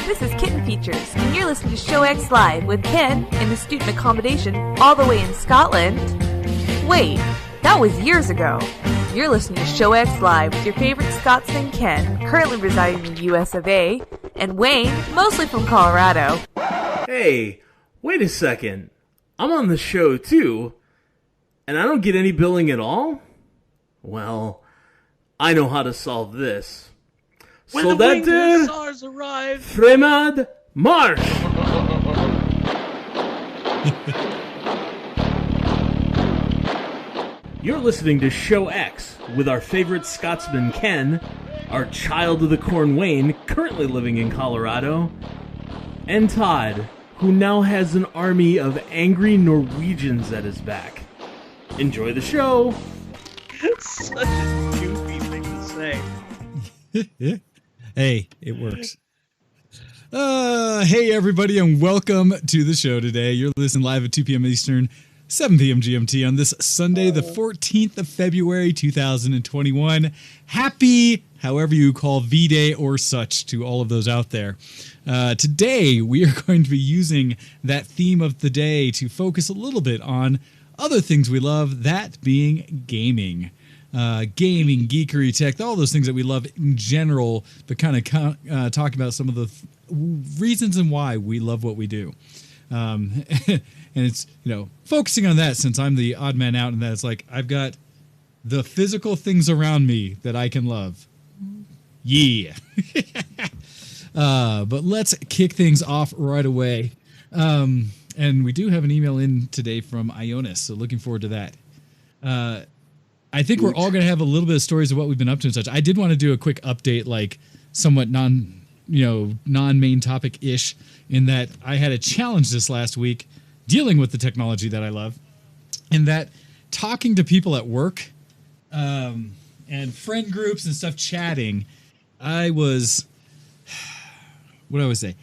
This is Kitten Features, and you're listening to ShowX Live with Ken in the student accommodation all the way in Scotland. Wait, that was years ago. You're listening to ShowX Live with your favorite Scotsman Ken, currently residing in the US of A, and Wayne, mostly from Colorado. Hey, wait a second. I'm on the show too, and I don't get any billing at all? Well, I know how to solve this. When the winged hussars arrive, Fremad March! You're listening to Show X with our favorite Scotsman Ken, our child of the corn Wayne, currently living in Colorado, and Todd, who now has an army of angry Norwegians at his back. Enjoy the show! Such a goofy thing to say. Hey, it works. Hey everybody, and welcome to the show today. You're listening live at 2 p.m. Eastern, 7 p.m. GMT on this Sunday, the 14th of February, 2021. Happy, however you call V-Day or such, to all of those out there. Today, we are going to be using that theme of the day to focus a little bit on other things we love, that being gaming. Gaming, geekery, tech, all those things that we love in general, but kind of talk about some of the reasons and why we love what we do. And it's, focusing on that since I'm the odd man out, and that it's like, I've got the physical things around me that I can love. Yeah. But let's kick things off right away. And we do have an email in today from Ionis, so looking forward to that. I think we're all going to have a little bit of stories of what we've been up to and such. I did want to do a quick update, like somewhat non-main topic-ish, in that I had a challenge this last week dealing with the technology that I love, and that talking to people at work and friend groups and stuff, chatting, I was, what do I say?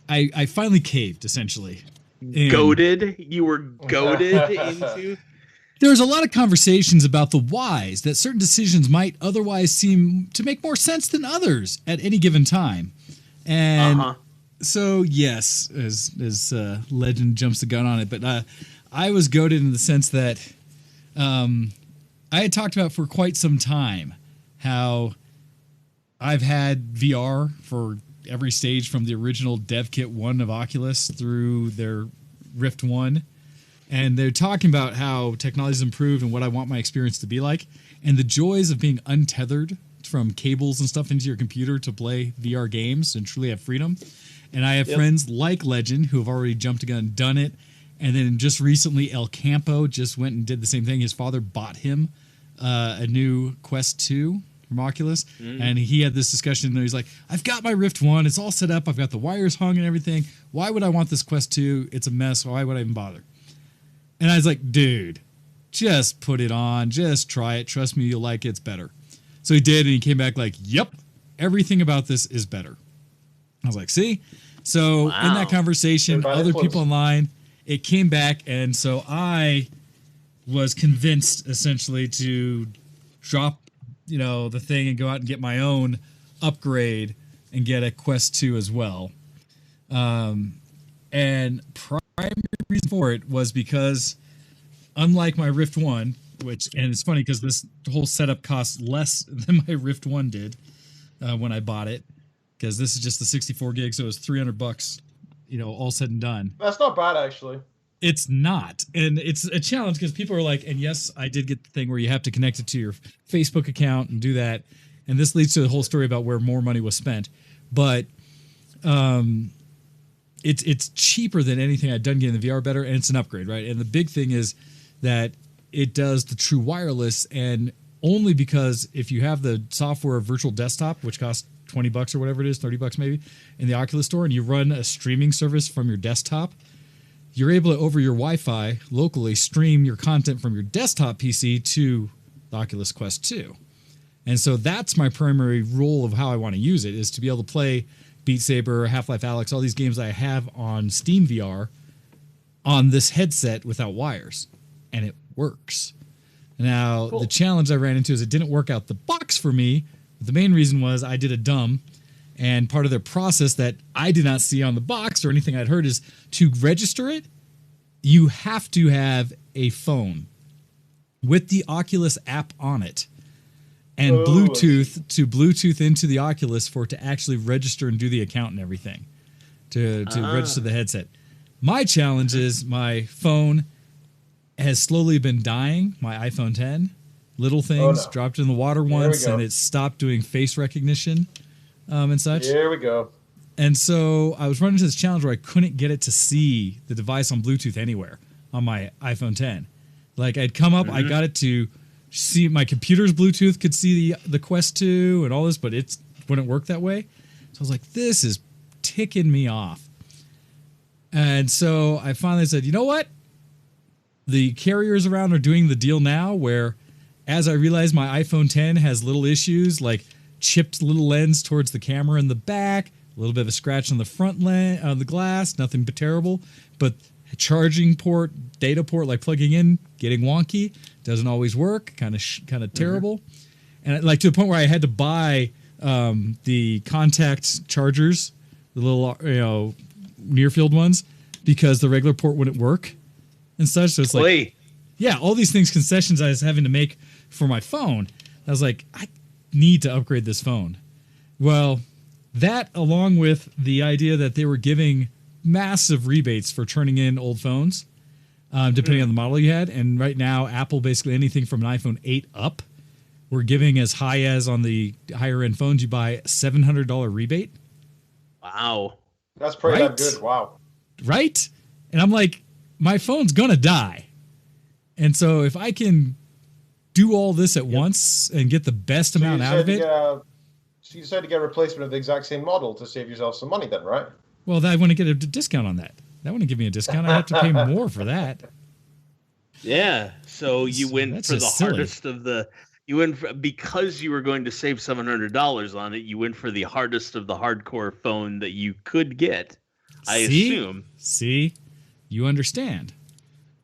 I finally caved, essentially. Goaded? You were goaded into... There was a lot of conversations about the whys, that certain decisions might otherwise seem to make more sense than others at any given time. And so, yes, as legend jumps the gun on it, but I was goated in the sense that I had talked about for quite some time how I've had VR for every stage from the original Dev Kit 1 of Oculus through their Rift 1. And they're talking about how technology's improved and what I want my experience to be like, and the joys of being untethered from cables and stuff into your computer to play VR games and truly have freedom. And I have friends like Legend who have already jumped the gun and done it. And then just recently, El Campo just went and did the same thing. His father bought him a new Quest 2 from Oculus, and he had this discussion, and he's like, I've got my Rift 1. It's all set up. I've got the wires hung and everything. Why would I want this Quest 2? It's a mess. Why would I even bother? And I was like, dude, just put it on. Just try it. Trust me, you'll like it. It's better. So he did, and he came back like, yep, everything about this is better. I was like, see? So in that conversation, other people online, it came back, and so I was convinced, essentially, to drop, the thing and go out and get my own upgrade and get a Quest 2 as well. And primary reason for it was because, unlike my Rift 1, and it's funny because this whole setup costs less than my Rift 1 did when I bought it, because this is just the 64 gigs, so it was $300, all said and done. That's not bad, actually. It's not, and it's a challenge because people are like, and yes, I did get the thing where you have to connect it to your Facebook account and do that, and this leads to the whole story about where more money was spent, but it's cheaper than anything I'd done getting the VR better, and it's an upgrade, right? And the big thing is that it does the true wireless, and only because if you have the software virtual desktop, which costs $20 or whatever it is, $30 maybe, in the Oculus store, and you run a streaming service from your desktop, you're able to, over your Wi-Fi, locally stream your content from your desktop PC to the Oculus Quest 2. And so that's my primary role of how I want to use it, is to be able to play Beat Saber, Half-Life Alyx, all these games I have on Steam VR on this headset without wires. And it works. Now, the challenge I ran into is it didn't work out the box for me. But the main reason was I did a dumb And part of their process that I did not see on the box or anything I'd heard is to register it, you have to have a phone with the Oculus app on it and Bluetooth into the Oculus for it to actually register and do the account and everything to register the headset. My challenge is my phone has slowly been dying, my iPhone 10. Little things, dropped in the water once and it stopped doing face recognition and such. Here we go. And so I was running into this challenge where I couldn't get it to see the device on Bluetooth anywhere on my iPhone 10. Like I'd come up, I got it to see my computer's Bluetooth could see the Quest 2 and all this, but it wouldn't work that way. So I was like, this is ticking me off. And so I finally said, you know what? The carriers around are doing the deal now where as I realized my iPhone 10 has little issues like chipped little lens towards the camera in the back, a little bit of a scratch on the front the glass, nothing but terrible, but charging port, data port, like plugging in, getting wonky, doesn't always work, kind of terrible. And like to the point where I had to buy the contact chargers, the little near field ones, because the regular port wouldn't work and such. So it's like, yeah, all these things, concessions I was having to make for my phone. I was like, I need to upgrade this phone. Well, that along with the idea that they were giving massive rebates for turning in old phones, depending on the model you had. And right now, Apple, basically anything from an iPhone 8 up, we're giving as high as on the higher end phones you buy $700 rebate. Wow. That's pretty damn good. Wow. Right? And I'm like, my phone's going to die. And so if I can do all this at once and get the best amount out of it. So you decided to get a replacement of the exact same model to save yourself some money then, right? Well, I want to get a discount on that. That wouldn't give me a discount. I have to pay more for that. Yeah. So you went for the hardest of the... because you were going to save $700 on it, you went for the hardest of the hardcore phone that you could get. I assume. See? You understand.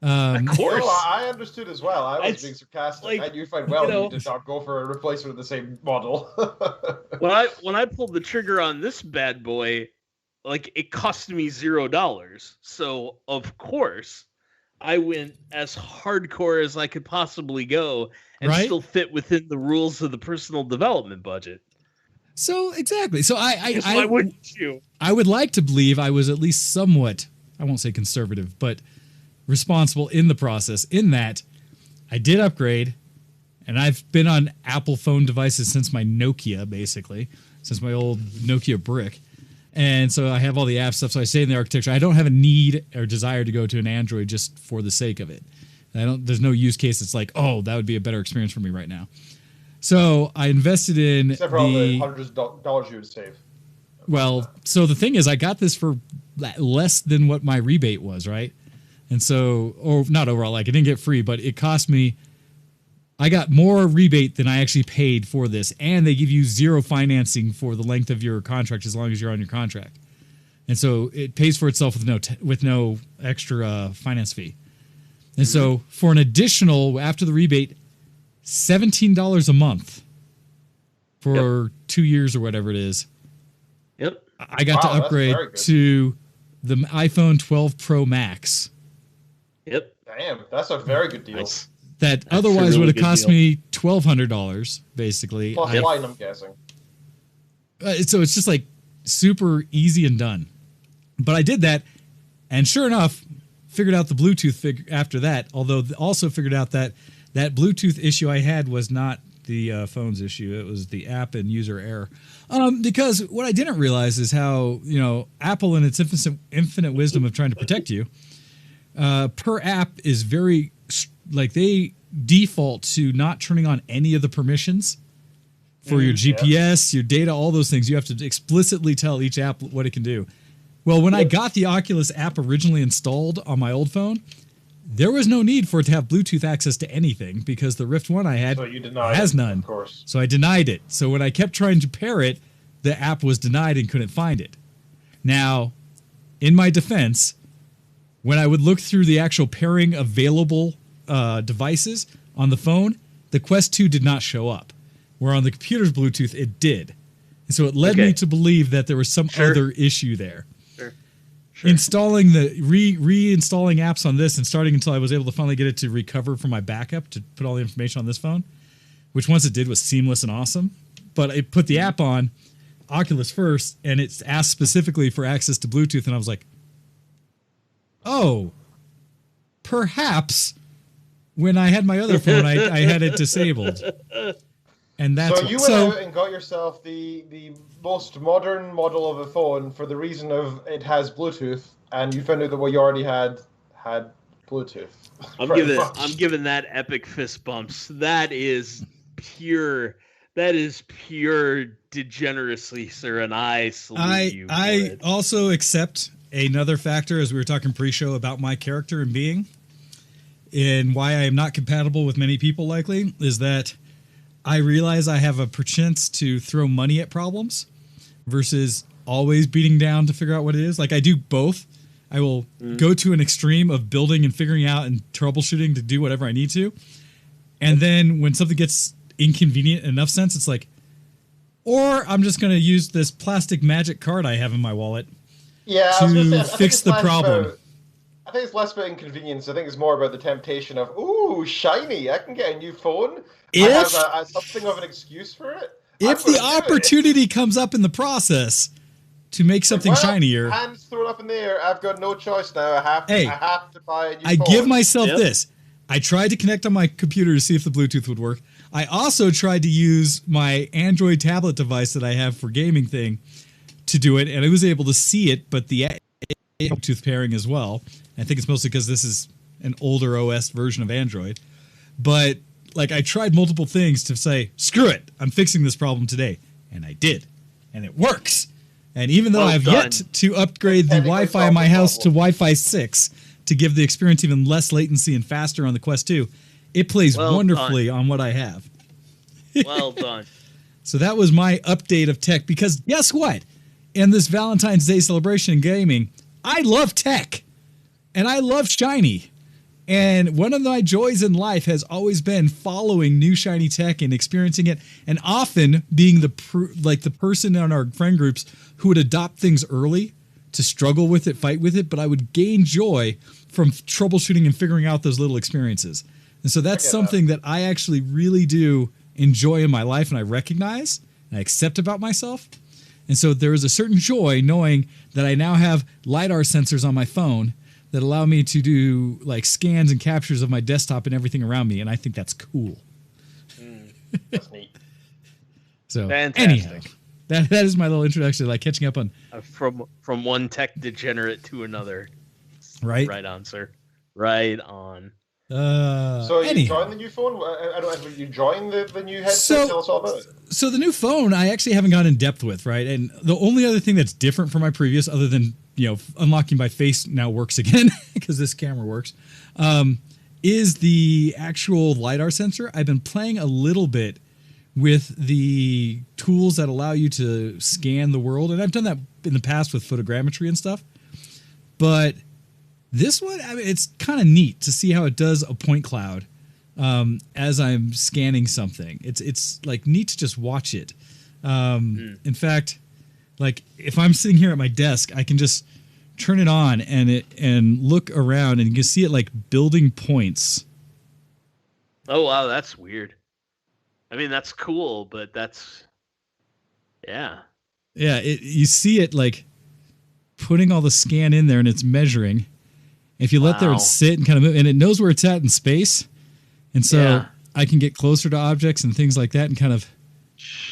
Of course. Well, I understood as well. I was being sarcastic. I knew fine well you did not go for a replacement of the same model. when I pulled the trigger on this bad boy, like it cost me $0. So of course I went as hardcore as I could possibly go and still fit within the rules of the personal development budget. So exactly. So why wouldn't you? I would like to believe I was at least somewhat, I won't say conservative, but responsible in the process, in that I did upgrade, and I've been on Apple phone devices since my Nokia, basically, since my old Nokia brick. And so I have all the app stuff, so I stay in the architecture. I don't have a need or desire to go to an Android just for the sake of it. There's no use case that's like, oh, that would be a better experience for me right now. So I invested in except for all the hundreds of dollars you would save. Well, so the thing is, I got this for less than what my rebate was, right? And so, or not overall, like it didn't get free, but it cost me, I got more rebate than I actually paid for this. And they give you zero financing for the length of your contract as long as you're on your contract. And so it pays for itself with no extra finance fee. And so for an additional, after the rebate, $17 a month for 2 years or whatever it is. Yep. I got to upgrade to the iPhone 12 Pro Max. Yep. Damn, that's a very good deal. Nice. That otherwise would have cost me $1,200, basically. Plus line, I'm guessing. So it's just like super easy and done. But I did that, and sure enough, figured out the Bluetooth after that, although also figured out that Bluetooth issue I had was not the phone's issue. It was the app and user error. Because what I didn't realize is how, Apple in its infinite wisdom of trying to protect you, per app is very, like they default to not turning on any of the permissions for your GPS, your data, all those things. You have to explicitly tell each app what it can do. Well, when I got the Oculus app originally installed on my old phone, there was no need for it to have Bluetooth access to anything because the Rift 1 I had has none. Of course. So I denied it. So when I kept trying to pair it, the app was denied and couldn't find it. Now, in my defense, when I would look through the actual pairing available devices on the phone, the Quest 2 did not show up, where on the computer's Bluetooth it did. And so it led me to believe that there was some other issue there. Sure. Installing the reinstalling apps on this and starting until I was able to finally get it to recover from my backup to put all the information on this phone, which once it did was seamless and awesome. But I put the app on Oculus first, and it's asked specifically for access to Bluetooth, and I was like, oh, perhaps when I had my other phone, I had it disabled. And that's so you went out and got yourself the most modern model of a phone for the reason of it has Bluetooth, and you found out that what you already had Bluetooth. I'm giving that epic fist bumps. That is pure degeneracy, sir, and I salute you. I also accept another factor, as we were talking pre-show, about my character and being, and why I am not compatible with many people likely, is that I realize I have a perchance to throw money at problems versus always beating down to figure out what it is. Like, I do both. I will go to an extreme of building and figuring out and troubleshooting to do whatever I need to. And then when something gets inconvenient in enough sense, it's like, or I'm just going to use this plastic magic card I have in my wallet to fix the problem. I think it's less about inconvenience. I think it's more about the temptation of, ooh, shiny, I can get a new phone. I have something of an excuse for it. If the opportunity comes up in the process to make something shinier. Hands thrown up in the air, I've got no choice now. I have to buy a new phone. I give myself this. I tried to connect on my computer to see if the Bluetooth would work. I also tried to use my Android tablet device that I have for gaming thing to do it, and I was able to see it, but the Bluetooth pairing as well. I think it's mostly because this is an older OS version of Android. But like, I tried multiple things to say, screw it, I'm fixing this problem today. And I did. And it works. And even though I've yet to upgrade the Wi-Fi in my house to Wi-Fi 6 to give the experience even less latency and faster on the Quest 2, it plays wonderfully on what I have. Well done. So that was my update of tech, because guess what? In this Valentine's Day celebration in gaming, I love tech. And I love shiny. And one of my joys in life has always been following new shiny tech and experiencing it, and often being the person in our friend groups who would adopt things early to struggle with it, fight with it, but I would gain joy from troubleshooting and figuring out those little experiences. And so that's something that I actually really do enjoy in my life, and I recognize and I accept about myself. And so there is a certain joy knowing that I now have LiDAR sensors on my phone that allow me to do like scans and captures of my desktop and everything around me, and I think that's cool. That's neat. So fantastic. Anyhow, that is my little introduction, like catching up on from one tech degenerate to another. Right on, sir. Right on. So you enjoying the new phone? I don't know. You enjoying the new headset? Tell us all about it. So the new phone, I actually haven't gone in depth with, right? And the only other thing that's different from my previous, other than unlocking my face now works again because this camera works, is the actual LiDAR sensor. I've been playing a little bit with the tools that allow you to scan the world, and I've done that in the past with photogrammetry and stuff. But this one, I mean, it's kind of neat to see how it does a point cloud as I'm scanning something. It's like neat to just watch it. In fact, like if I'm sitting here at my desk, I can just turn it on and look around, and you can see it like building points. Oh wow, that's weird. I mean, that's cool, but that's yeah. You see it like putting all the scan in there, and it's measuring. If you let it sit and kind of move, and it knows where it's at in space, and so I can get closer to objects and things like that, and kind of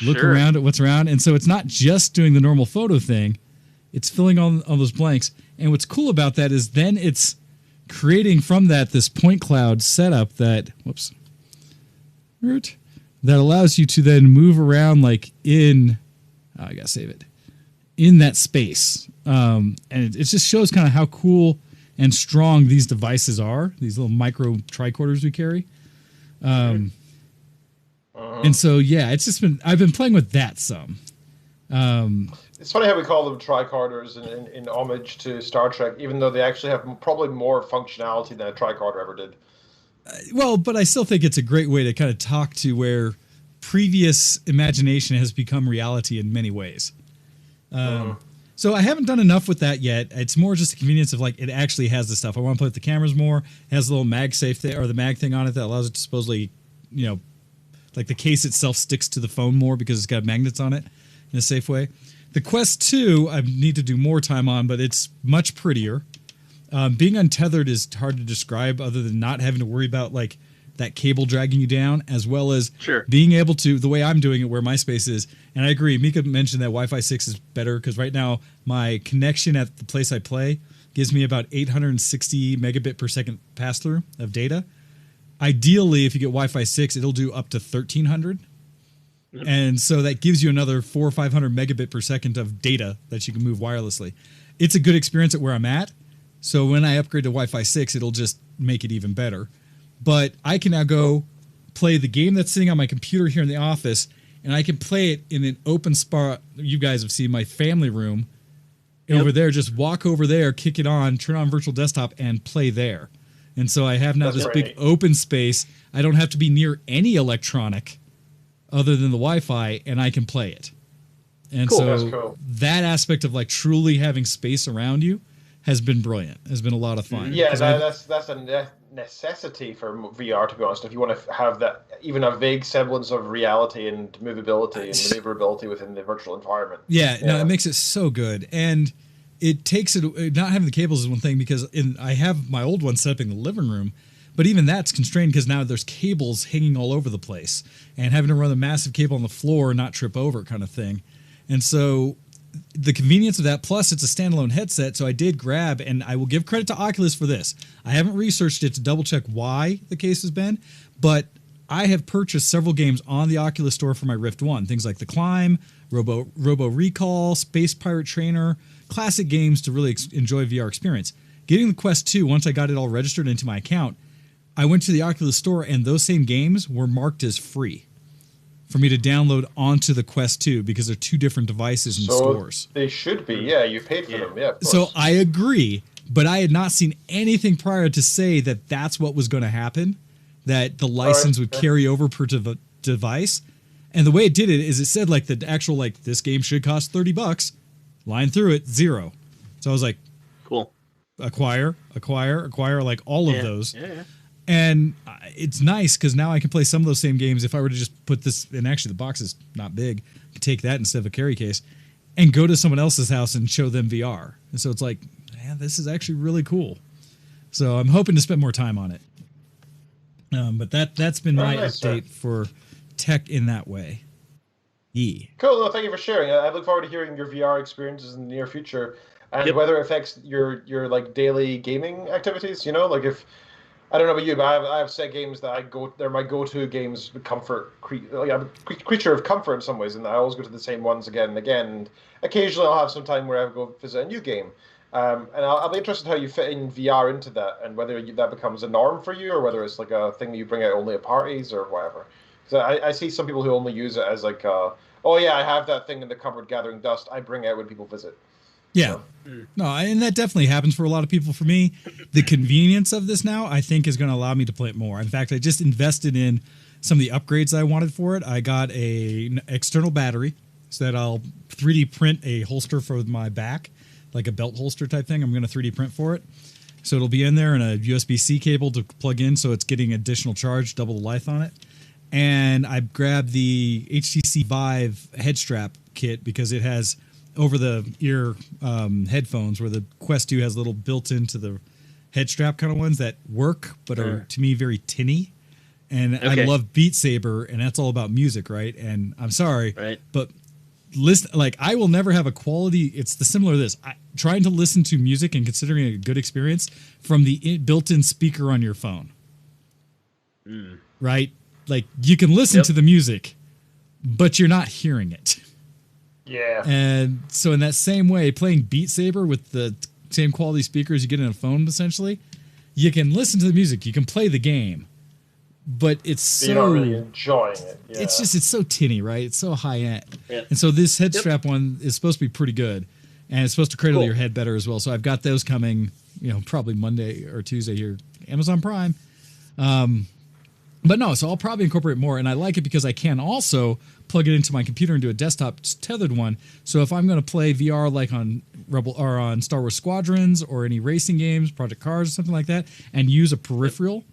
look around at what's around. And so it's not just doing the normal photo thing; it's filling all those blanks. And what's cool about that is then it's creating from that this point cloud setup that that allows you to then move around like in. Oh, I gotta save it in that space, and it just shows kind of how cool and strong these devices are, these little micro tricorders we carry. And so, I've been playing with that some. It's funny how we call them tricorders in homage to Star Trek, even though they actually have probably more functionality than a tricorder ever did. Well, but I still think it's a great way to kind of talk to where previous imagination has become reality in many ways. So I haven't done enough with that yet. It's more just the convenience of like it actually has the stuff. I want to play with the cameras more. It has a little MagSafe thing or the mag thing on it that allows it to supposedly, like the case itself sticks to the phone more because it's got magnets on it in a safe way. The Quest 2 I need to do more time on, but it's much prettier. Being untethered is hard to describe other than not having to worry about like that cable dragging you down, as well as being able to, the way I'm doing it where my space is, and I agree, Mika mentioned that Wi-Fi 6 is better because right now my connection at the place I play gives me about 860 megabit per second pass-through of data. Ideally, if you get Wi-Fi 6, it'll do up to 1300. And so that gives you another 400 or 500 megabit per second of data that you can move wirelessly. It's a good experience at where I'm at. So when I upgrade to Wi-Fi 6, it'll just make it even better. But I can now go play the game that's sitting on my computer here in the office, and I can play it in an open spot. You guys have seen my family room over there. Just walk over there, kick it on, turn on virtual desktop, and play there. And so I have now this big open space. I don't have to be near any electronic other than the Wi-Fi, and I can play it. And so that aspect of like truly having space around you has been brilliant. Has been a lot of fun. Yeah, that's a necessity for VR, to be honest. If you want to have that, even a vague semblance of reality and movability and maneuverability within the virtual environment. Yeah, no, it makes it so good. And it takes it, not having the cables is one thing, because I have my old one set up in the living room, but even that's constrained because now there's cables hanging all over the place and having to run a massive cable on the floor and not trip over kind of thing. And so the convenience of that, plus it's a standalone headset, so I did grab, and I will give credit to Oculus for this. I haven't researched it to double check why the case has been, but I have purchased several games on the Oculus Store for my Rift 1. Things like The Climb, Robo Recall, Space Pirate Trainer, classic games to really enjoy VR experience. Getting the Quest 2, once I got it all registered into my account, I went to the Oculus Store, and those same games were marked as free for me to download onto the Quest 2 because they're two different devices in the stores. They should be, yeah. You paid for them, yeah. Of course. So I agree, but I had not seen anything prior to say that that's what was going to happen, that the license would carry over per device. And the way it did it is it said like the actual, like, this game should cost $30. Line through it, $0. So I was like, cool. Acquire, like all of those. Yeah. And it's nice because now I can play some of those same games if I were to just put this, and actually the box is not big, I could take that instead of a carry case and go to someone else's house and show them VR. And so it's like, man, this is actually really cool. So I'm hoping to spend more time on it. But that's been my update for tech in that way. Yeah. Cool. Well, thank you for sharing. I look forward to hearing your VR experiences in the near future and whether it affects your like daily gaming activities. You know, like if, I don't know about you, but I have set games that they're my go-to games with comfort. I'm a creature of comfort in some ways, and I always go to the same ones again and again. And occasionally I'll have some time where I go visit a new game. And I'll be interested how you fit in VR into that, and whether that becomes a norm for you, or whether it's like a thing that you bring out only at parties or whatever. Because I see some people who only use it as like, oh yeah, I have that thing in the cupboard gathering dust. I bring out when people visit. Yeah. So. No, and that definitely happens for a lot of people. For me, the convenience of this now, I think, is going to allow me to play it more. In fact, I just invested in some of the upgrades I wanted for it. I got an external battery so that I'll 3D print a holster for my back, like a belt holster type thing. I'm going to 3D print for it. So it'll be in there, and a USB-C cable to plug in so it's getting additional charge, double the life on it. And I grabbed the HTC Vive head strap kit because it has over-the-ear headphones where the Quest 2 has little built-into the head strap kind of ones that work but are, to me, very tinny. And I love Beat Saber, and that's all about music, right? And I'm sorry, but I will never have a quality. It's similar to this. Trying to listen to music and considering it a good experience from the built-in speaker on your phone, right? Like, you can listen to the music, but you're not hearing it. Yeah. And so in that same way, playing Beat Saber with the same quality speakers you get in a phone, essentially, you can listen to the music, you can play the game, but you're not really enjoying it. Yeah. It's so tinny, right? It's so high end. Yeah. And so this head strap one is supposed to be pretty good, and it's supposed to cradle your head better as well. So I've got those coming, probably Monday or Tuesday here, Amazon Prime. But no, so I'll probably incorporate more, and I like it because I can also plug it into my computer and do a desktop tethered one. So if I'm going to play VR like on Rebel or on Star Wars Squadrons or any racing games, Project Cars or something like that, and use a peripheral,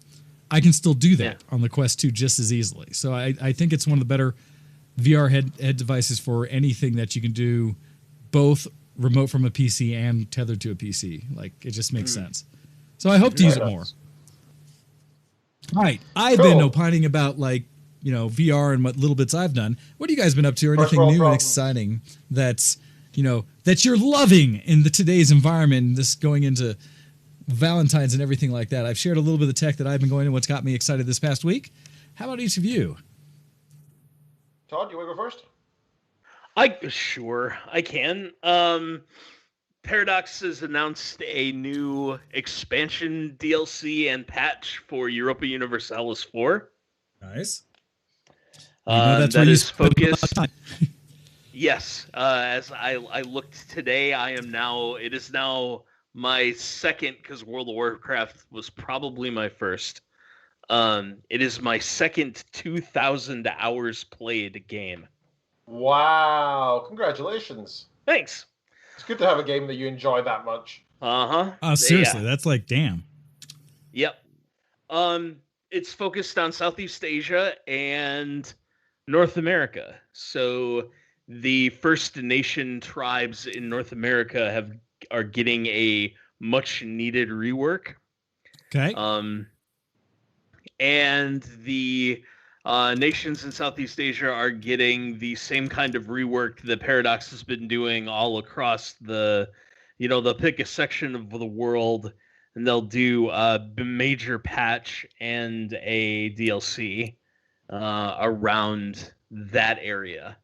I can still do that on the Quest 2 just as easily. So I think it's one of the better VR head devices for anything that you can do both remote from a PC and tethered to a PC. Like, it just makes sense. So I hope to use it more. All right, I've been opining about VR and what little bits I've done. What have you guys been up to, or anything new and exciting that's that you're loving in today's environment, and this going into Valentine's and everything like that? I've shared a little bit of the tech that I've been going and what's got me excited this past week. How about each of you? Todd, you want to go first? Sure, I can. Paradox has announced a new expansion DLC and patch for Europa Universalis 4. Nice. That is focused. Yes, as I looked today, it is now my second, because World of Warcraft was probably my first. It is my second 2,000 hours played game. Wow! Congratulations. Thanks. It's good to have a game that you enjoy that much. Oh, seriously, that's like, damn. Yep. It's focused on Southeast Asia and North America. So the First Nation tribes in North America are getting a much needed rework. Okay. And the nations in Southeast Asia are getting the same kind of rework that Paradox has been doing all across they'll pick a section of the world and they'll do a major patch and a DLC around that area.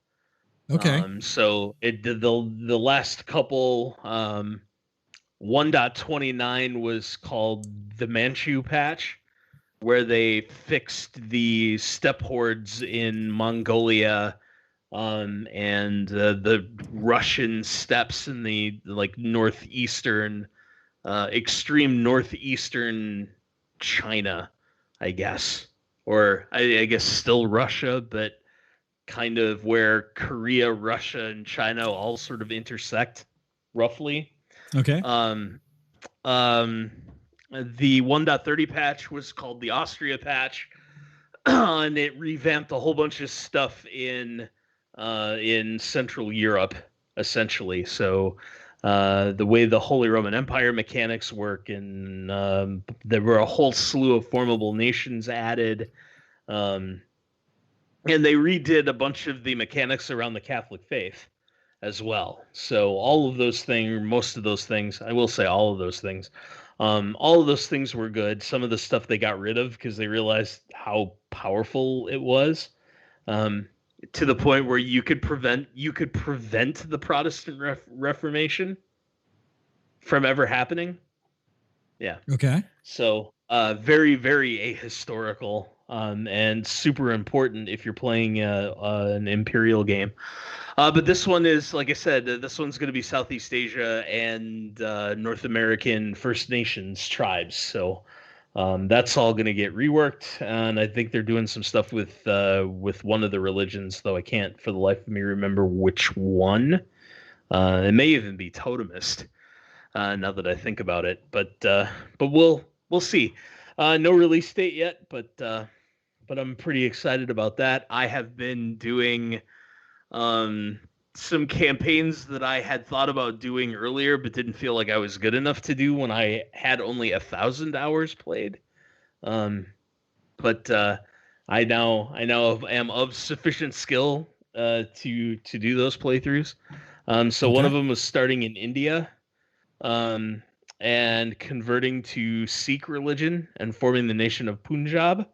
Okay. So the last couple 1.29 was called the Manchu patch, where they fixed the steppe hordes in Mongolia and the Russian steppes in the northeastern, extreme northeastern China, I guess. Or I guess still Russia, but kind of where Korea, Russia, and China all sort of intersect, roughly. Okay. The 1.30 patch was called the Austria patch, and it revamped a whole bunch of stuff in Central Europe, essentially. So the way the Holy Roman Empire mechanics work, and there were a whole slew of formable nations added, and they redid a bunch of the mechanics around the Catholic faith as well. So all of those things, most of those things, I will say all of those things, all of those things were good. Some of the stuff they got rid of because they realized how powerful it was, to the point where you could prevent the Protestant Reformation from ever happening. Yeah. Okay. So very, very ahistorical, and super important if you're playing an Imperial game. But this one is, like I said, this one's going to be Southeast Asia and North American First Nations tribes. So that's all going to get reworked, and I think they're doing some stuff with one of the religions, though I can't for the life of me remember which one. It may even be Totemist, now that I think about it. But we'll see. No release date yet, but I'm pretty excited about that. I have been doing some campaigns that I had thought about doing earlier, but didn't feel like I was good enough to do when I had only 1,000 hours played. But I now am of sufficient skill to do those playthroughs. So one of them was starting in India, and converting to Sikh religion and forming the nation of Punjab.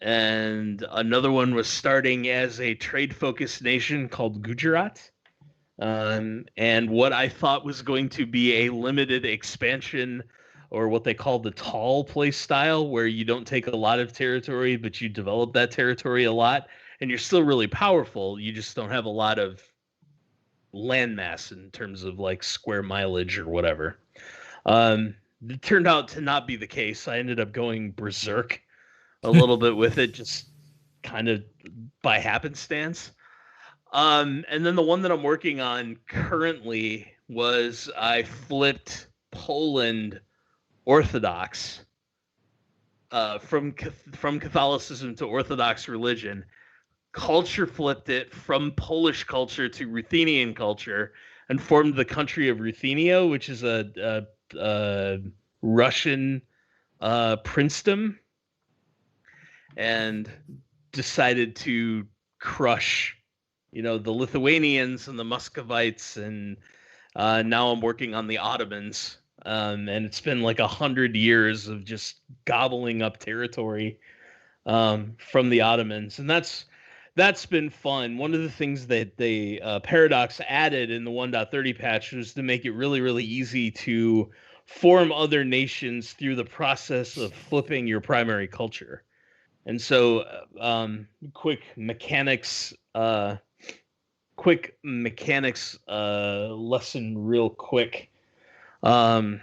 And another one was starting as a trade-focused nation called Gujarat. And what I thought was going to be a limited expansion, or what they call the tall play style, where you don't take a lot of territory, but you develop that territory a lot, and you're still really powerful. You just don't have a lot of landmass in terms of like square mileage or whatever. It turned out to not be the case. I ended up going berserk a little bit with it, just kind of by happenstance. And then the one that I'm working on currently was I flipped Poland Orthodox from Catholicism to Orthodox religion. Culture flipped it from Polish culture to Ruthenian culture and formed the country of Ruthenia, which is a Russian princedom, and decided to crush, the Lithuanians and the Muscovites, and now I'm working on the Ottomans, and it's been like 100 years of just gobbling up territory from the Ottomans, and that's been fun. One of the things that they Paradox added in the 1.30 patch was to make it really, really easy to form other nations through the process of flipping your primary culture. And so, quick mechanics lesson real quick. As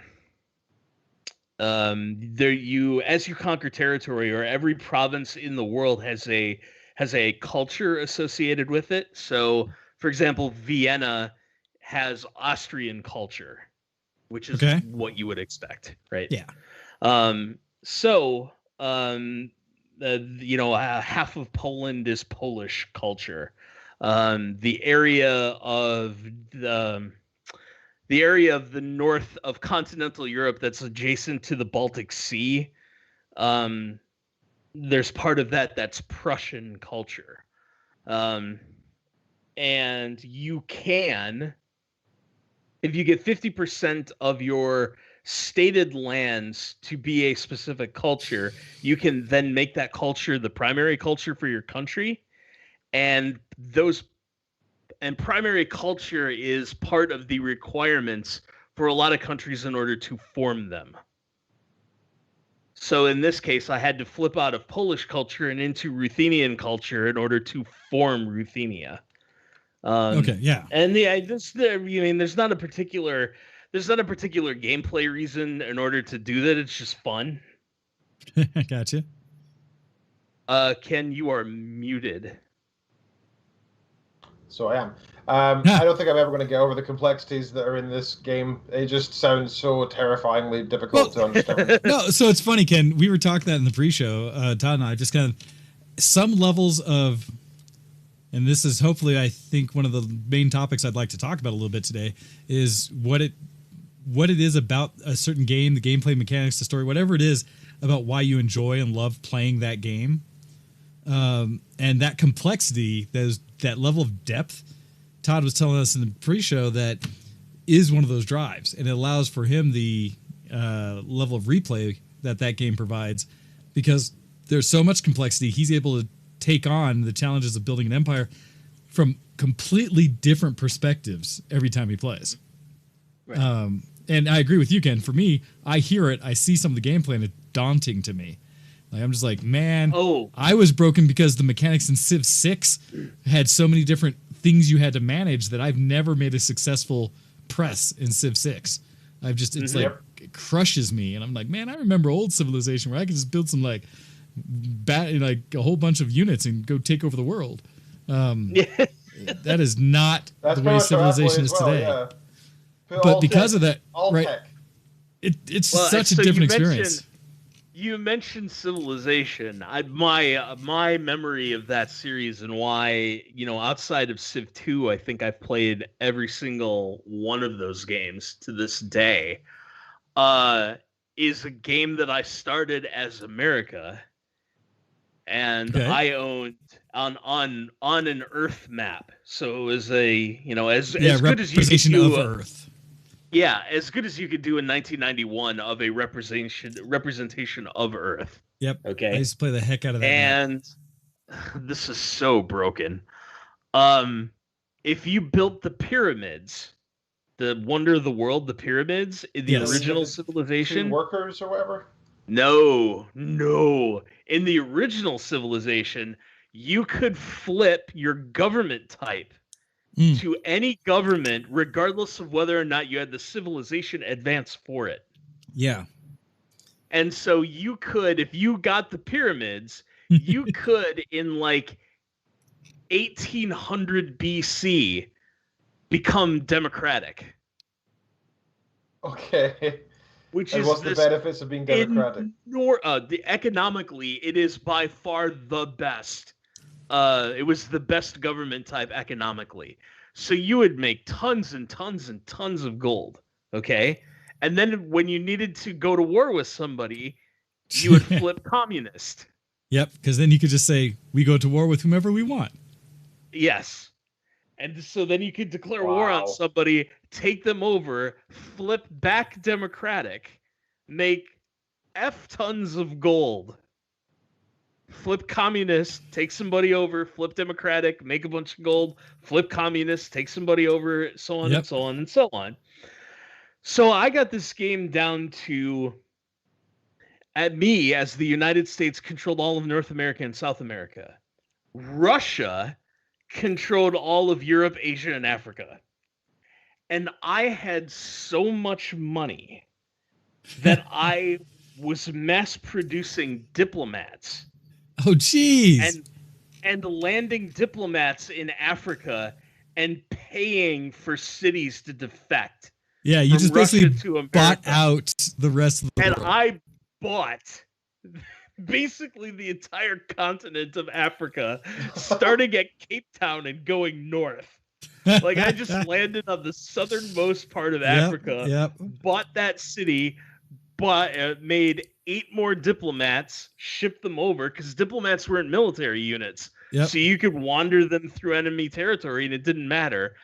you conquer territory, or every province in the world has a culture associated with it. So, for example, Vienna has Austrian culture, which is what you would expect, right? Yeah. Half of Poland is Polish culture. The area of the north of continental Europe that's adjacent to the Baltic Sea, there's part of that's Prussian culture. And you can, if you get 50% of your stated lands to be a specific culture, you can then make that culture the primary culture for your country. And primary culture is part of the requirements for a lot of countries in order to form them. So in this case, I had to flip out of Polish culture and into Ruthenian culture in order to form Ruthenia. And there's not a particular gameplay reason in order to do that. It's just fun. Gotcha. Ken, you are muted. So I am. I don't think I'm ever going to get over the complexities that are in this game. It just sounds so terrifyingly difficult to understand. No, so it's funny, Ken. We were talking that in the pre-show. Todd and I just kind of some levels of, and this is hopefully I think one of the main topics I'd like to talk about a little bit today is what it is about a certain game, the gameplay mechanics, the story, whatever it is about why you enjoy and love playing that game. And that complexity, that level of depth, Todd was telling us in the pre-show that is one of those drives, and it allows for him the level of replay that game provides, because there's so much complexity. He's able to take on the challenges of building an empire from completely different perspectives every time he plays. Right. And I agree with you, Ken. For me, I hear it, I see some of the gameplay, and it's daunting to me. Like, I'm just like, man, I was broken because the mechanics in Civ 6 had so many different things you had to manage that I've never made a successful press in Civ 6. It crushes me. And I'm like, man, I remember old Civilization where I could just build some a whole bunch of units and go take over the world. That is not the way Civilization is today. Yeah. But because of that, right, it's such a different experience. You mentioned Civilization. My memory of that series and why, outside of Civ 2, I think I've played every single one of those games to this day, is a game that I started as America, and I owned on an Earth map. So it was as good as you could do of Earth. Yeah, as good as you could do in 1991 of a representation of Earth. Yep. Okay. I used to play the heck out of that. And this is so broken. If you built the pyramids, the wonder of the world, the pyramids in the original Civilization, workers or whatever. No. In the original Civilization, you could flip your government type to any government, regardless of whether or not you had the civilization advance for it. Yeah. And so you could, if you got the pyramids, you could in like 1800 BC become democratic. Okay. Which And is what's the benefits of being democratic? Economically, it is by far the best. It was the best government type economically. So you would make tons and tons and tons of gold, okay? And then when you needed to go to war with somebody, you would flip communist. Yep, because then you could just say, we go to war with whomever we want. Yes. And so then you could declare war on somebody, take them over, flip back democratic, make F tons of gold, flip communist, take somebody over, flip democratic, make a bunch of gold, flip communist, take somebody over, so on and so on and so on. So I got this game down to, at me, as the United States controlled all of North America and South America. Russia controlled all of Europe, Asia, and Africa. And I had so much money that I was mass producing diplomats. Oh, geez. And landing diplomats in Africa and paying for cities to defect. Yeah, you just Russia basically bought out the rest of the world. And I bought basically the entire continent of Africa, starting at Cape Town and going north. Like, I just landed on the southernmost part of Africa, bought that city, made 8 more diplomats, shipped them over, because diplomats weren't military units. So you could wander them through enemy territory and it didn't matter.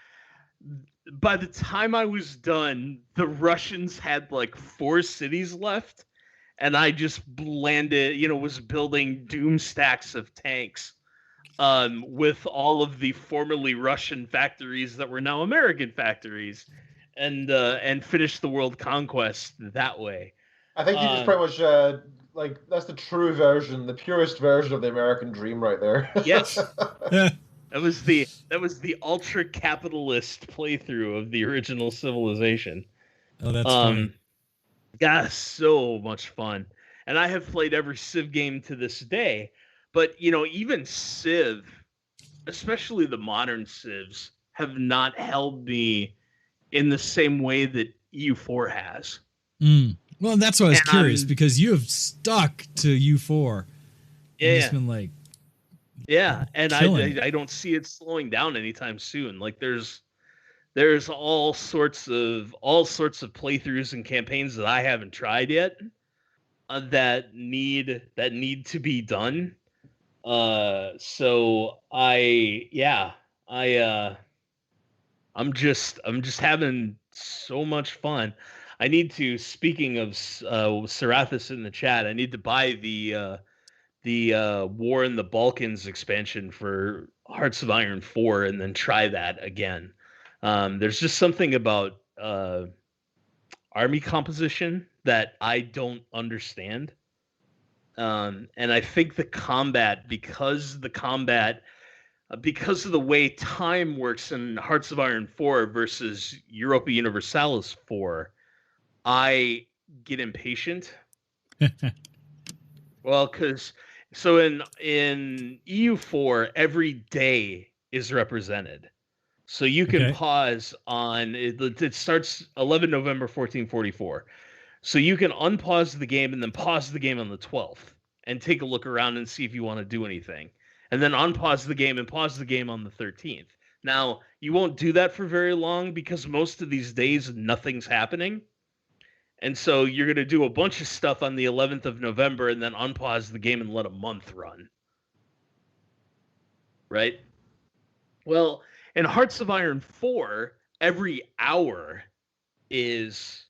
By the time I was done, the Russians had like 4 cities left. And I just landed, was building doom stacks of tanks with all of the formerly Russian factories that were now American factories, and finished the world conquest that way. I think you just pretty much that's the true version, the purest version of the American dream, right there. Yes, that was the ultra capitalist playthrough of the original Civilization. Oh, that's funny. Yeah, so much fun. And I have played every Civ game to this day, but even Civ, especially the modern Civs, have not held me in the same way that EU4 has. Well, that's why I was curious, because you have stuck to EU4. Yeah. Just been like, and I don't see it slowing down anytime soon. Like there's all sorts of playthroughs and campaigns that I haven't tried yet that need to be done. So I'm just having so much fun. I need to, speaking of Serathis in the chat, I need to buy the War in the Balkans expansion for Hearts of Iron 4 and then try that again. There's just something about army composition that I don't understand. And I think the combat, because of the way time works in Hearts of Iron 4 versus Europa Universalis 4, I get impatient. Well, so in EU4, every day is represented. So you can pause on it starts 11 November 1444. So you can unpause the game and then pause the game on the 12th and take a look around and see if you want to do anything. And then unpause the game and pause the game on the 13th. Now, you won't do that for very long because most of these days nothing's happening. And so you're going to do a bunch of stuff on the 11th of November and then unpause the game and let a month run. Right? Well, in Hearts of Iron 4, every hour is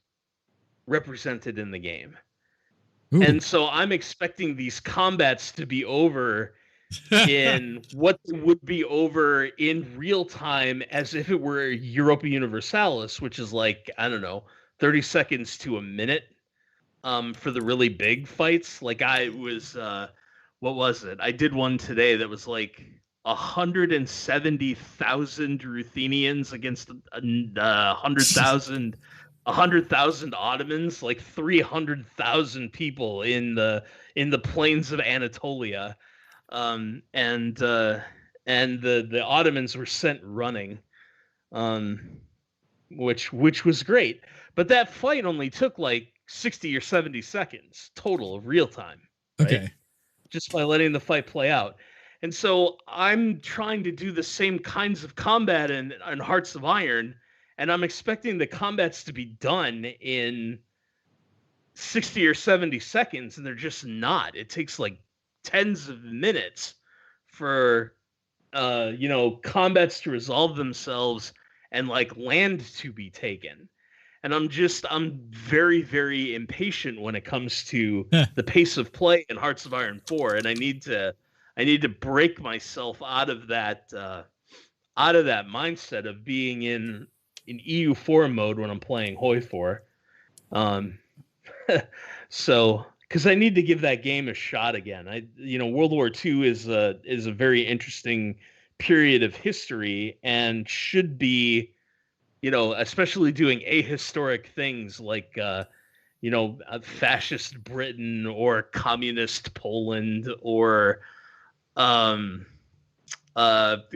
represented in the game. Ooh. And so I'm expecting these combats to be over in what would be over in real time as if it were Europa Universalis, which is like, I don't know, 30 seconds to a minute for the really big fights. Like I was, what was it? I did one today that was like 170,000 Ruthenians against 100,000 100,000 Ottomans, like 300,000 people in the plains of Anatolia, and the Ottomans were sent running, which was great. But that fight only took like 60 or 70 seconds total of real time. Right? Okay. Just by letting the fight play out. And so I'm trying to do the same kinds of combat in Hearts of Iron, and I'm expecting the combats to be done in 60 or 70 seconds, and they're just not. It takes like tens of minutes for combats to resolve themselves and like land to be taken. And I'm very, very impatient when it comes to the pace of play in Hearts of Iron 4, and I need to break myself out of that mindset of being in EU4 mode when I'm playing Hoi 4. So because I need to give that game a shot again. World War II is a very interesting period of history and should be, especially doing ahistoric things like, fascist Britain or communist Poland or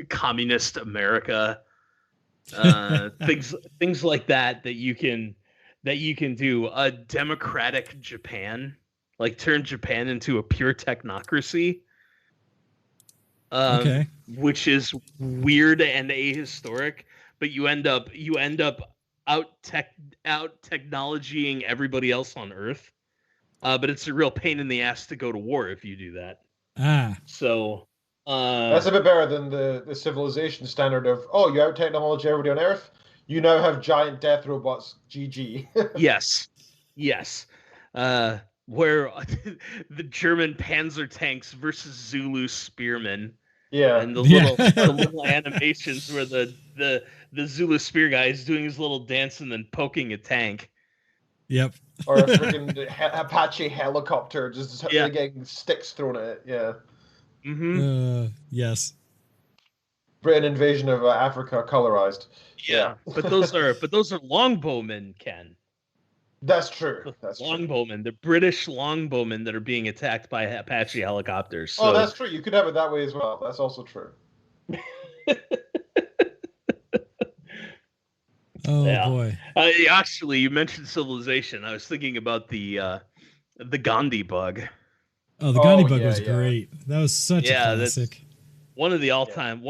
communist America, things like that you can do. A democratic Japan, like turn Japan into a pure technocracy. Okay. Which is weird and ahistoric, but you end up out technologying everybody else on Earth. But it's a real pain in the ass to go to war if you do that. So that's a bit better than the civilization standard of, you out technology everybody on Earth. You now have giant death robots. GG. Yes. Where the German Panzer tanks versus Zulu spearmen. Yeah. And the little animations where the Zulu spear guy is doing his little dance and then poking a tank. Yep. Or a freaking Apache helicopter just getting sticks thrown at it. Yeah. Mm-hmm. Yes. Britain invasion of Africa colorized. Yeah. But those are longbowmen, Ken. That's true. Longbowmen, the British longbowmen that are being attacked by Apache helicopters. So. Oh, that's true. You could have it that way as well. That's also true. Boy. Actually, you mentioned civilization. I was thinking about the Gandhi bug. Oh, the Gandhi bug was great. That was such a classic. That's one of the all-time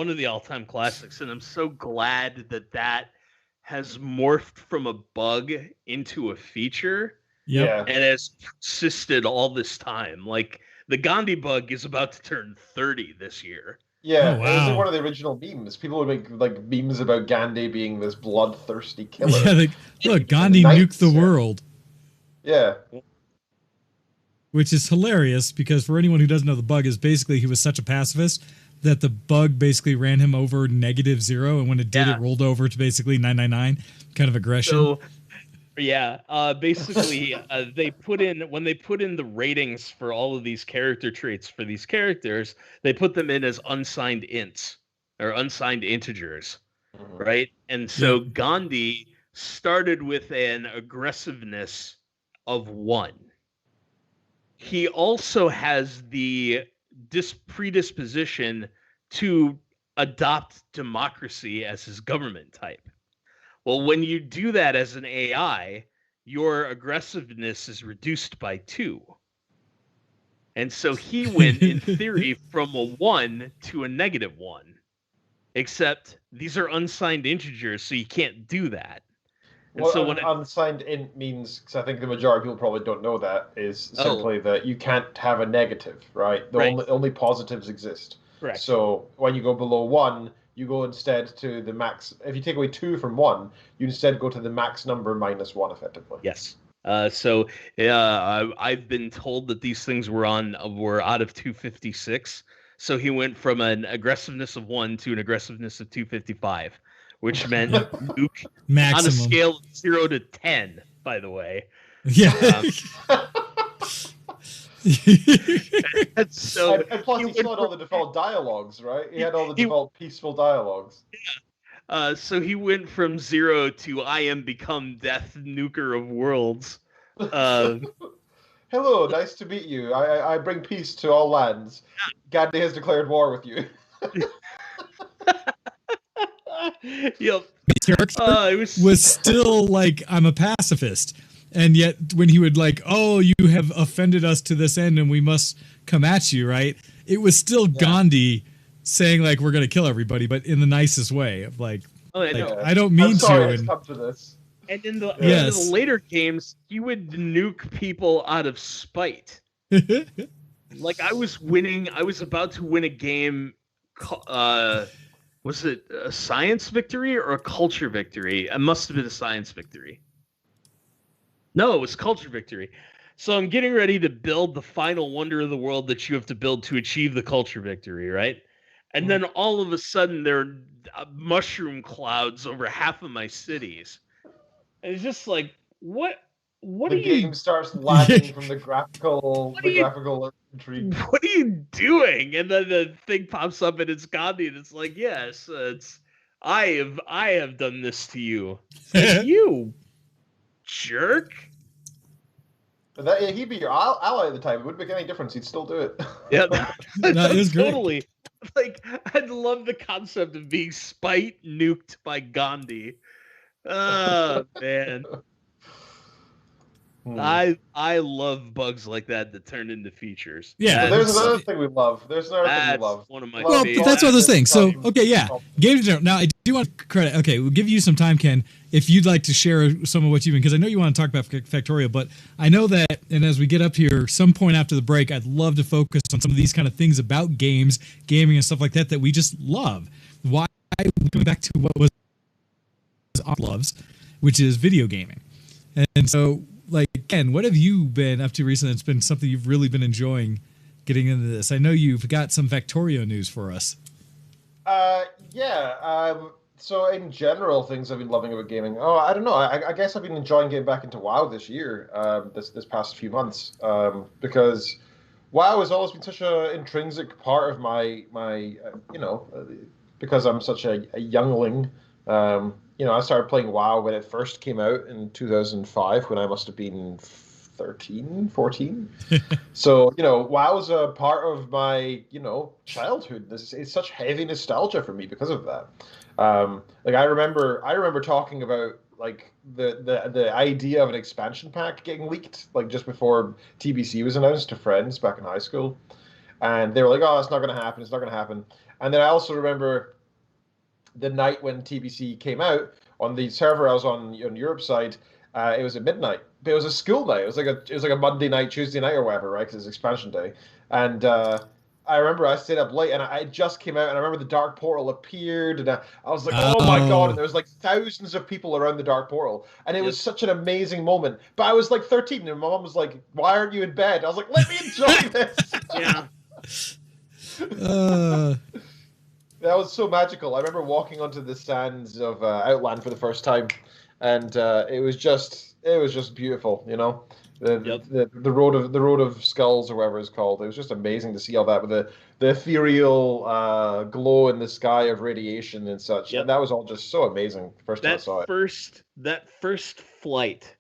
classics, and I'm so glad that has morphed from a bug into a feature. Yeah. And has persisted all this time. Like the Gandhi bug is about to turn 30 this year. Yeah, It was one of the original memes. People would make like memes about Gandhi being this bloodthirsty killer. Yeah, look, Gandhi nuked the world. Yeah. Which is hilarious because for anyone who doesn't know, the bug is basically he was such a pacifist that the bug basically ran him over -0, and when it did, it rolled over to basically 999, kind of aggression. So, basically, when they put in the ratings for all of these character traits for these characters, they put them in as unsigned ints or unsigned integers, right? And so Gandhi started with an aggressiveness of 1. He also has the predisposition to adopt democracy as his government type. Well, when you do that as an AI, your aggressiveness is reduced by 2. And so he went, in theory, from a 1 to a -1. Except these are unsigned integers, so you can't do that. And well, so when unsigned int means, because I think the majority of people probably don't know that, is simply that you can't have a negative, right? Only positives exist. Correct. So when you go below 1, you go instead to the max. If you take away 2 from 1, you instead go to the max number -1, effectively. Yes. So I've been told that these things were out of 256. So he went from an aggressiveness of 1 to an aggressiveness of 255, which meant nuke on a scale of 0 to 10. By the way. Yeah. And plus, he still had all the default dialogues, right? He had all the default peaceful dialogues. So he went from 0 to I am become death nuker of worlds. Hello, nice to meet you. I bring peace to all lands. Gandhi has declared war with you. Yep. It was still like, I'm a pacifist. And yet when he would like, oh, you have offended us to this end and we must come at you, right? It was still Gandhi saying like, we're going to kill everybody, but in the nicest way of like, I don't mean to come to this. And in the later games, he would nuke people out of spite. Like I was about to win a game. Was it a science victory or a culture victory? It must have been a science victory. No, it was culture victory. So I'm getting ready to build the final wonder of the world that you have to build to achieve the culture victory, right? And then all of a sudden there are mushroom clouds over half of my cities. And it's just like, what the game starts lagging from the graphical intrigue. What are you doing? And then the thing pops up and it's Gandhi, and it's like, yes, I have done this to you. Like, you jerk. He'd be your ally at the time. It wouldn't make any difference. He'd still do it. Yeah, it was totally. Great. Like, I'd love the concept of being spite nuked by Gandhi. Oh man. I love bugs like that turn into features. Yeah, there's another thing we love. One of my but that's one of those things. So okay, yeah, games. Now I do want credit. Okay, we'll give you some time, Ken, if you'd like to share some of what you've been, because I know you want to talk about Factorio, but I know that, and as we get up here, some point after the break, I'd love to focus on some of these kind of things about games, gaming, and stuff like that we just love. Why coming back to what was loves, which is video gaming, and so. Like, Ken, what have you been up to recently that's been something you've really been enjoying getting into this? I know you've got some Factorio news for us. So in general, things I've been loving about gaming. Oh, I don't know. I guess I've been enjoying getting back into WoW this year, this past few months, because WoW has always been such an intrinsic part of my because I'm such a youngling. I started playing WoW when it first came out in 2005, when I must have been 13, 14. So, WoW is a part of my, childhood. It's such heavy nostalgia for me because of that. I remember talking about like the idea of an expansion pack getting leaked, like just before TBC was announced, to friends back in high school, and they were like, "Oh, it's not going to happen. It's not going to happen." And then I also remember the night when TBC came out on the server I was on Europe side, it was at midnight. But it was a school night. It was like a Monday night, Tuesday night, or whatever, right? Because it's expansion day. And I remember I stayed up late, and I just came out, and I remember the Dark Portal appeared, and I was like, oh my god! And there was like thousands of people around the Dark Portal, and it was such an amazing moment. But I was like 13, and my mom was like, "Why aren't you in bed?" I was like, "Let me enjoy this." Yeah. That was so magical. I remember walking onto the sands of Outland for the first time, and it was just beautiful. The road of skulls, or whatever it's called. It was just amazing to see all that with the ethereal glow in the sky of radiation and such. Yep. And that was all just so amazing. First time I saw it. That first flight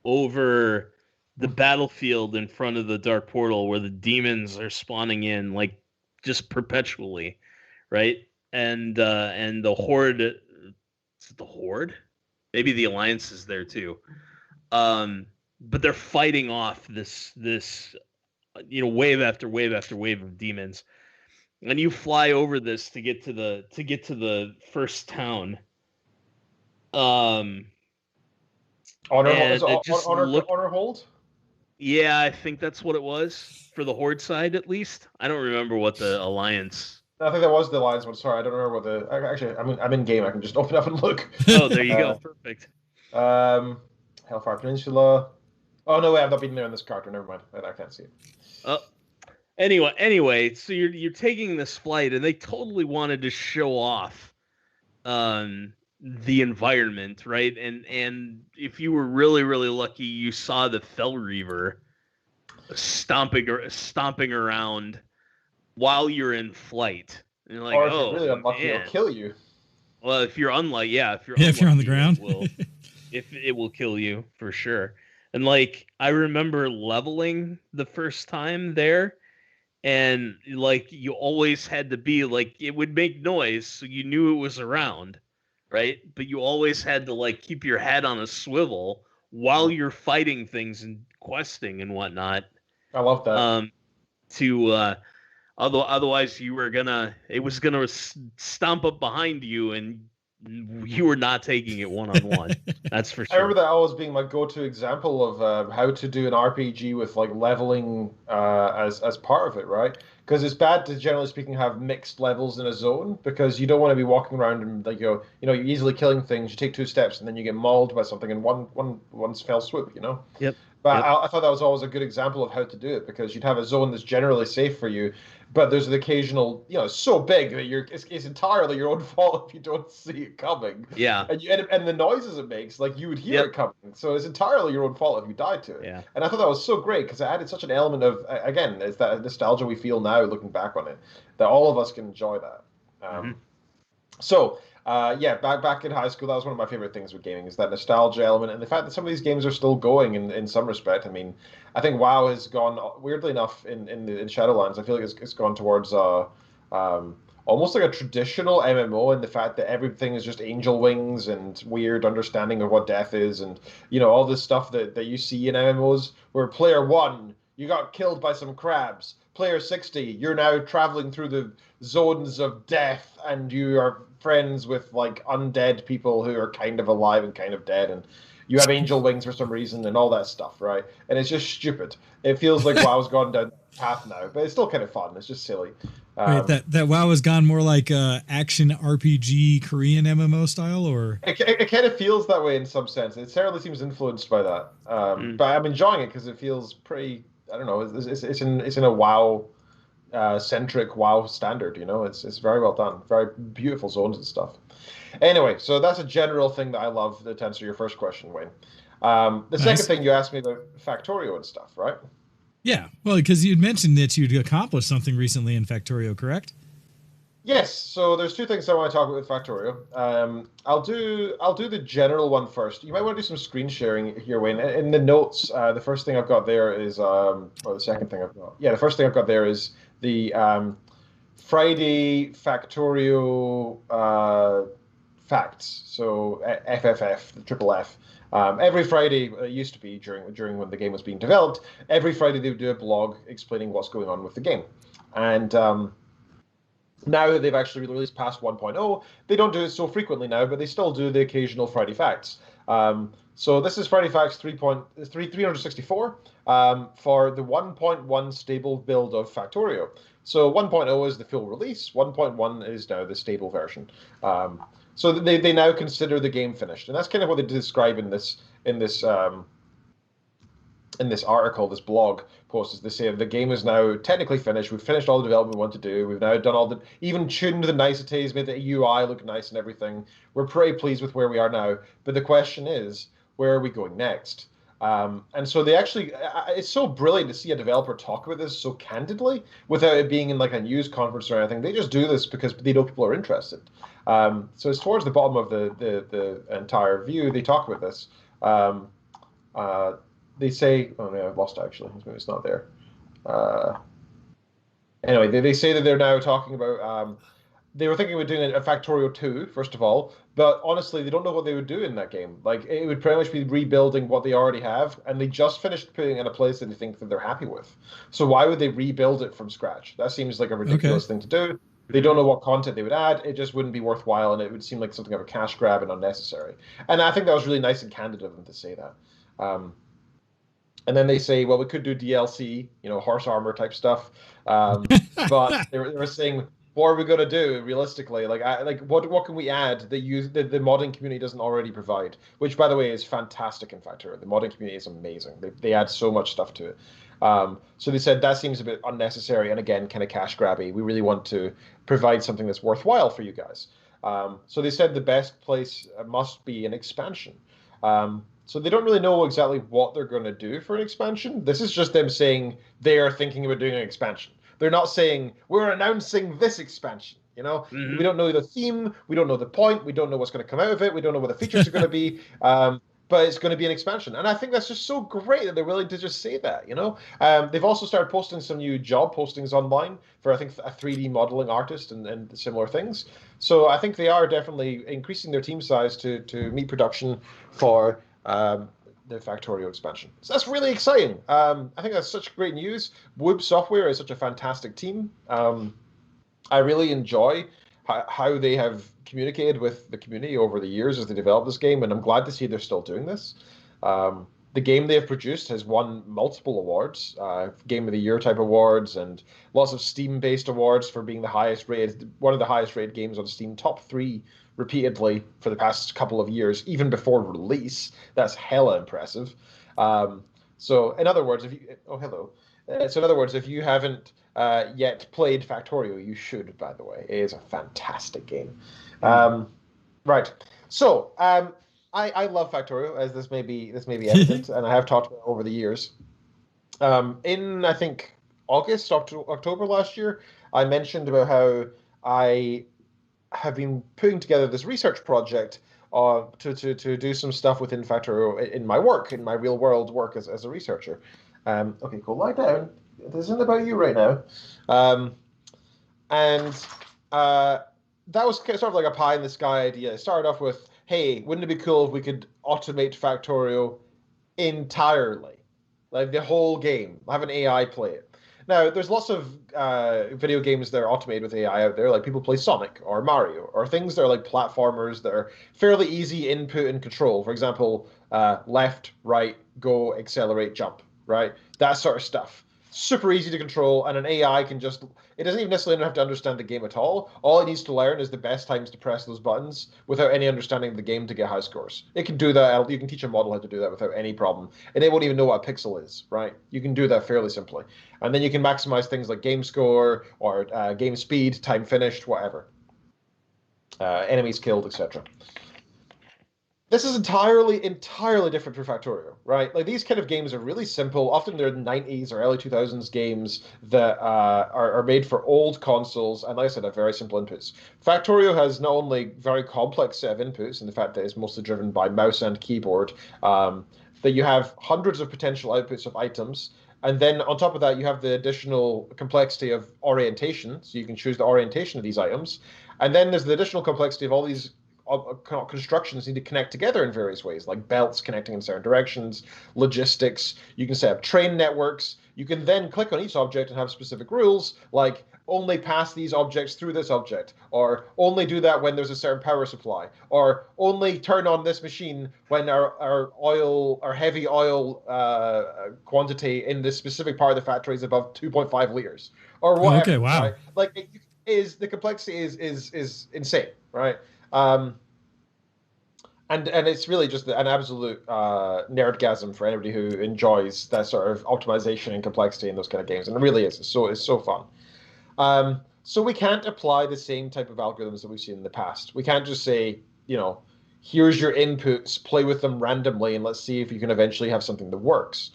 over the battlefield in front of the Dark Portal, where the demons are spawning in like just perpetually. Right, and the Horde, is it the Horde? Maybe the Alliance is there too, but they're fighting off this wave after wave after wave of demons, and you fly over this to get to the first town. Honor Hold? Yeah, I think that's what it was for the Horde side, at least. I don't remember what the Alliance. I think that was the Alliance one. Sorry, I don't remember what the. Actually, I'm in game. I can just open up and look. Oh, there you go. Perfect. Hellfire Peninsula. Oh no, wait, I've not been there on this character. Never mind. I can't see it. Oh. Anyway, so you're taking this flight, and they totally wanted to show off, the environment, right? And if you were really really lucky, you saw the Fell Reaver stomping around while you're in flight. And you're like, or if you're really unlucky, it'll kill you. Well, if you're unlike, if you're on the ground, if it will kill you for sure. And like I remember leveling the first time there, and like you always had to be like it would make noise, so you knew it was around, right? But you always had to like keep your head on a swivel while you're fighting things and questing and whatnot. I love that. Otherwise it was gonna stomp up behind you, and you were not taking it one-on-one. That's for sure. I remember that always being my go-to example of how to do an RPG with like leveling as part of it, right? Because it's bad to, generally speaking, have mixed levels in a zone, because you don't want to be walking around and like you're easily killing things. You take 2 steps and then you get mauled by something in one fell swoop, Yep. But Yep. I thought that was always a good example of how to do it, because you'd have a zone that's generally safe for you, but there's an occasional, it's so big that it's entirely your own fault if you don't see it coming. Yeah. And the noises it makes, like you would hear it coming. So it's entirely your own fault if you die to it. Yeah. And I thought that was so great, because it added such an element of, again, it's that nostalgia we feel now looking back on it, that all of us can enjoy that. So, back in high school, that was one of my favorite things with gaming, is that nostalgia element, and the fact that some of these games are still going in some respect. I mean, I think WoW has gone, weirdly enough, in Shadowlands, I feel like it's gone towards almost like a traditional MMO, in the fact that everything is just angel wings and weird understanding of what death is, and all this stuff that you see in MMOs, where player 1, you got killed by some crabs. Player 60, you're now traveling through the zones of death, and you are friends with like undead people who are kind of alive and kind of dead, and you have angel wings for some reason and all that stuff, right? And it's just stupid. It feels like WoW's gone down that path now, but it's still kind of fun. It's just silly. Right, that WoW has gone more like action RPG Korean MMO style, or it kind of feels that way in some sense. It certainly seems influenced by that, but I'm enjoying it because it feels pretty. I don't know. It's in a WoW centric WoW standard. It's very well done. Very beautiful zones and stuff. Anyway, so that's a general thing that I love. To answer your first question, Wayne. The second thing you asked me about Factorio and stuff, right? Yeah, well, because you'd mentioned that you'd accomplished something recently in Factorio, correct? Yes. So there's 2 things I want to talk about with Factorio. I'll do the general one first. You might want to do some screen sharing here, Wayne. In the notes, the first thing I've got there is, or the second thing I've got. Yeah, the first thing I've got there is the Friday Factorio facts. So FFF, the triple F. Every Friday, it used to be during when the game was being developed, every Friday they would do a blog explaining what's going on with the game. And now that they've actually released past 1.0, they don't do it so frequently now, but they still do the occasional Friday Facts. So this is Friday Facts 364 for the 1.1 stable build of Factorio. So 1.0 is the full release, 1.1 is now the stable version. So they now consider the game finished, and that's kind of what they describe in this article, this blog post. Is they say the game is now technically finished. We've finished all the development we want to do. We've now done even tuned the niceties, made the UI look nice and everything. We're pretty pleased with where we are now. But the question is, where are we going next? And so they actually, it's so brilliant to see a developer talk about this so candidly without it being in like a news conference or anything. They just do this because they know people are interested. So it's towards the bottom of the entire view. They talk about this. They say, oh no, I've lost it actually. Maybe it's not there. Anyway, they say that they're now talking about, they were thinking about doing a Factorio 2, first of all, but honestly, they don't know what they would do in that game. Like, it would pretty much be rebuilding what they already have, and they just finished putting it in a place that they think that they're happy with. So why would they rebuild it from scratch? That seems like a ridiculous thing to do. They don't know what content they would add. It just wouldn't be worthwhile, and it would seem like something of a cash grab and unnecessary. And I think that was really nice and candid of them to say that. And then they say, well, we could do DLC, horse armor type stuff. But they were saying, what are we going to do realistically? What can we add that the modding community doesn't already provide? Which, by the way, is fantastic in Factorio. The modding community is amazing. They add so much stuff to it. So they said that seems a bit unnecessary and, again, kind of cash grabby. We really want to provide something that's worthwhile for you guys. So they said the best place must be an expansion. So they don't really know exactly what they're going to do for an expansion. This is just them saying they are thinking about doing an expansion. They're not saying, we're announcing this expansion. You know, we don't know the theme, we don't know the point, we don't know what's going to come out of it, we don't know what the features are going to be. But it's going to be an expansion. And I think that's just so great that they're willing to just say that, you know? They've also started posting some new job postings online for, I think, a 3D modeling artist and similar things. So I think they are definitely increasing their team size to meet production for the Factorio expansion. So that's really exciting. I think that's such great news. Woob Software is such a fantastic team. I really enjoy how they have communicated with the community over the years as they develop this game, and I'm glad to see they're still doing this. The game they have produced has won multiple awards, Game of the Year type awards, and lots of Steam-based awards for being one of the highest rated games on Steam, top 3 repeatedly for the past couple of years, even before release. That's hella impressive. So in other words, if you haven't yet played Factorio, you should, by the way. It is a fantastic game. Right. So I love Factorio, as this may be evident, and I have talked about it over the years. In, I think, August, October last year, I mentioned about how I have been putting together this research project to do some stuff within Factorio in my real world work as a researcher. Okay, cool. Lie down. This isn't about you right now. That was sort of like a pie in the sky idea. It started off with, hey, wouldn't it be cool if we could automate Factorio entirely? Like the whole game. Have an AI play it. Now, there's lots of video games that are automated with AI out there. Like people play Sonic or Mario or things that are like platformers that are fairly easy input and control. For example, left, right, go, accelerate, jump, right? That sort of stuff. Super easy to control, and an AI can just... It doesn't even necessarily have to understand the game at all. All it needs to learn is the best times to press those buttons without any understanding of the game to get high scores. It can do that. You can teach a model how to do that without any problem, and it won't even know what a pixel is, right? You can do that fairly simply. And then you can maximize things like game score or game speed, time finished, whatever. Enemies killed, etc. This is entirely different for Factorio, right? Like these kind of games are really simple. Often they're 90s or early 2000s games that are made for old consoles, and like I said, have very simple inputs. Factorio has not only very complex set of inputs, and the fact that it's mostly driven by mouse and keyboard, that you have hundreds of potential outputs of items, and then on top of that, you have the additional complexity of orientation, so you can choose the orientation of these items, and then there's the additional complexity of all these constructions need to connect together in various ways, like belts connecting in certain directions, logistics. You can set up train networks. You can then click on each object and have specific rules, like only pass these objects through this object, or only do that when there's a certain power supply, or only turn on this machine when our heavy oil quantity in this specific part of the factory is above 2.5 liters, or whatever. Okay, wow. Right? Like the complexity is insane, right? And it's really just an absolute nerdgasm for anybody who enjoys that sort of optimization and complexity in those kind of games. And it really is. It's so fun. So we can't apply the same type of algorithms that we've seen in the past. We can't just say, here's your inputs, play with them randomly, and let's see if you can eventually have something that works.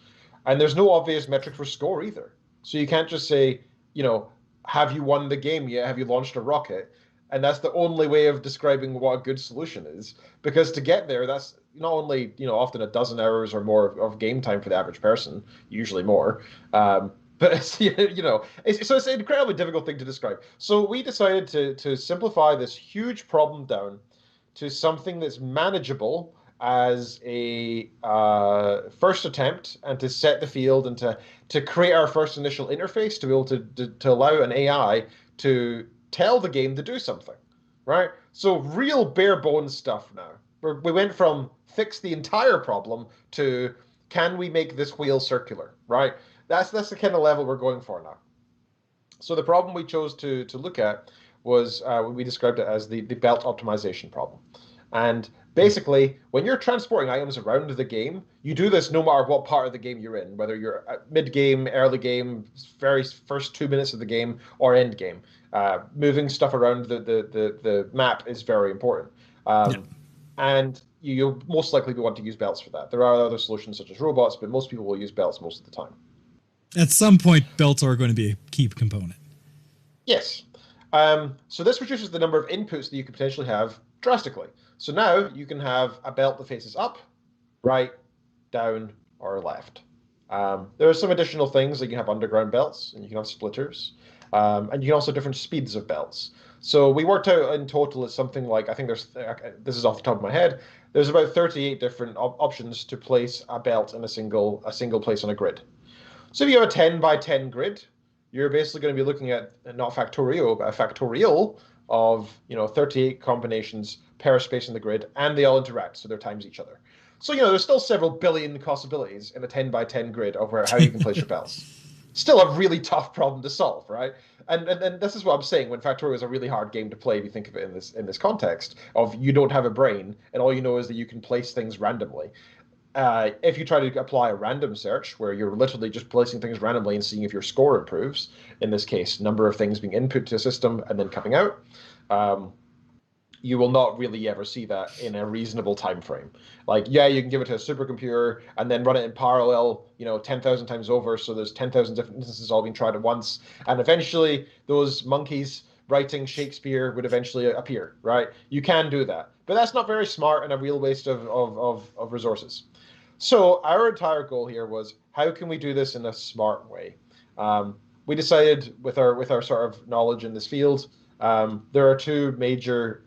And there's no obvious metric for score either. So you can't just say, have you won the game yet? Have you launched a rocket? And that's the only way of describing what a good solution is. Because to get there, that's not only, often a dozen hours or more of game time for the average person, usually more. But it's, it's an incredibly difficult thing to describe. So we decided to simplify this huge problem down to something that's manageable as a first attempt, and to set the field and to create our first initial interface to be able to allow an AI to tell the game to do something, right? So real bare bones stuff now. We went from fix the entire problem to can we make this wheel circular, right? That's the kind of level we're going for now. So the problem we chose to look at was we described it as the belt optimization problem. And basically, when you're transporting items around the game, you do this no matter what part of the game you're in, whether you're at mid-game, early game, very first 2 minutes of the game, or end game. Moving stuff around the map is very important. And you'll most likely want to use belts for that. There are other solutions such as robots, but most people will use belts most of the time. At some point, belts are going to be a key component. Yes. So this reduces the number of inputs that you could potentially have drastically. So now you can have a belt that faces up, right, down, or left. There are some additional things, like you have underground belts, and you can have splitters, and you can also have different speeds of belts. So we worked out in total it's something like, I think this is off the top of my head, there's about 38 different options to place a belt in a single place on a grid. So if you have a 10 by 10 grid, you're basically going to be looking at not factorial, but a factorial of 38 combinations per space in the grid, and they all interact, so they're times each other. So there's still several billion possibilities in a 10 by 10 grid of how you can place your belts. Still a really tough problem to solve, right? And this is what I'm saying when Factorio is a really hard game to play if you think of it in this context of you don't have a brain and all you know is that you can place things randomly. If you try to apply a random search where you're literally just placing things randomly and seeing if your score improves, in this case, number of things being input to a system and then coming out, you will not really ever see that in a reasonable time frame. Like, yeah, you can give it to a supercomputer and then run it in parallel, 10,000 times over. So there's 10,000 different instances all being tried at once. And eventually those monkeys writing Shakespeare would eventually appear, right? You can do that. But that's not very smart and a real waste of resources. So our entire goal here was, how can we do this in a smart way? We decided with our sort of knowledge in this field, there are two major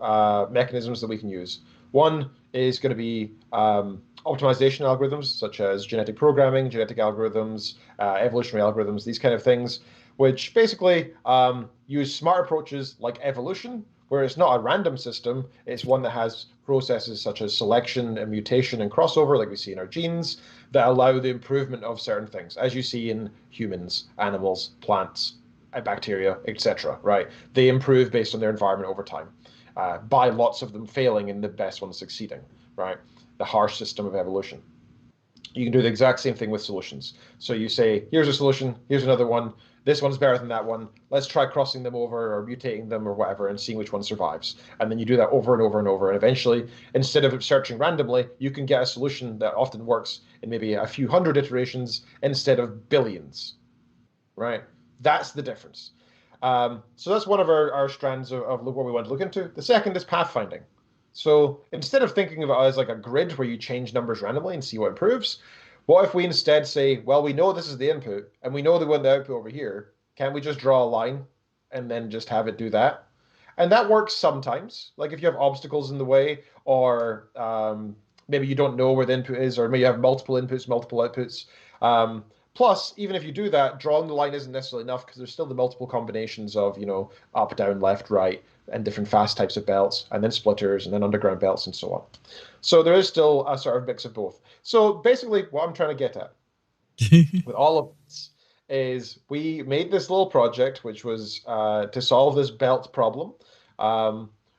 mechanisms that we can use. One is going to be optimization algorithms, such as genetic programming, genetic algorithms, evolutionary algorithms, these kind of things, which basically use smart approaches like evolution, where it's not a random system, it's one that has processes such as selection and mutation and crossover, like we see in our genes, that allow the improvement of certain things, as you see in humans, animals, plants, bacteria, etc. Right? They improve based on their environment over time, by lots of them failing and the best ones succeeding. Right? The harsh system of evolution. You can do the exact same thing with solutions. So you say, here's a solution, here's another one. This one's better than that one. Let's try crossing them over or mutating them or whatever and seeing which one survives. And then you do that over and over and over. And eventually, instead of searching randomly, you can get a solution that often works in maybe a few hundred iterations instead of billions. Right? That's the difference. So that's one of our strands of what we want to look into. The second is pathfinding. So instead of thinking of it as like a grid where you change numbers randomly and see what improves, what if we instead say, well, we know this is the input and we know they want the output over here. Can't we just draw a line and then just have it do that? And that works sometimes. Like if you have obstacles in the way, or maybe you don't know where the input is, or maybe you have multiple inputs, multiple outputs. Plus, even if you do that, drawing the line isn't necessarily enough because there's still the multiple combinations of, up, down, left, right, and different fast types of belts, and then splitters, and then underground belts, and so on. So there is still a sort of mix of both. So basically, what I'm trying to get at with all of this is we made this little project, which was to solve this belt problem.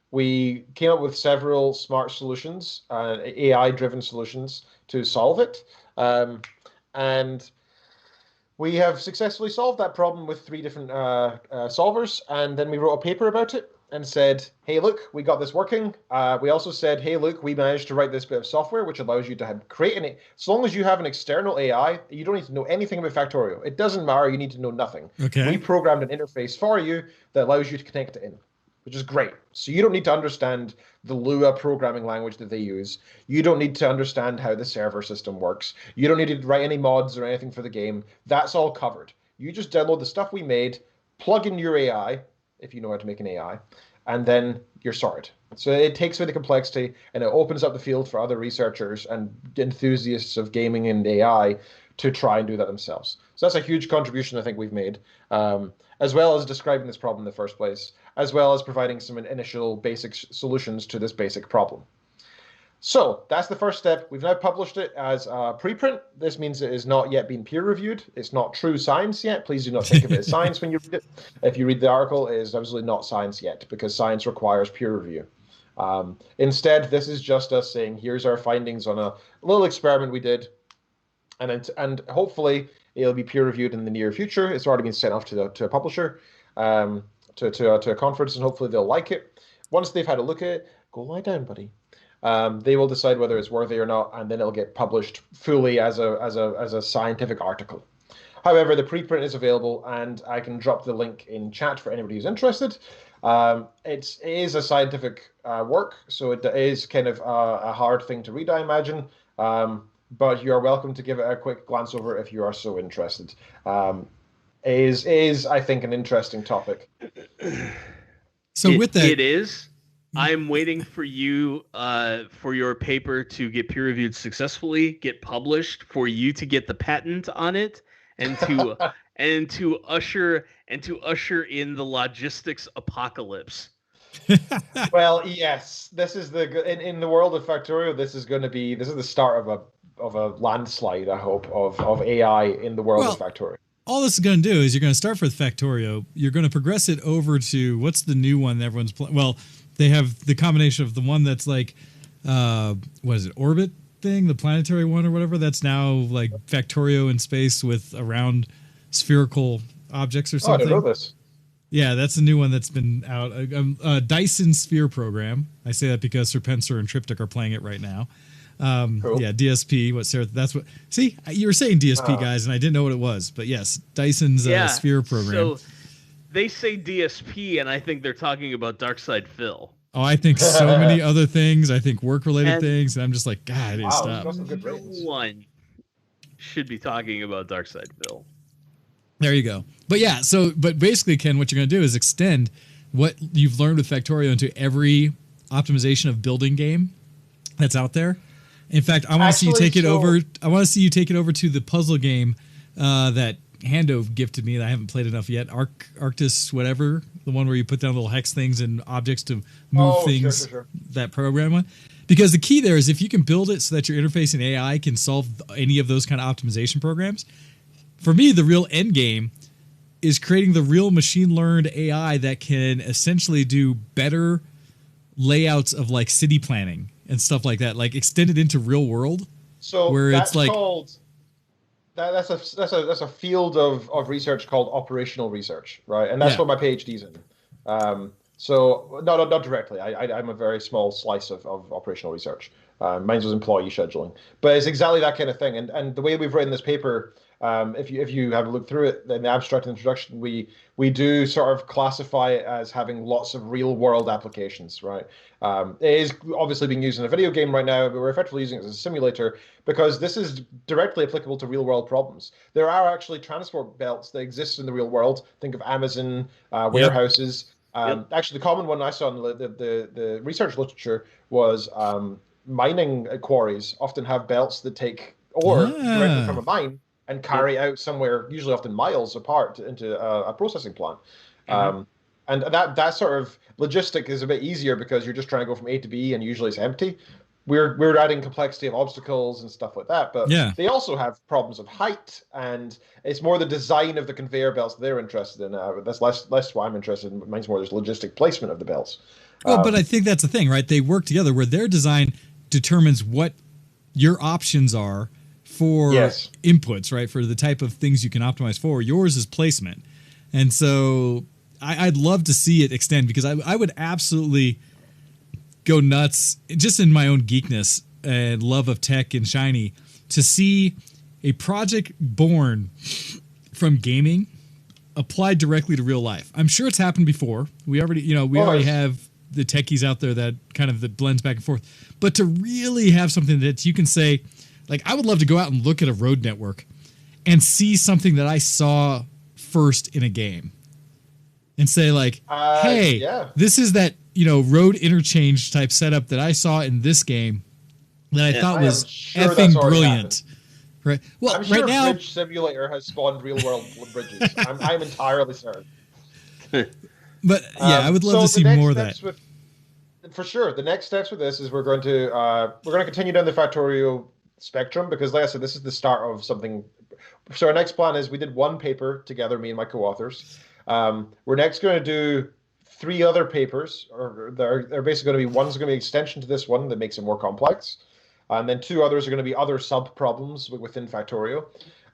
We came up with several smart solutions, AI-driven solutions to solve it. And we have successfully solved that problem with 3 different solvers, and then we wrote a paper about it and said, hey, look, we got this working. We also said, hey, look, we managed to write this bit of software which allows you to create an... So long as you have an external AI, you don't need to know anything about Factorio. It doesn't matter. You need to know nothing. Okay. We programmed an interface for you that allows you to connect it in, which is great. So you don't need to understand the Lua programming language that they use. You don't need to understand how the server system works. You don't need to write any mods or anything for the game. That's all covered. You just download the stuff we made, plug in your AI, if you know how to make an AI, and then you're sorted. So it takes away the complexity and it opens up the field for other researchers and enthusiasts of gaming and AI to try and do that themselves. So that's a huge contribution I think we've made, as well as describing this problem in the first place, as well as providing some initial basic solutions to this basic problem. So that's the first step. We've now published it as a preprint. This means it has not yet been peer-reviewed. It's not true science yet. Please do not think of it as science when you read it. If you read the article, it is absolutely not science yet, because science requires peer review. Instead, this is just us saying, here's our findings on a little experiment we did, and hopefully it'll be peer-reviewed in the near future. It's already been sent off to a publisher, to a conference, and hopefully they'll like it. Once they've had a look at it, go lie down, buddy. They will decide whether it's worthy or not, and then it'll get published fully as a scientific article. However, the preprint is available, and I can drop the link in chat for anybody who's interested. It is a scientific work, so it is kind of a hard thing to read, I imagine. But you are welcome to give it a quick glance over if you are so interested. Is I think, an interesting topic. So with that, it is. I'm waiting for you for your paper to get peer reviewed successfully, get published, for you to get the patent on it, and to to usher in the logistics apocalypse. Well, yes, this is in the world of Factorio. This is the start of a landslide, I hope, of AI in the world of Factorio. All this is going to do is you're going to start with Factorio. You're going to progress it over to what's the new one that everyone's playing? Well, they have the combination of the one that's like, what is it, Orbit thing, the planetary one or whatever. That's now like Factorio in space with around spherical objects or something. Oh, I didn't know this. Yeah, that's the new one that's been out. Dyson Sphere program. I say that because Serpenser and Triptych are playing it right now. Cool. Yeah, DSP. What Sarah? That's what. See, you were saying DSP, guys, and I didn't know what it was. But yes, Dyson's Sphere program. So they say DSP, and I think they're talking about Darkside Phil. Oh, I think so many other things. I think work-related things, and I'm just like, God, it stop. No one should be talking about Darkside Phil. There you go. But yeah, but basically, Ken, what you're going to do is extend what you've learned with Factorio into every optimization of building game that's out there. In fact, I want to see you take it over. I want to see you take it over to the puzzle game that Hando gifted me that I haven't played enough yet. Arctis, whatever, the one where you put down little hex things and objects to move things. Sure. That program one. Because the key there is if you can build it so that your interface and AI can solve any of those kind of optimization programs. For me, the real end game is creating the real machine learned AI that can essentially do better layouts of like city planning and stuff like that, like extended into real world. So where it's like that's a field of research called operational research, right? And that's what my PhD's in. So not directly. I'm a very small slice of operational research. Mine was employee scheduling, but it's exactly that kind of thing. And the way we've written this paper, if you have a look through it, in the abstract introduction, we do sort of classify it as having lots of real world applications, right? It is obviously being used in a video game right now, but we're effectively using it as a simulator because this is directly applicable to real world problems. There are actually transport belts that exist in the real world. Think of Amazon warehouses. Actually, the common one I saw in the research literature was mining quarries often have belts that take ore directly from a mine and carry out somewhere, usually often miles apart, into a processing plant. And that sort of logistic is a bit easier because you're just trying to go from A to B, and usually it's empty. We're adding complexity of obstacles and stuff like that, but they also have problems of height, and it's more the design of the conveyor belts they're interested in. That's less what I'm interested in. Mine's more just logistic placement of the belts. Well, but I think that's the thing, right? They work together where their design determines what your options are for inputs, right? For the type of things you can optimize for. Yours is placement. And so I'd love to see it extend because I would absolutely go nuts just in my own geekness and love of tech and shiny to see a project born from gaming applied directly to real life. I'm sure it's happened before. We already have the techies out there that kind of that blends back and forth. But to really have something that you can say, like, I would love to go out and look at a road network and see something that I saw first in a game and say, like, hey, this is that, road interchange type setup that I saw in this game that I thought was effing brilliant. Right. Well, I'm sure right now, Bridge Simulator has spawned real world bridges. I'm entirely certain. But I would love to see more of that. For sure, the next steps with this is we're going to continue down the Factorio spectrum because, like I said, this is the start of something. So our next plan is we did one paper together, me and my co-authors. We're next going to do 3 other papers, or they're basically going to be, one's going to be an extension to this one that makes it more complex, and then 2 others are going to be other sub problems within Factorio.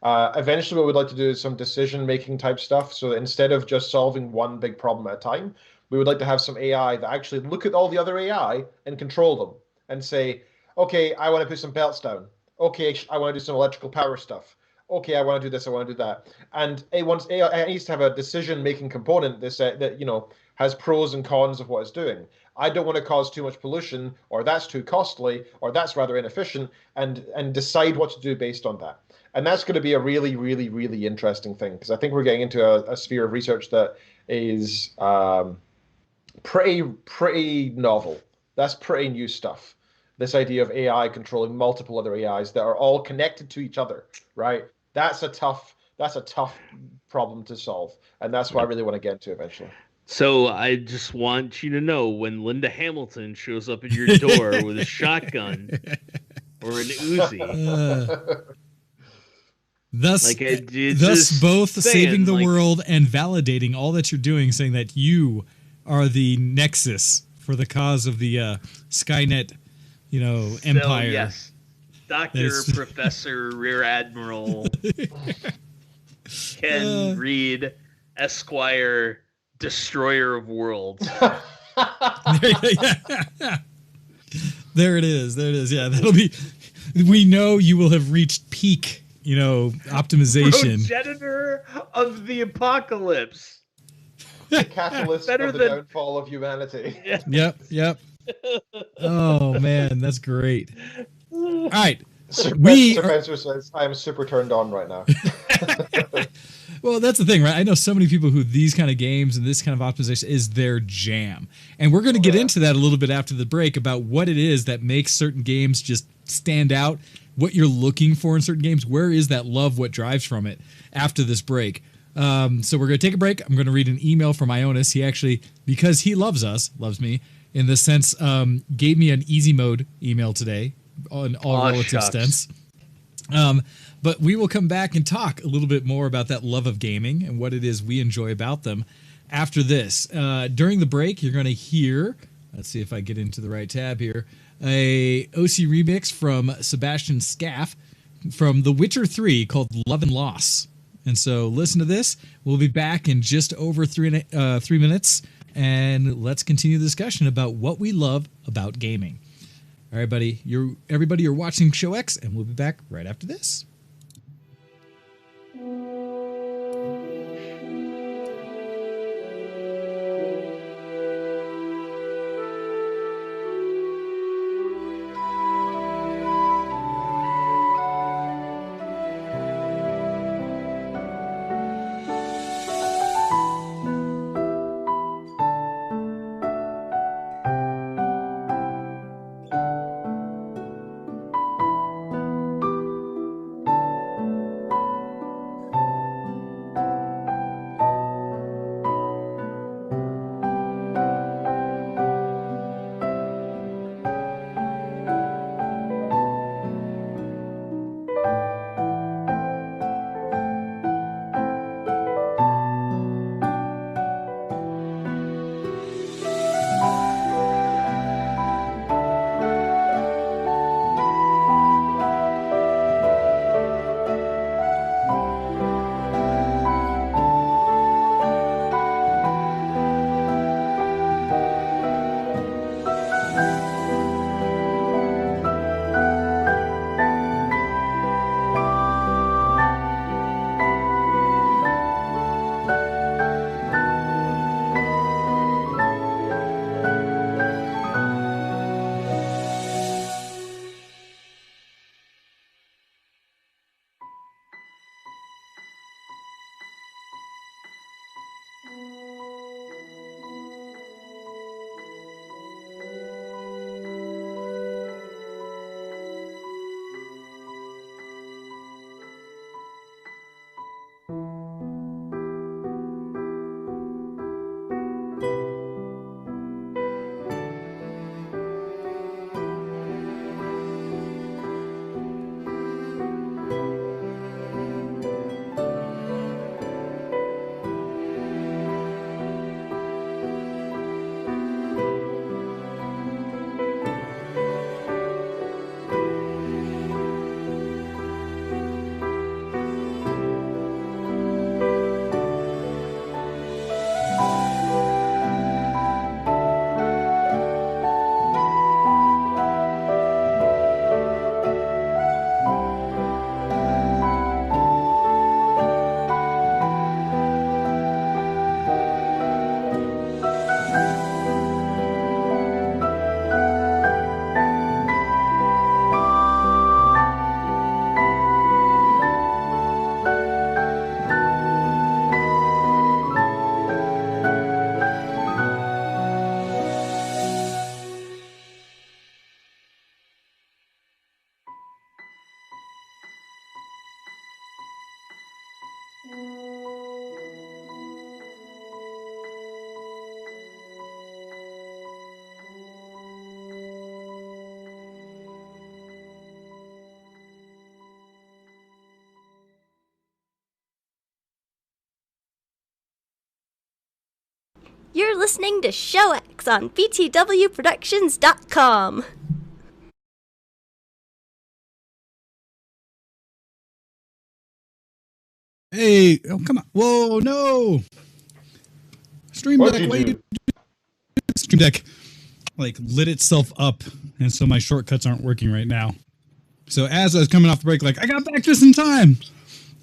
Eventually, what we'd like to do is some decision-making type stuff. So instead of just solving one big problem at a time, we would like to have some AI that actually look at all the other AI and control them and say, okay, I want to put some belts down. Okay, I want to do some electrical power stuff. okay, I want to do this, I want to do that, and it needs to have a decision-making component that has pros and cons of what it's doing. I don't want to cause too much pollution, or that's too costly, or that's rather inefficient, and decide what to do based on that. And that's going to be a really, really, really interesting thing, because I think we're getting into a sphere of research that is pretty novel. That's pretty new stuff. This idea of AI controlling multiple other AIs that are all connected to each other, right? That's a tough problem to solve, and that's what I really want to get into eventually. So I just want you to know, when Linda Hamilton shows up at your door with a shotgun or an Uzi, thus both saving the world and validating all that you're doing, saying that you are the nexus for the cause of the Skynet, empire. So, yes, Doctor, Professor, Rear Admiral Ken Reed, Esquire, Destroyer of Worlds. There it is. Yeah, that'll be. We know you will have reached peak, optimization. Progenitor of the apocalypse. The catalyst of the downfall of humanity. Yep. Oh man, that's great. All right. Sir Spencer says, I am super turned on right now. Well, that's the thing, right? I know so many people who these kind of games and this kind of optimization is their jam. And we're going to get into that a little bit after the break about what it is that makes certain games just stand out, what you're looking for in certain games. Where is that love, what drives from it after this break? So we're going to take a break. I'm going to read an email from Ionis. He actually, because he loves me in this sense, gave me an easy mode email today on all relative sense. But we will come back and talk a little bit more about that love of gaming and what it is we enjoy about them after this. During the break, you're going to hear, let's see if I get into the right tab here, a OC remix from Sebastian Scaff from The Witcher 3 called Love and Loss. And so listen to this. We'll be back in just over 3 minutes, and let's continue the discussion about what we love about gaming. All right, everybody, you're watching Show X, and we'll be back right after this. You're listening to ShowX on VtWProductions.com. Hey, oh, come on. Whoa, no. Stream What'd Deck, you what do? do? Stream Deck, like, lit itself up, and so my shortcuts aren't working right now. So as I was coming off the break, like, I got back just in time.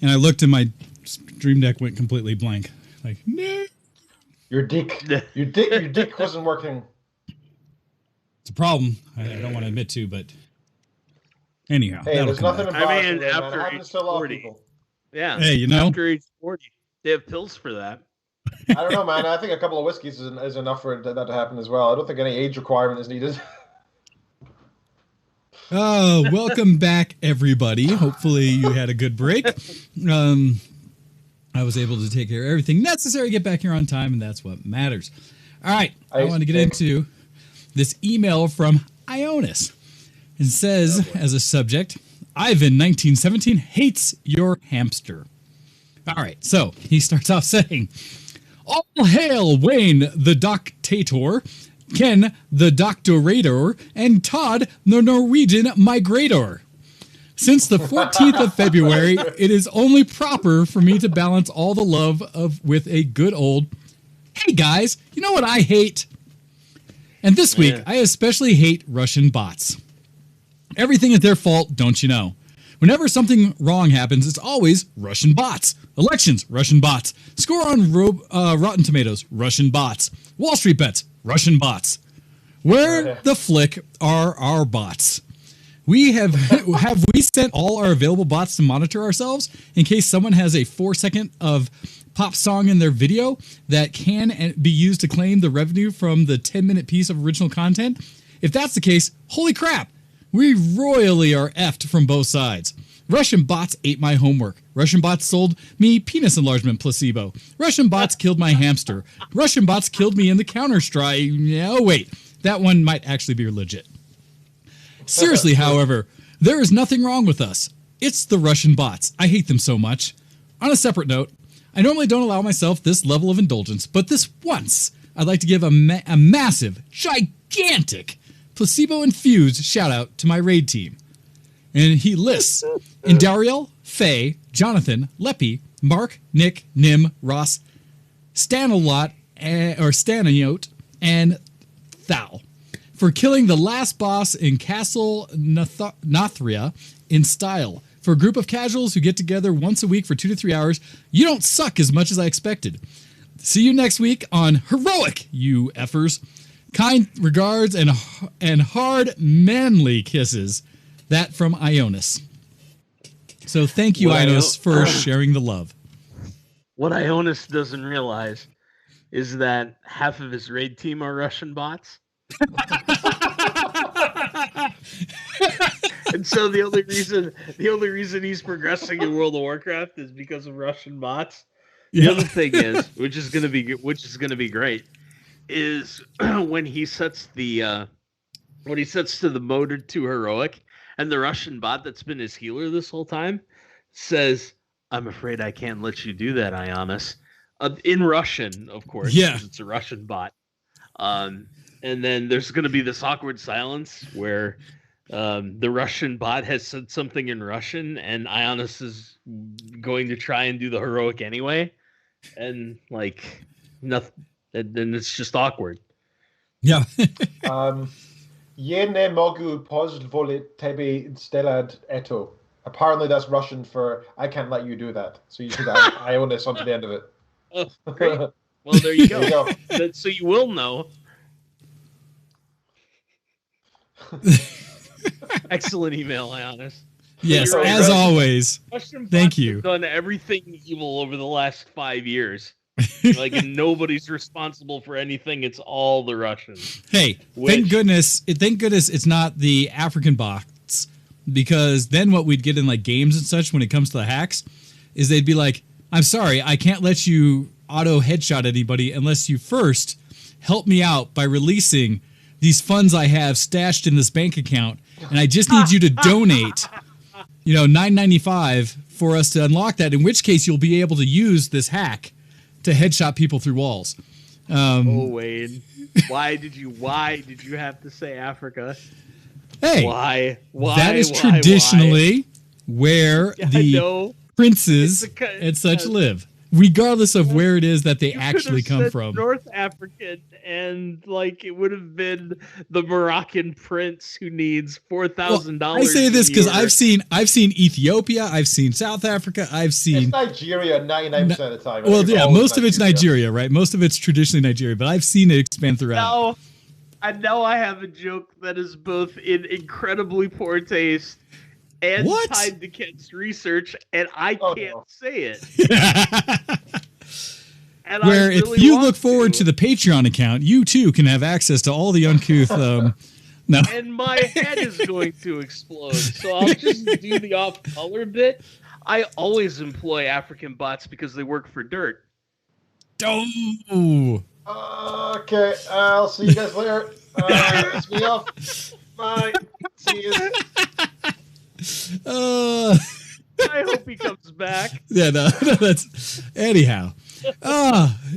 And I looked and my Stream Deck went completely blank. Like, no. Your dick wasn't working. It's a problem. I don't want to admit to, but anyhow. Hey, there's nothing embarrassing there, man. It after happens age to a lot of 40. people. Yeah. Hey, you know. After age 40, they have pills for that. I don't know, man. I think a couple of whiskeys is enough for that to happen as well. I don't think any age requirement is needed. Oh, welcome back, everybody. Hopefully you had a good break. I was able to take care of everything necessary to get back here on time, and that's what matters. All right, I want to get into this email from Ionis. It says, as a subject, Ivan, 1917, hates your hamster. All right, so he starts off saying, all hail Wayne the Doctator, Ken the Doctorator, and Todd the Norwegian Migrator. Since the 14th of February, it is only proper for me to balance all the love with a good old, hey guys, you know what I hate? And this week, I especially hate Russian bots. Everything is their fault, don't you know? Whenever something wrong happens, it's always Russian bots. Elections, Russian bots. Score on Rotten Tomatoes, Russian bots. Wall Street bets, Russian bots. Where the flick are our bots? We have we sent all our available bots to monitor ourselves in case someone has a 4-second of pop song in their video that can be used to claim the revenue from the 10-minute piece of original content? If that's the case, holy crap, we royally are effed from both sides. Russian bots ate my homework. Russian bots sold me penis enlargement placebo. Russian bots killed my hamster. Russian bots killed me in the Counter-Strike. Oh, wait, that one might actually be legit. Seriously, however, there is nothing wrong with us. It's the Russian bots. I hate them so much. On a separate note, I normally don't allow myself this level of indulgence, but this once, I'd like to give a massive, gigantic, placebo-infused shout-out to my raid team. And he lists Indariel, Faye, Jonathan, Leppy, Mark, Nick, Nim, Ross, Stanilot, Staniote, and Thal for killing the last boss in Castle Nothria in style. For a group of casuals who get together once a week for 2 to 3 hours, you don't suck as much as I expected. See you next week on Heroic, you effers. Kind regards and hard manly kisses. That from Ionis. So thank you, Ionis, for sharing the love. What Ionis doesn't realize is that half of his raid team are Russian bots. And so the only reason he's progressing in World of Warcraft is because of Russian bots. The other thing is, which is gonna be great, is when he sets to the mode to heroic, and the Russian bot that's been his healer this whole time says, "I'm afraid I can't let you do that, Ionis." In Russian, of course, because it's a Russian bot. And then there's going to be this awkward silence where the Russian bot has said something in Russian, and Ionis is going to try and do the heroic anyway, and like nothing. And then it's just awkward. Yeah. Je ne mogu pozvolit tebe stelad eto. Apparently that's Russian for I can't let you do that. So you should add Ionis onto the end of it. Oh, great. Well, there you go. There you go. So you will know. Excellent email, Ionis. Yes, as always. Thank you. Done everything evil over the last 5 years. Like, and nobody's responsible for anything. It's all the Russians. Hey, thank goodness it's not the African bots, because then what we'd get in like games and such when it comes to the hacks is they'd be like, I'm sorry, I can't let you auto headshot anybody unless you first help me out by releasing these funds I have stashed in this bank account, and I just need you to donate, $9.95 for us to unlock that, in which case you'll be able to use this hack to headshot people through walls. Wayne, why did you have to say Africa? Hey, why? That is traditionally where the princes and such live, regardless of where it is that they actually come from. North African, and it would have been the Moroccan prince who needs $4,000. I say this because I've seen Ethiopia, I've seen South Africa, it's Nigeria 99% of the time. Well, yeah, most of it's Nigeria, right? Most of it's traditionally Nigeria, but I've seen it expand throughout. Now I have a joke that is both in incredibly poor taste and tied to Ken's research, and I can't say it. And where if you look forward to the Patreon account, you too can have access to all the uncouth. No. And my head is going to explode, so I'll just do the off-color bit. I always employ African bots because they work for dirt. Oh. Okay, I'll see you guys later. It's me off. Bye. See you. I hope he comes back. Yeah, no, that's anyhow.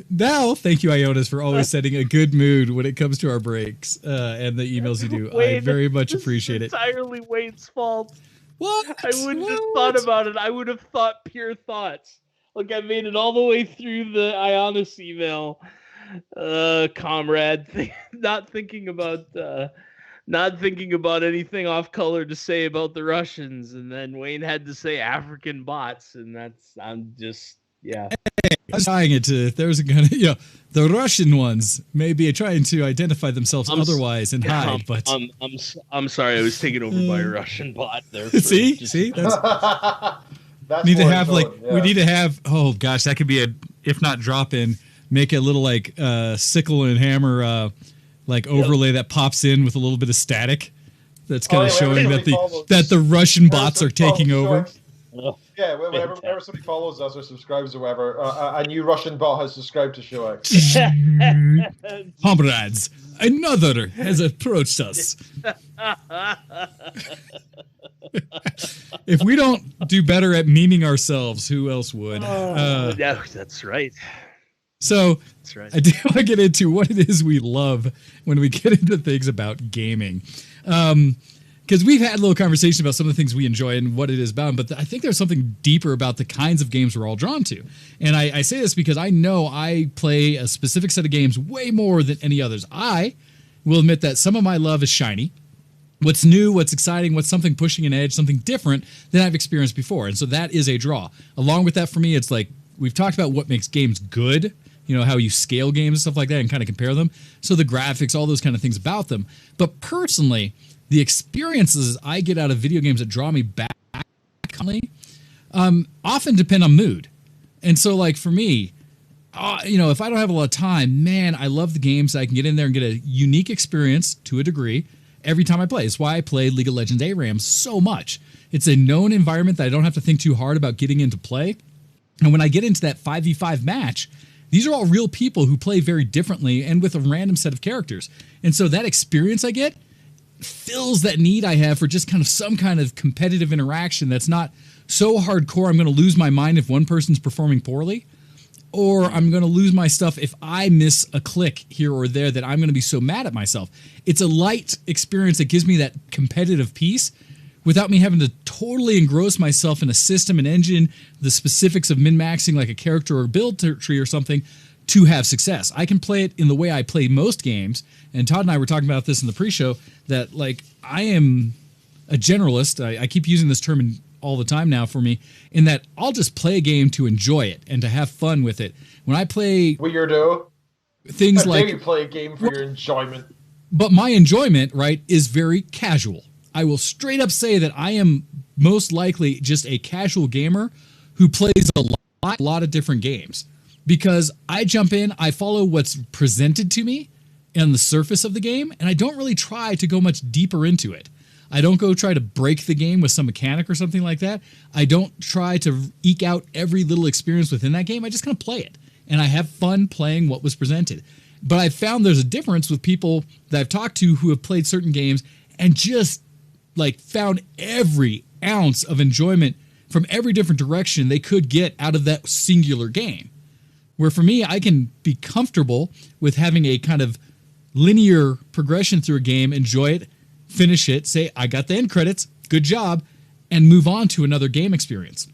Now, thank you, Ionis, for always setting a good mood when it comes to our breaks and the emails you do. Wayne, I very much appreciate it. Entirely Wayne's fault. What? I wouldn't have thought about it. I would have thought pure thoughts. Like, I made it all the way through the Ionis email, comrade, not thinking about anything off color to say about the Russians, and then Wayne had to say African bots, and I'm just. Yeah, I was trying it to. There's a kind of the Russian ones may be trying to identify themselves otherwise and hide, but I'm sorry, I was taken over by a Russian bot there. See, that's need to have we need to have. Oh gosh, that could be if not drop in, make a little sickle and hammer overlay that pops in with a little bit of static. That's kind of showing that the Russian bots are taking over. Yeah, whenever somebody follows us or subscribes or whatever, a new Russian bot has subscribed to ShowX. Comrades, another has approached us. If we don't do better at memeing ourselves, who else would? Yeah, that's right. So that's right. I do want to get into what it is we love when we get into things about gaming. Because we've had a little conversation about some of the things we enjoy and what it is about, but I think there's something deeper about the kinds of games we're all drawn to. And I say this because I know I play a specific set of games way more than any others. I will admit that some of my love is shiny. What's new, what's exciting, what's something pushing an edge, something different than I've experienced before. And so that is a draw. Along with that, for me, it's like we've talked about what makes games good, how you scale games and stuff like that and kind of compare them. So the graphics, all those kind of things about them. But personally, the experiences I get out of video games that draw me back often depend on mood. And so, for me, if I don't have a lot of time, man, I love the games that I can get in there and get a unique experience to a degree every time I play. It's why I play League of Legends ARAM so much. It's a known environment that I don't have to think too hard about getting into play. And when I get into that 5v5 match, these are all real people who play very differently and with a random set of characters. And so that experience I get fills that need I have for just kind of some kind of competitive interaction that's not so hardcore I'm going to lose my mind if one person's performing poorly, or I'm going to lose my stuff if I miss a click here or there that I'm going to be so mad at myself. It's a light experience that gives me that competitive piece without me having to totally engross myself in a system, an engine, the specifics of min-maxing like a character or build tree or something to have success. I can play it in the way I play most games, and Todd and I were talking about this in the pre-show, that I am a generalist. I keep using this term all the time now for me, in that I'll just play a game to enjoy it and to have fun with it. When I play weirdo things like you play a game for your enjoyment. But my enjoyment, right, is very casual. I will straight up say that I am most likely just a casual gamer who plays a lot of different games. Because I jump in, I follow what's presented to me on the surface of the game, and I don't really try to go much deeper into it. I don't go try to break the game with some mechanic or something like that. I don't try to eke out every little experience within that game. I just kind of play it. And I have fun playing what was presented. But I found there's a difference with people that I've talked to who have played certain games and just like found every ounce of enjoyment from every different direction they could get out of that singular game. Where for me, I can be comfortable with having a kind of linear progression through a game, enjoy it, finish it, say, I got the end credits, good job, and move on to another game experience.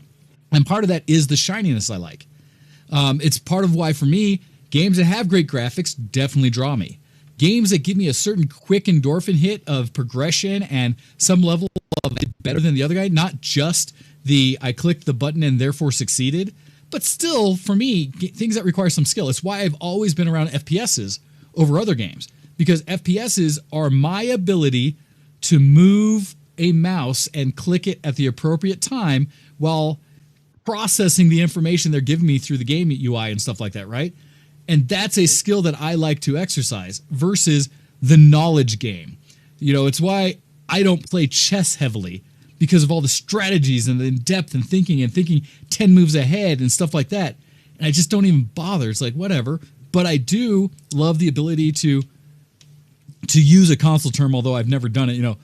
And part of that is the shininess I like. It's part of why, for me, games that have great graphics definitely draw me. Games that give me a certain quick endorphin hit of progression and some level of better than the other guy, not just the I clicked the button and therefore succeeded, but still, for me, things that require some skill. It's why I've always been around FPSs over other games, because FPSs are my ability to move a mouse and click it at the appropriate time while processing the information they're giving me through the game UI and stuff like that, right? And that's a skill that I like to exercise versus the knowledge game. You know, it's why I don't play chess heavily, because of all the strategies and the in-depth and thinking 10 moves ahead and stuff like that. And I just don't even bother. It's like, whatever. But I do love the ability to use a console term, although I've never done it. You know,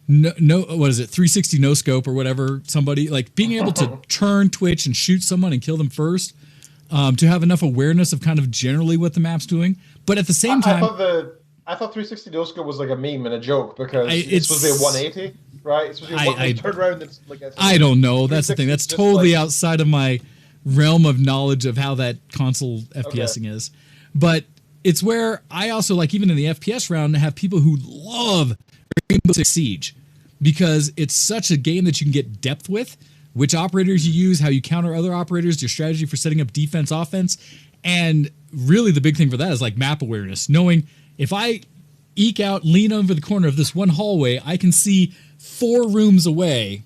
no, what is it, 360 no scope or whatever. Somebody like being able to turn, twitch, and shoot someone and kill them first. To have enough awareness of kind of generally what the map's doing, but at the same time, I thought 360 no scope was like a meme and a joke because it's supposed to be a 180, right? It's supposed to be turn around. It's like I don't know. That's the thing. That's totally outside of my realm of knowledge of how that console FPSing is. But it's where I also like, even in the FPS round, have people who love Rainbow Six Siege because it's such a game that you can get depth with, which operators you use, how you counter other operators, your strategy for setting up defense, offense. And really the big thing for that is like map awareness, knowing if I lean over the corner of this one hallway, I can see 4 rooms away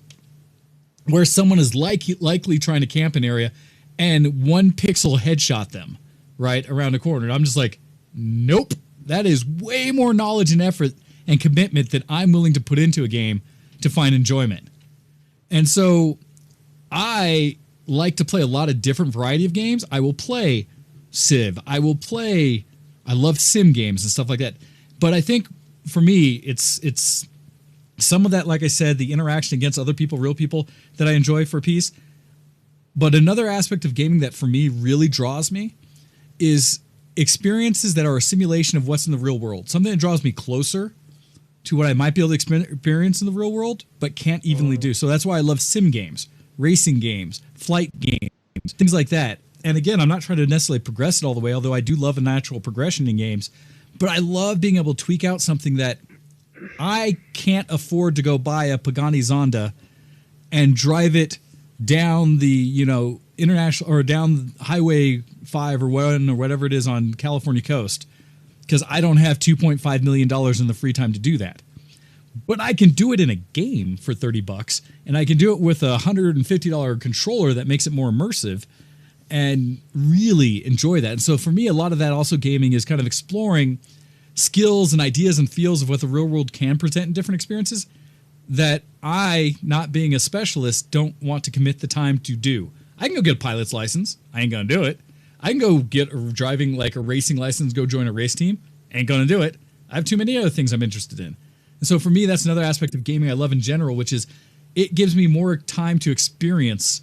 where someone is likely trying to camp an area and 1 pixel headshot them right around the corner. And I'm just like, nope, that is way more knowledge and effort and commitment that I'm willing to put into a game to find enjoyment. And so I like to play a lot of different variety of games. I will play Civ. I love sim games and stuff like that. But I think for me, it's some of that, like I said, the interaction against other people, real people, that I enjoy for a piece. But another aspect of gaming that for me really draws me is experiences that are a simulation of what's in the real world. Something that draws me closer to what I might be able to experience in the real world, but can't evenly do. So that's why I love sim games, racing games, flight games, things like that. And again, I'm not trying to necessarily progress it all the way, although I do love a natural progression in games. But I love being able to tweak out something that I can't afford to go buy a Pagani Zonda and drive it down the, international or down Highway 5 or 1 or whatever it is on California coast, because I don't have $2.5 million in the free time to do that. But I can do it in a game for $30, and I can do it with a $150 controller that makes it more immersive and really enjoy that. And so for me, a lot of that also gaming is kind of exploring skills and ideas and feels of what the real world can present in different experiences that I, not being a specialist, don't want to commit the time to do. I can go get a pilot's license. I ain't going to do it. I can go get a driving, like a racing license, go join a race team. Ain't going to do it. I have too many other things I'm interested in. And so for me, that's another aspect of gaming I love in general, which is it gives me more time to experience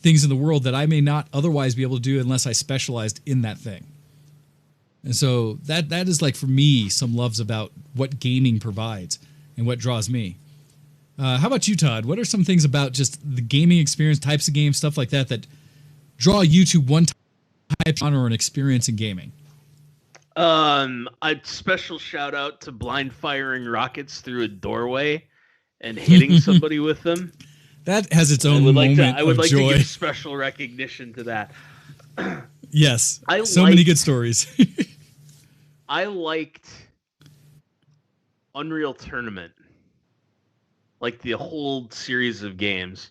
things in the world that I may not otherwise be able to do unless I specialized in that thing. And so that is like, for me, some loves about what gaming provides and what draws me. How about you, Todd? What are some things about just the gaming experience, types of games, stuff like that draw you to one type of genre or an experience in gaming? A special shout out to blind firing rockets through a doorway and hitting somebody with them. That has its own moment I would of like joy. to give special recognition to that. Yes, many good stories. I liked Unreal Tournament, like the whole series of games.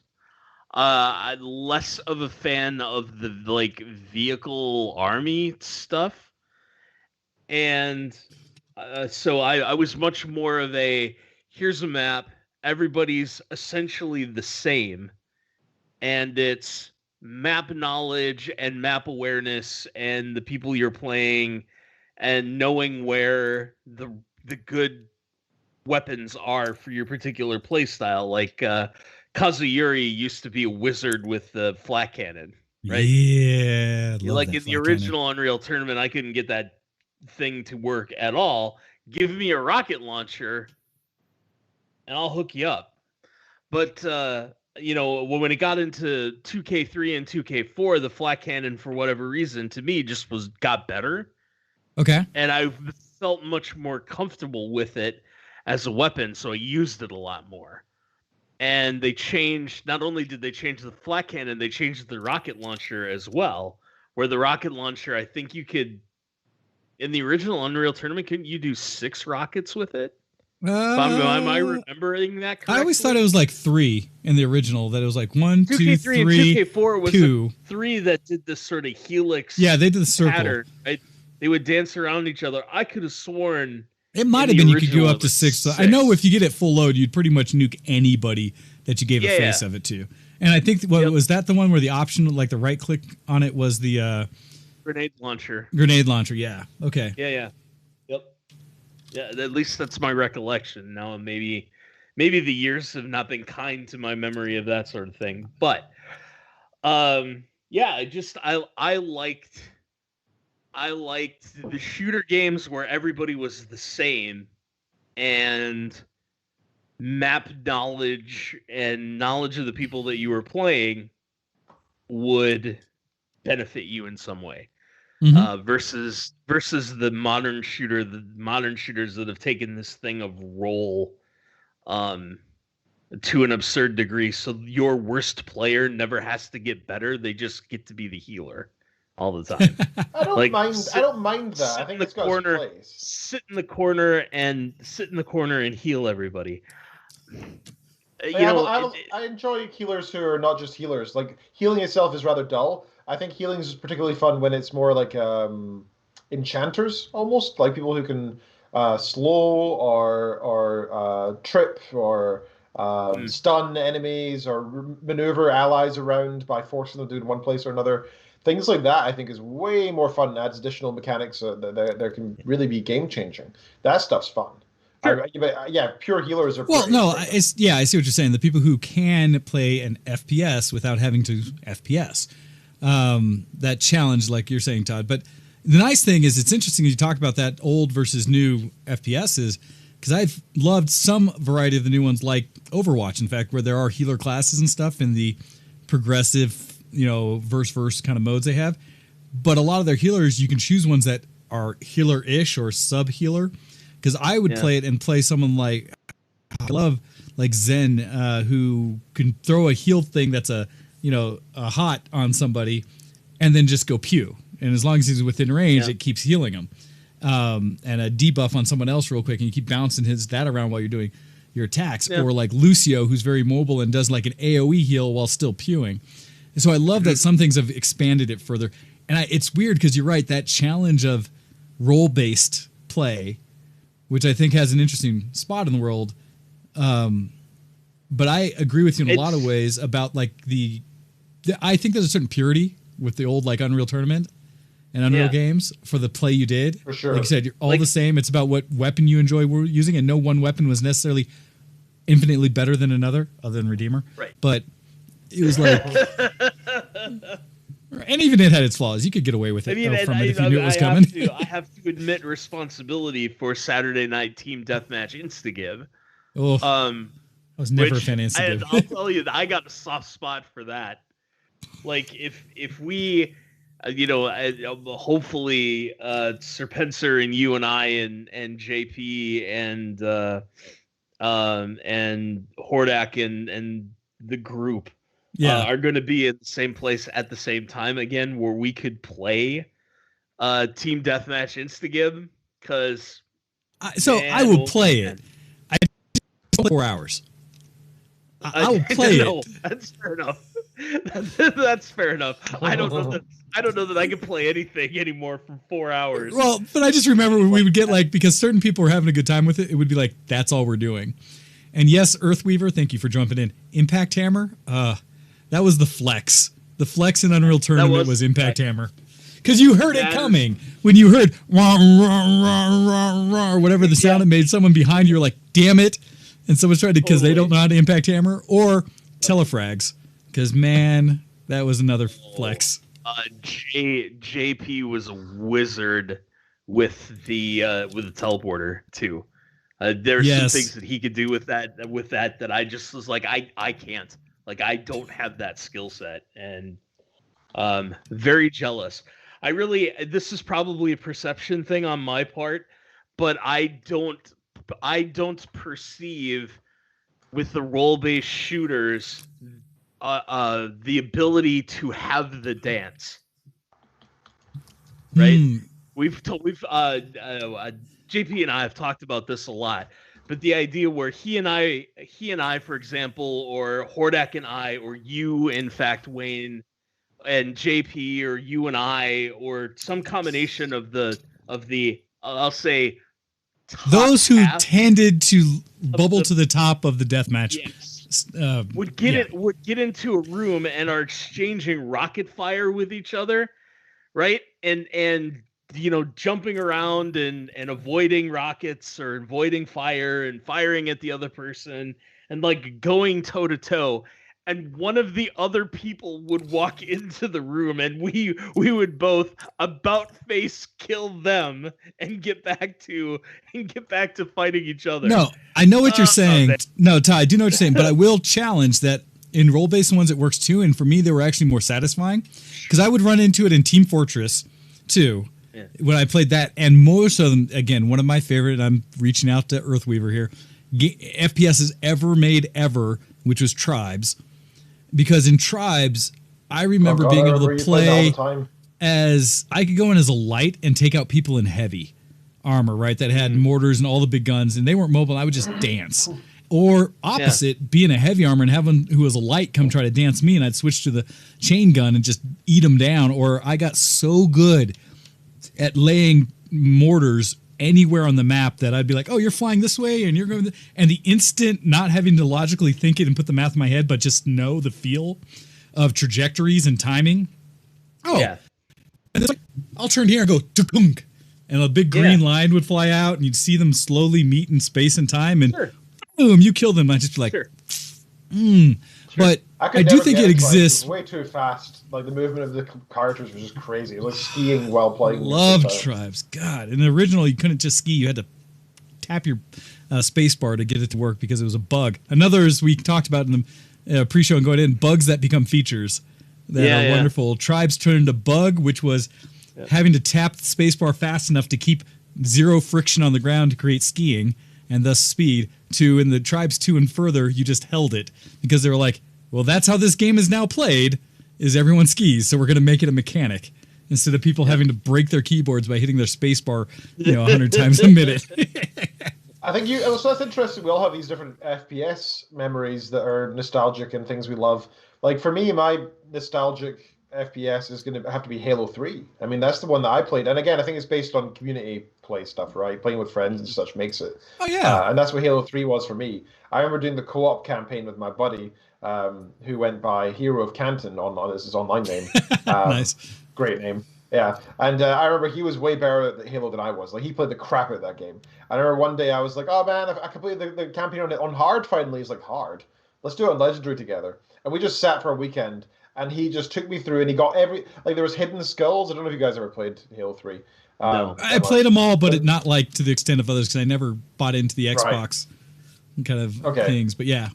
I'm less of a fan of the vehicle army stuff, and so I was much more of a here's a map, everybody's essentially the same, and it's map knowledge and map awareness and the people you're playing and knowing where the good weapons are for your particular play style. Like Kazuyuri used to be a wizard with the flat cannon, right? Yeah, like in the original Unreal Tournament, I couldn't get that thing to work at all. Give me a rocket launcher and I'll hook you up. But when it got into 2K3 and 2K4, the flat cannon, for whatever reason, to me just got better. Okay. And I felt much more comfortable with it as a weapon, so I used it a lot more. And they changed, not only did they change the flat cannon, they changed the rocket launcher as well, where the rocket launcher, I think you could, in the original Unreal Tournament, couldn't you do 6 rockets with it? Am I remembering that correctly? I always thought it was like 3 in the original, that it was like 1, 2, 2K3 3, and 2K4 was 2. 3 that did this sort of helix. Yeah, they did the circle. Pattern, right? They would dance around each other. I could have sworn it might have been you could go up to 6. I know if you get it full load, you'd pretty much nuke anybody that you gave a face of it to. And I think was that the one where the option, like the right click on it, was the grenade launcher. Grenade launcher, yeah. Okay. Yeah. Yep. Yeah, at least that's my recollection. Now maybe the years have not been kind to my memory of that sort of thing. But yeah, I liked the shooter games where everybody was the same, and map knowledge and knowledge of the people that you were playing would benefit you in some way. Mm-hmm. Versus the modern shooters that have taken this thing of role to an absurd degree. So your worst player never has to get better; they just get to be the healer all the time. I don't mind that. I think it's got its place. Sit in the corner and heal everybody. I enjoy healers who are not just healers. Like, healing itself is rather dull. I think healing is particularly fun when it's more like enchanters, almost like people who can slow or trip or stun enemies or maneuver allies around by forcing them to do in one place or another. Things like that, I think, is way more fun and adds additional mechanics that can really be game-changing. That stuff's fun. Sure. Pure healers are... I see what you're saying. The people who can play an FPS without having to FPS. That challenge, like you're saying, Todd. But the nice thing is, it's interesting as you talk about that old versus new FPSs, because I've loved some variety of the new ones, like Overwatch, in fact, where there are healer classes and stuff in the progressive... verse kind of modes they have, but a lot of their healers, you can choose ones that are healer-ish or sub-healer, because I would play it and play someone like, I love like Zen, who can throw a heal thing that's a hot on somebody and then just go pew, and as long as he's within range, it keeps healing him, and a debuff on someone else real quick, and you keep bouncing that around while you're doing your attacks, or like Lucio, who's very mobile and does like an AoE heal while still pewing. So I love that some things have expanded it further. And it's weird because you're right, that challenge of role-based play, which I think has an interesting spot in the world. But I agree with you in a lot of ways about like I think there's a certain purity with the old like Unreal Tournament and Unreal games for the play you did. For sure. Like you said, you're all the same. It's about what weapon you enjoy using, and no one weapon was necessarily infinitely better than another, other than Redeemer. Right. But it was like, and even it had its flaws. You could get away with it if you knew it was coming. I have to admit responsibility for Saturday Night Team Deathmatch Instagive. Oh, I was never a fan of Instagive. I'll tell you, I got a soft spot for that. Like if we, hopefully, Sir Pencer and you and I and JP and Hordak and the group. Are going to be in the same place at the same time again, where we could play Team Deathmatch Instagame. Because I will play it. I 4 hours. I will play it. That's fair enough. That's fair enough. I don't know that I can play anything anymore for 4 hours. Well, but I just remember we would get like, because certain people were having a good time with it, it would be like, that's all we're doing. And yes, Earthweaver, thank you for jumping in. Impact Hammer, that was the flex. The flex in Unreal Tournament was Impact Hammer. Because you heard it coming. When you heard rah, rah, rah, rah, rah, or whatever the sound it made, someone behind you were like, damn it. And someone's trying to, because they don't know how to Impact Hammer. Or Telefrags. Because, man, that was another flex. JP was a wizard with the teleporter, too. There's some things that he could do with that I just was like, I can't. Like, I don't have that skill set. And very jealous. This is probably a perception thing on my part, but I don't perceive with the role-based shooters the ability to have the dance. Right? JP and I have talked about this a lot, but the idea where he and I, for example, or Hordak and I, or you, in fact, Wayne, and JP, or you and I, or some combination of the I'll say those who tended to bubble to the top of the deathmatch would get into a room and are exchanging rocket fire with each other, right? And jumping around and avoiding rockets or avoiding fire and firing at the other person and like going toe to toe. And one of the other people would walk into the room, and we would both about face kill them and get back to fighting each other. No, I know what you're saying. No, Ty, I do know what you're saying, but I will challenge that in role-based ones it works too. And for me, they were actually more satisfying because I would run into it in Team Fortress 2 when I played that, and most of them, again, one of my favorite. I'm reaching out to Earthweaver here. FPSs ever made ever, which was Tribes. Because in Tribes, I remember being able to play as I could go in as a light and take out people in heavy armor, right? That had mortars and all the big guns, and they weren't mobile. I would just dance. Or opposite, be in a heavy armor and have one who was a light come try to dance me, and I'd switch to the chain gun and just eat them down. Or I got so good at laying mortars anywhere on the map that I'd be like, oh, you're flying this way and you're going, and the instant not having to logically think it and put the math in my head, but just know the feel of trajectories and timing. Oh, yeah. And it's like, I'll turn here and go, tukunk, and a big green line would fly out and you'd see them slowly meet in space and time and boom, you kill them. I'd just be like, But I do think it exists. It was way too fast. Like the movement of the characters was just crazy. It was like skiing while playing. Loved Tribes. God, in the original, you couldn't just ski. You had to tap your space bar to get it to work because it was a bug. Another, as we talked about in the pre-show and going in, bugs that become features that are wonderful. Tribes turned into bug, which was having to tap the space bar fast enough to keep zero friction on the ground to create skiing and thus speed. To in the Tribes 2 and further, you just held it because they were like, well, that's how this game is now played, is everyone skis, so we're going to make it a mechanic instead of people having to break their keyboards by hitting their space bar 100 times a minute. I think so that's interesting. We all have these different FPS memories that are nostalgic and things we love. Like for me, my nostalgic FPS is going to have to be Halo 3. I mean, that's the one that I played. And again, I think it's based on community play stuff, right? Playing with friends and such makes it. Oh, yeah. And that's what Halo 3 was for me. I remember doing the co-op campaign with my buddy, who went by Hero of Canton on his online name. Nice. Great name. Yeah. And I remember he was way better at Halo than I was. Like, he played the crap out of that game. I remember one day I was like, oh, man, I completed the campaign on hard finally. He's like, hard? Let's do it on Legendary together. And we just sat for a weekend. And he just took me through, and he got there was hidden skulls. I don't know if you guys ever played Halo 3. No. I played them all, but not like to the extent of others because I never bought into the Xbox kind of things. But yeah.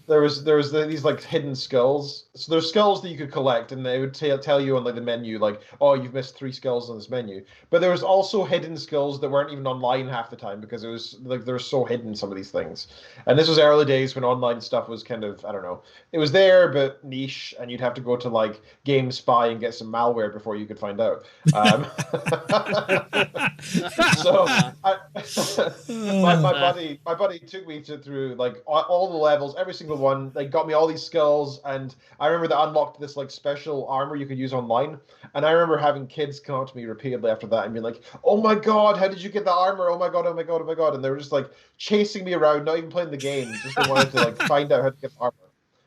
There was these like hidden skulls. So there's skulls that you could collect, and they would tell you on like the menu, like, oh, you've missed 3 skulls on this menu. But there was also hidden skulls that weren't even online half the time because it was like they were so hidden, some of these things. And this was early days when online stuff was kind of, I don't know, it was there but niche, and you'd have to go to like GameSpy and get some malware before you could find out. So my buddy took me through like all the levels, every single stupid one. Like, got me all these skills, and I remember that unlocked this like special armor you could use online. And I remember having kids come up to me repeatedly after that and being like, "Oh my god, how did you get that armor? Oh my god, oh my god, oh my god!" And they were just like chasing me around, not even playing the game, just they wanted to like find out how to get the armor.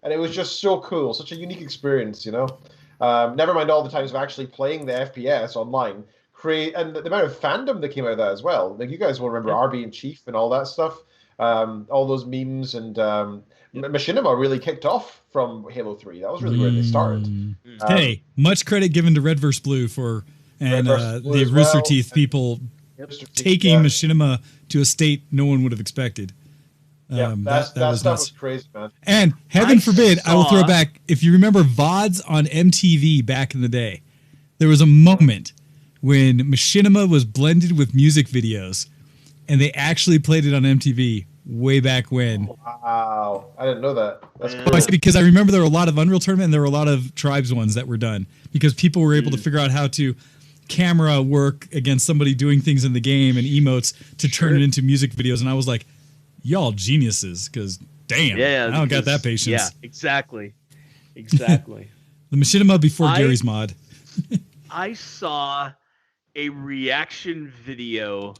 And it was just so cool, such a unique experience, you know. Never mind all the times of actually playing the FPS online. And the amount of fandom that came out of that as well. Like, you guys will remember RB and Chief and all that stuff. All those memes, and Machinima really kicked off from Halo 3. That was really where they started. Hey, much credit given to Red vs. Blue and the Rooster Teeth people taking Machinima to a state no one would have expected. That stuff was crazy, man. And heaven forbid, I will throw back, if you remember VODs on MTV back in the day, there was a moment when Machinima was blended with music videos, and they actually played it on MTV way back when. Wow. I didn't know that. That's cool. Because I remember there were a lot of Unreal Tournament, and there were a lot of Tribes ones that were done, because people were able to figure out how to camera work against somebody doing things in the game and emotes to turn it into music videos. And I was like, y'all geniuses, because damn, I don't got that patience. Yeah, exactly. The Machinima before Gary's mod. I saw a reaction video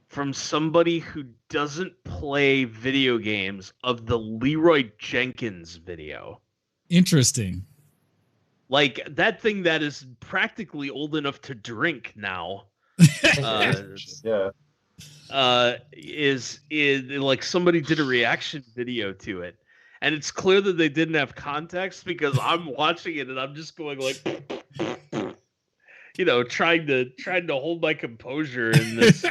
from somebody who doesn't play video games of the Leroy Jenkins video. Interesting. Like, that thing that is practically old enough to drink now. Is like somebody did a reaction video to it, and it's clear that they didn't have context, because I'm watching it and I'm just going like, you know, trying to hold my composure in this.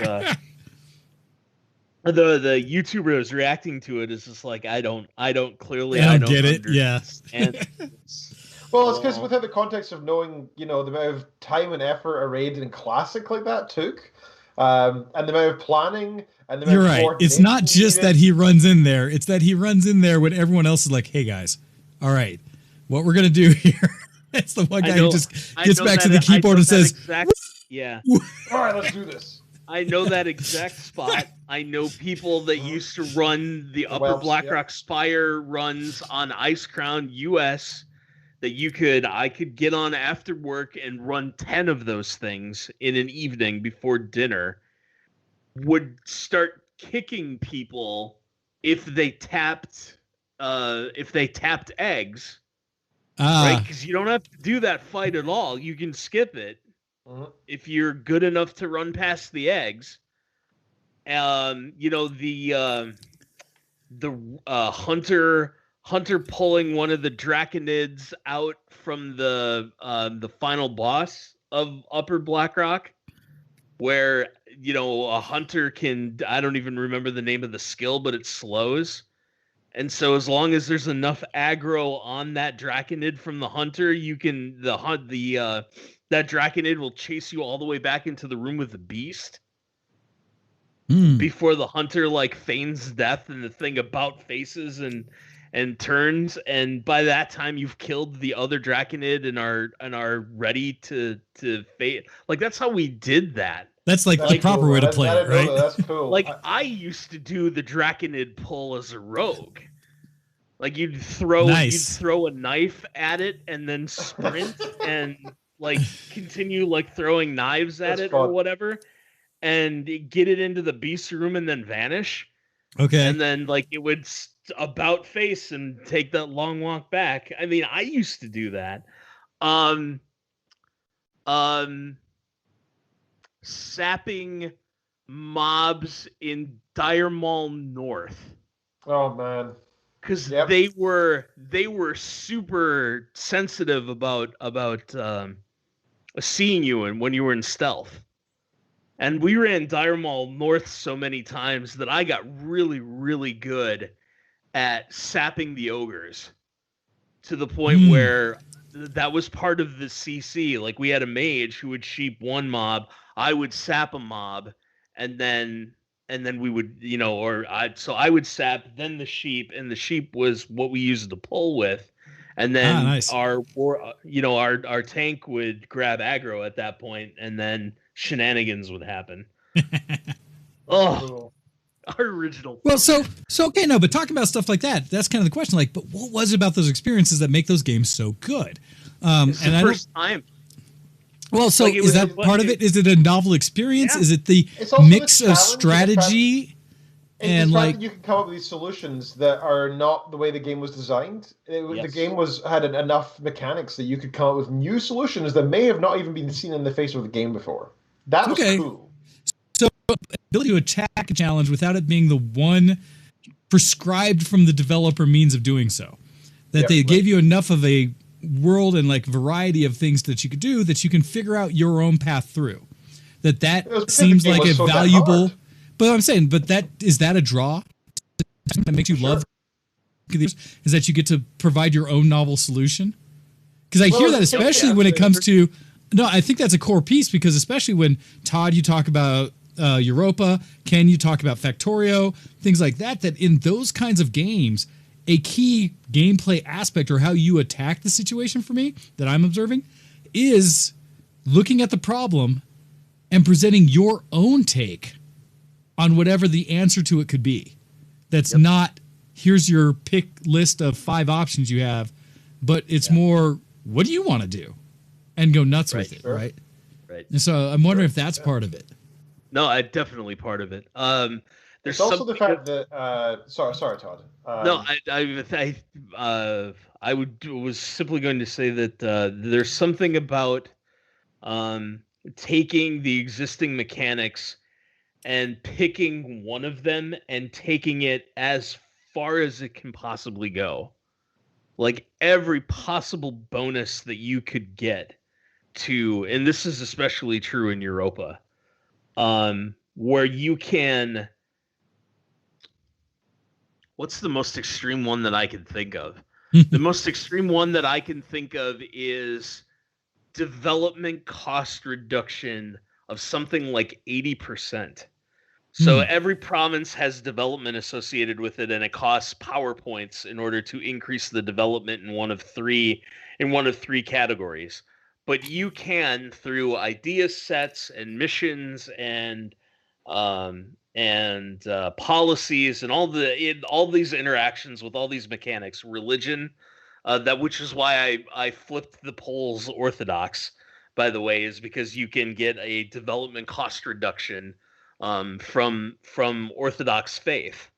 The YouTuber who's reacting to it is just like, I don't get it. Yeah. Well, it's because without the context of knowing, you know, the amount of time and effort a raid in Classic like that took. And the amount of planning and the amount You're right. It's not just that he runs in there. It's that he runs in there when everyone else is like, hey, guys, all right, what we're going to do here. It's the one guy who just gets back to the keyboard and says, all right, let's do this. I know that exact spot. I know people that used to run the Upper Blackrock Spire runs on Ice Crown US that I could get on after work and run 10 of those things in an evening before dinner, would start kicking people if they tapped eggs. Right? Because you don't have to do that fight at all. You can skip it if you're good enough to run past the eggs. You know, the Hunter pulling one of the Draconids out from the final boss of Upper Blackrock, where, you know, a Hunter can, I don't even remember the name of the skill, but it slows. And so as long as there's enough aggro on that Draconid from the Hunter, you can that Draconid will chase you all the way back into the room with the beast. Before the Hunter like feigns death and the thing about faces and turns, and by that time you've killed the other Draconid and are ready to fate. Like, that's how we did that. That's like the proper way to play it, right? That's cool. Like, I used to do the Draconid pull as a rogue. Like, you'd throw a knife at it and then sprint and like continue like throwing knives at it or whatever, and get it into the beast room and then vanish. Okay. And then like it would about face and take that long walk back. I mean, I used to do that. Sapping mobs in Dire Mall North. Oh man. Because they were super sensitive about seeing you and when you were in stealth. And we ran Dire Mall North so many times that I got really, really good at sapping the ogres, to the point where that was part of the CC. Like, we had a mage who would sheep one mob, I would sap a mob, and then we would, you know, I would sap, then the sheep, and the sheep was what we used to pull with, and then our tank would grab aggro at that point, and then shenanigans would happen. Oh, Our original. Well, so okay, no, but talking about stuff like that, that's kind of the question. Like, but what was it about those experiences that make those games so good? It's the first time. Well, so Like, is that part of it? Is it a novel experience? Yeah. Is it the mix of strategy and like you can come up with these solutions that are not the way the game was designed? The game had enough mechanics that you could come up with new solutions that may have not even been seen in the face of the game before. That was cool. So, ability to attack a challenge without it being the one prescribed from the developer means of doing so. That they gave you enough of a world and like variety of things that you could do that you can figure out your own path through. That seems like a valuable. But I'm saying, is that a draw that makes you love these? Is that you get to provide your own novel solution? Because I hear that, especially when it comes to. No, I think that's a core piece because especially when Todd, you talk about Europa, Ken, you talk about Factorio, things like that. That in those kinds of games, a key gameplay aspect or how you attack the situation for me that I'm observing is looking at the problem and presenting your own take on whatever the answer to it could be. That's not, here's your pick list of 5 options you have, but it's more, what do you want to do? And go nuts with it, right? Right. And so I'm wondering if that's part of it. No, definitely part of it. There's also the fact that sorry, Todd. No, I was simply going to say that there's something about taking the existing mechanics and picking one of them and taking it as far as it can possibly go. Like every possible bonus that you could get to, and this is especially true in Europa, where you can. What's the most extreme one that I can think of? The most extreme one that I can think of is development cost reduction of something like 80%. So every province has development associated with it, and it costs power points in order to increase the development in one of three categories. But you can, through idea sets and missions and policies and all these interactions with all these mechanics, religion, which is why I flipped the Poles Orthodox, by the way, is because you can get a development cost reduction from Orthodox faith.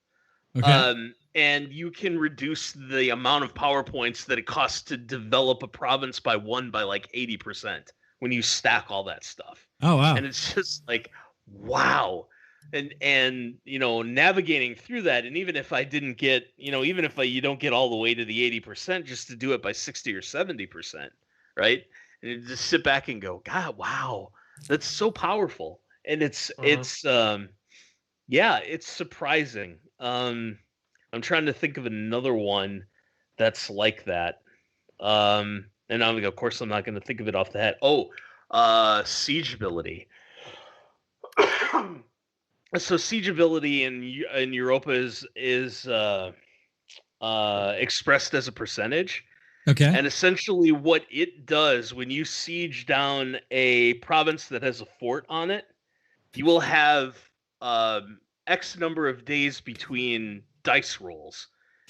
Okay. And you can reduce the amount of power points that it costs to develop a province by like 80% when you stack all that stuff. Oh, wow. And it's just like, wow. And navigating through that, and even if I didn't get, even if you don't get all the way to the 80%, just to do it by 60 or 70%, right? And you just sit back and go, God, wow, that's so powerful. And it's surprising. I'm trying to think of another one that's like that. And of course I'm not going to think of it off the head. Siege ability. So siege ability in Europa is expressed as a percentage. Okay. And essentially what it does when you siege down a province that has a fort on it, you will have X number of days between dice rolls.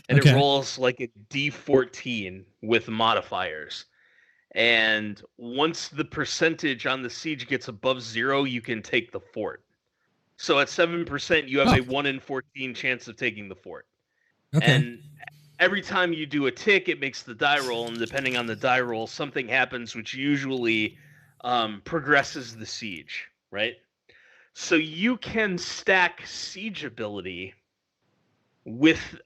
And it rolls like a D14 with modifiers. And once the percentage on the siege gets above 0, you can take the fort. So at 7%, you have a 1 in 14 chance of taking the fort. Okay. And every time you do a tick, it makes the die roll, and depending on the die roll, something happens which usually progresses the siege, right? So you can stack siege ability with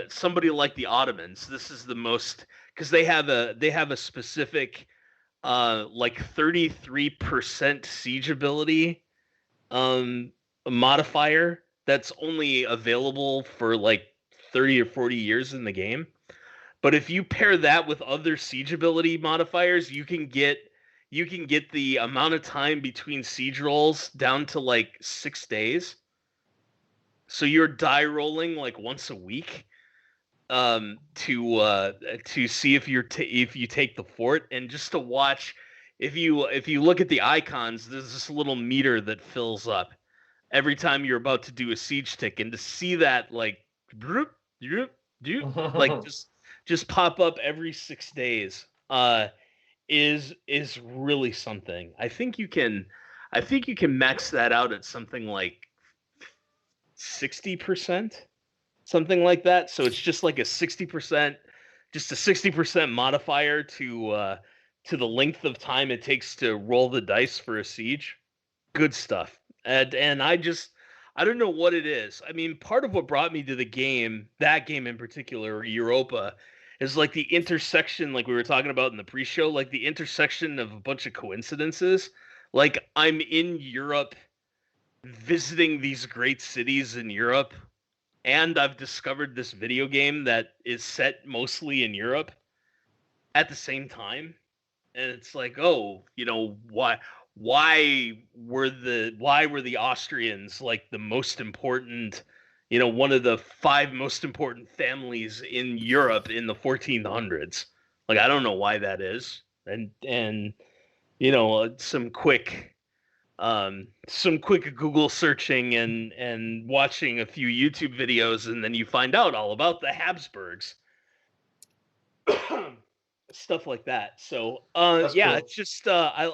somebody like the Ottomans. This is the most, because they have a specific like 33% siege ability modifier that's only available for like 30 or 40 years in the game. But if you pair that with other siege ability modifiers, you can get the amount of time between siege rolls down to like 6 days. So you're die rolling like once a week to see if you take the fort, and just to watch. If you look at the icons, there's this little meter that fills up every time you're about to do a siege tick, and to see that like like just pop up every 6 days is really something. I think you can max that out at something like 60%, something like that. So it's just like a 60% modifier to the length of time it takes to roll the dice for a siege. Good stuff. And I don't know what it is. I mean, part of what brought me to the game, that game in particular, Europa, is like the intersection, like we were talking about in the pre-show, like the intersection of a bunch of coincidences. Like I'm in Europe visiting these great cities in Europe, and I've discovered this video game that is set mostly in Europe at the same time. And it's like, oh, why were the Austrians like the most important, one of the 5 most important families in Europe in the 1400s? Like, I don't know why that is. And some quick Google searching and watching a few YouTube videos, and then you find out all about the Habsburgs. Stuff like that. So yeah, cool. It's just I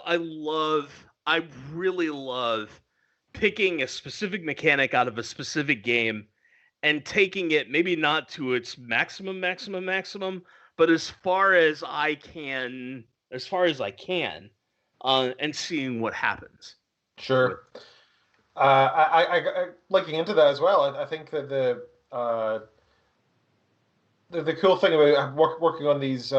really love picking a specific mechanic out of a specific game and taking it maybe not to its maximum, but as far as I can, and seeing what happens. Sure. I looking into that as well. I think that the cool thing about working on these,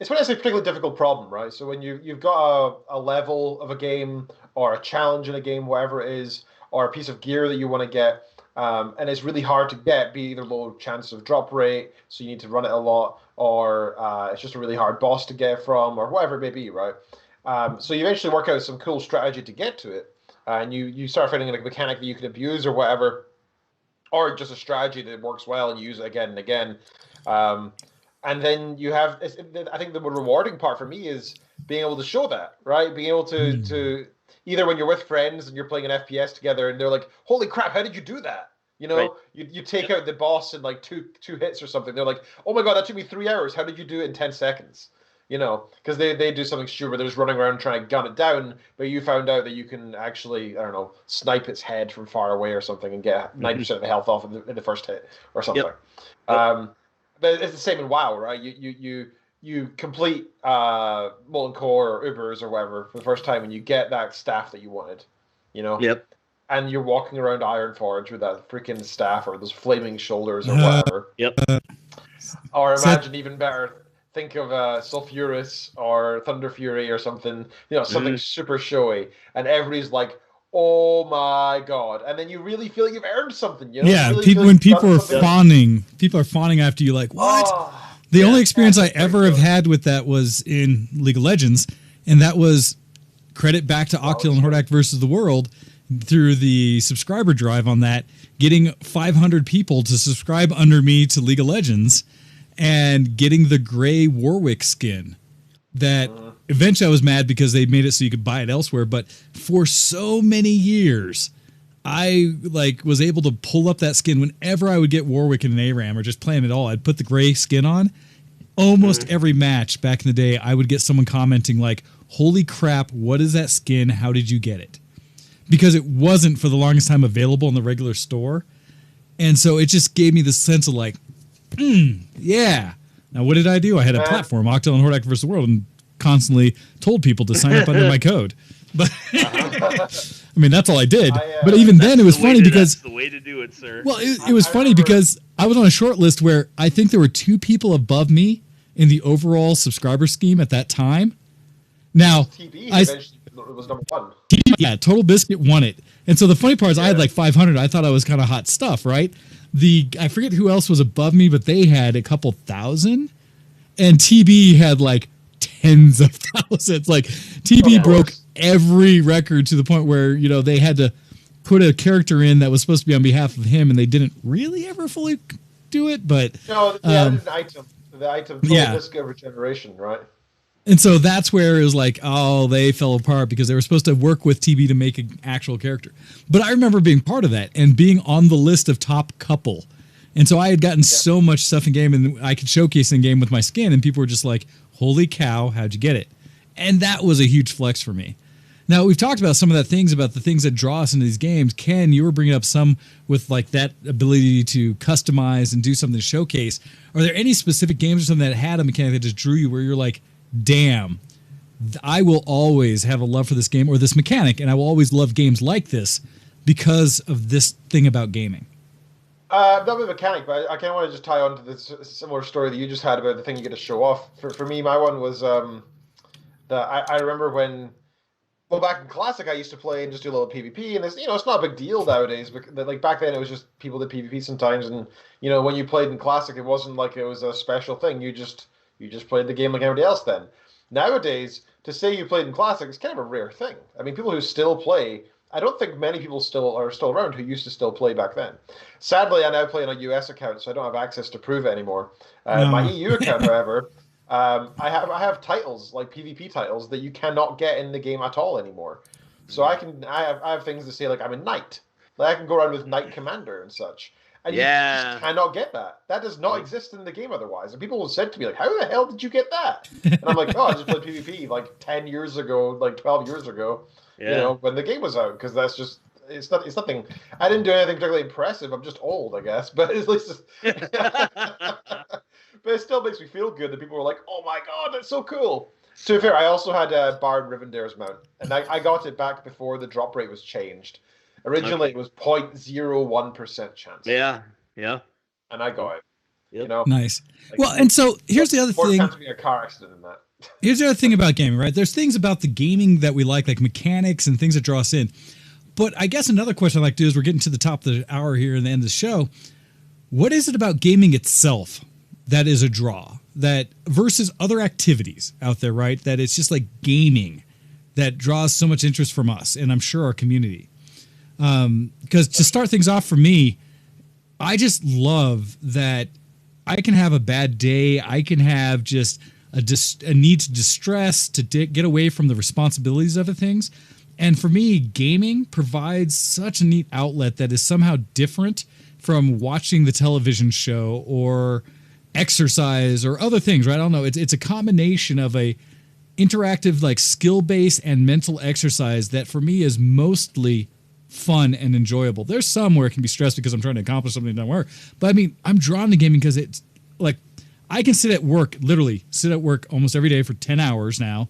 it's when it's a particularly difficult problem, right? So when you've got a level of a game or a challenge in a game, whatever it is, or a piece of gear that you want to get, and it's really hard to get, be either low chance of drop rate, so you need to run it a lot, or it's just a really hard boss to get from, or whatever it may be, right? So you eventually work out some cool strategy to get to it, and you start finding like a mechanic that you can abuse or whatever, or just a strategy that works well and you use it again and again. And then you have, I think the rewarding part for me is being able to show that, right? Being able to either when you're with friends and you're playing an FPS together and they're like, holy crap, how did you do that? Right. You take out the boss in like two hits or something. They're like, oh my God, that took me 3 hours. How did you do it in 10 seconds? Because they do something stupid. They're just running around trying to gun it down, but you found out that you can actually, I don't know, snipe its head from far away or something and get 90% of the health off in the first hit or something. Yep. But it's the same in WoW, right? You complete Molten Core or Ubers or whatever for the first time, and you get that staff that you wanted, Yep. And you're walking around Ironforge with that freaking staff or those flaming shoulders or whatever. Yep. Or imagine even better. Think of Sulfuris or Thunder Fury or something, something super showy, and everybody's like, "Oh my God!" And then you really feel like you've earned something. Yeah, really when people are fawning after you, like, what? The only experience I ever have had with that was in League of Legends, and that was credit back to Octil and Hordak versus the World through the subscriber drive on that, getting 500 people to subscribe under me to League of Legends. And getting the gray Warwick skin that eventually I was mad because they made it so you could buy it elsewhere. But for so many years, I was able to pull up that skin whenever I would get Warwick in an ARAM or just play him at all. I'd put the gray skin on. Almost every match back in the day, I would get someone commenting like, holy crap, what is that skin? How did you get it? Because it wasn't for the longest time available in the regular store. And so it just gave me the sense of like, yeah. Now, what did I do? I had a platform, Octil and Hordak vs. the World, and constantly told people to sign up under my code. But I mean, that's all I did. But even then, it was funny because that's the way to do it, sir. Well, it was funny because I was on a short list where I think there were 2 people above me in the overall subscriber scheme at that time. Now, TB eventually was number 1. Yeah, Total Biscuit won it. And so the funny part is I had like 500. I thought I was kind of hot stuff, right? I forget who else was above me, but they had a couple thousand, and TB had like tens of thousands. Like TB broke every record to the point where they had to put a character in that was supposed to be on behalf of him, and they didn't really ever fully do it. But no, they added an item. The item Total Biscuit Regeneration, right? And so that's where it was like, oh, they fell apart because they were supposed to work with TV to make an actual character. But I remember being part of that and being on the list of top couple. And so I had gotten so much stuff in game, and I could showcase in game with my skin, and people were just like, holy cow, how'd you get it? And that was a huge flex for me. Now, we've talked about some of the things that draw us into these games. Ken, you were bringing up some with like that ability to customize and do something to showcase. Are there any specific games or something that had a mechanic that just drew you where you're like, damn, I will always have a love for this game or this mechanic, and I will always love games like this because of this thing about gaming? Not the mechanic, but I kind of want to just tie on to this similar story that you just had about the thing you get to show off. For me, my one was that I remember when, well, back in Classic, I used to play and just do a little PvP, and it's not a big deal nowadays. But like back then, it was just people did PvP sometimes, and when you played in Classic, it wasn't like it was a special thing. You just played the game like everybody else. Then nowadays, to say you played in Classic is kind of a rare thing. I mean, people who still play. I don't think many people are still around who used to still play back then. Sadly, I now play on a US account, so I don't have access to prove it anymore. My EU account, however, I have titles like PvP titles that you cannot get in the game at all anymore. So I have things to say like I'm a knight, like I can go around with Knight Commander and such. And you just cannot get that. That does not exist in the game otherwise. And people have said to me like, "How the hell did you get that?" And I'm like, "Oh, I just played PvP like 10 years ago, like 12 years ago." When the game was out, because that's just it's nothing. I didn't do anything particularly impressive. I'm just old, I guess, but at least but it still makes me feel good that people were like, "Oh my god, that's so cool." To be fair, I also had Baron Rivendare's mount, and I got it back before the drop rate was changed. Originally, it was 0.01% chance. Yeah. And I got it. Yep. Nice. Well, and so here's the other thing. More to be a car accident than that. Here's the other thing about gaming, right? There's things about the gaming that we like mechanics and things that draw us in. But I guess another question I'd like to do is we're getting to the top of the hour here and the end of the show. What is it about gaming itself that is a draw that versus other activities out there, right? That it's just like gaming that draws so much interest from us and I'm sure our community. Because to start things off for me, I just love that I can have a bad day. I can have just a need to distress, to get away from the responsibilities of things. And for me, gaming provides such a neat outlet that is somehow different from watching the television show or exercise or other things, right? I don't know. It's a combination of a interactive, like skill-based and mental exercise that for me is mostly fun and enjoyable. There's some where it can be stressed because I'm trying to accomplish something that doesn't work. But I mean, I'm drawn to gaming because it's like I can literally sit at work almost every day for 10 hours now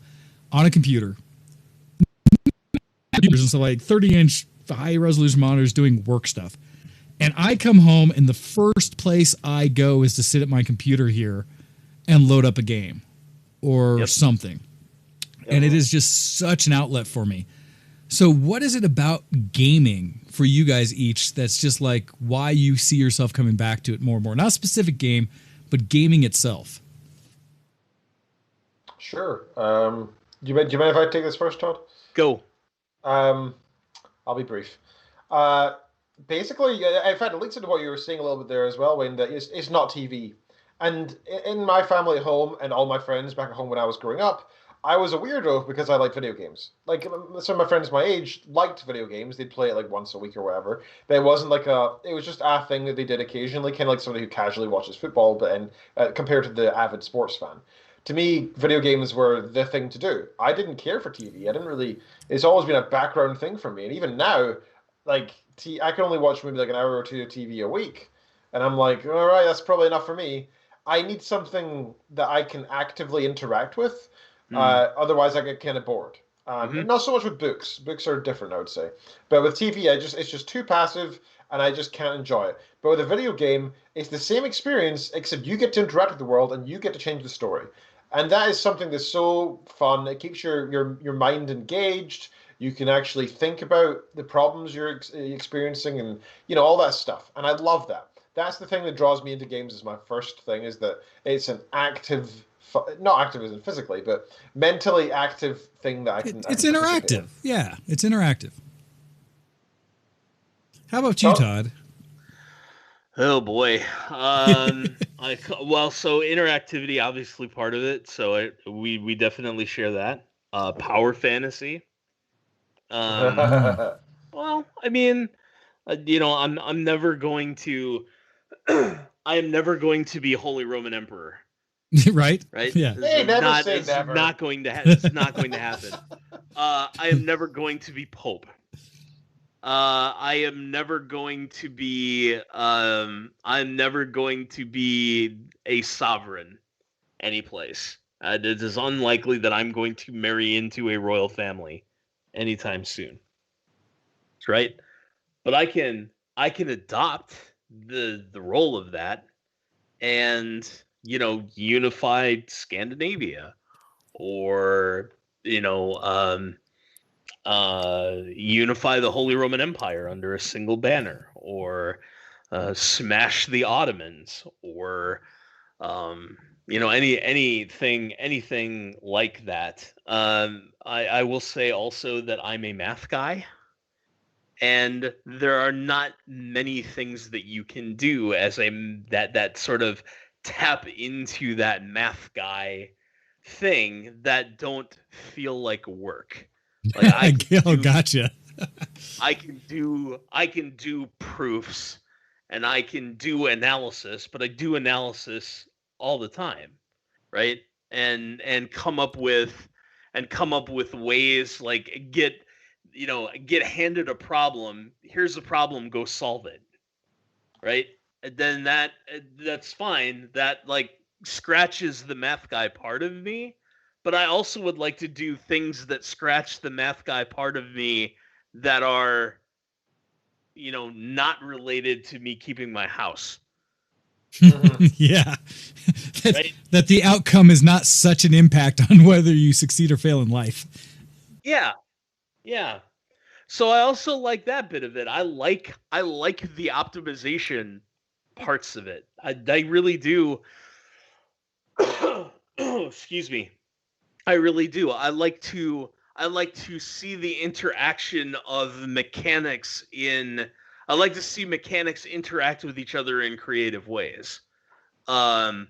on a computer. And so like 30-inch high resolution monitors doing work stuff. And I come home and the first place I go is to sit at my computer here and load up a game or something. And it is just such an outlet for me. So what is it about gaming for you guys each that's just like why you see yourself coming back to it more and more? Not a specific game, but gaming itself. Sure. Do you mind if I take this first, Todd? Go. I'll be brief. Basically, in fact, it links into what you were saying a little bit there as well, Wayne, that it's not TV. And in my family at home and all my friends back at home when I was growing up, I was a weirdo because I liked video games. Like, some of my friends my age liked video games. They'd play it like once a week or whatever. But it wasn't like it was just a thing that they did occasionally, kind of like somebody who casually watches football, but compared to the avid sports fan. To me, video games were the thing to do. I didn't care for TV. It's always been a background thing for me. And even now, like, I can only watch maybe like an hour or two of TV a week. And I'm like, all right, that's probably enough for me. I need something that I can actively interact with. Otherwise, I get kind of bored. Not so much with books. Books are different, I would say. But with TV, it's just too passive, and I just can't enjoy it. But with a video game, it's the same experience, except you get to interact with the world, and you get to change the story. And that is something that's so fun. It keeps your mind engaged. You can actually think about the problems you're experiencing, and all that stuff. And I love that. That's the thing that draws me into games. Is my first thing is that it's an active. Not active as in physically, but mentally active thing that I can. It's interactive. Yeah, it's interactive. How about you, Todd? Oh boy. So interactivity obviously part of it. So we definitely share that. Power fantasy. Well, I mean, I'm never going to I am never going to be Holy Roman Emperor. Right? Right? Yeah. Hey, never say never. Not going to it's not going to happen. I am never going to be Pope. I am never going to be I'm never going to be a sovereign any place. It is unlikely that I'm going to marry into a royal family anytime soon. Right? But I can adopt the role of that and unify Scandinavia or unify the Holy Roman Empire under a single banner, or smash the Ottomans, or anything like that. I will say also that I'm a math guy, and there are not many things that you can do as that sort of tap into that math guy thing that don't feel like work. Like Gotcha. I can do proofs and I can do analysis, but I do analysis all the time, right? And come up with ways, like get handed a problem. Here's a problem, go solve it, right? And then that's fine. That like scratches the math guy part of me, but I also would like to do things that scratch the math guy part of me that are not related to me keeping my house. Yeah. That the outcome is not such an impact on whether you succeed or fail in life. Yeah. So I also like that bit of it. I like the optimization parts of it. I really do. Excuse me. I really do. I like to see the interaction of mechanics in. I like to see mechanics interact with each other in creative ways. The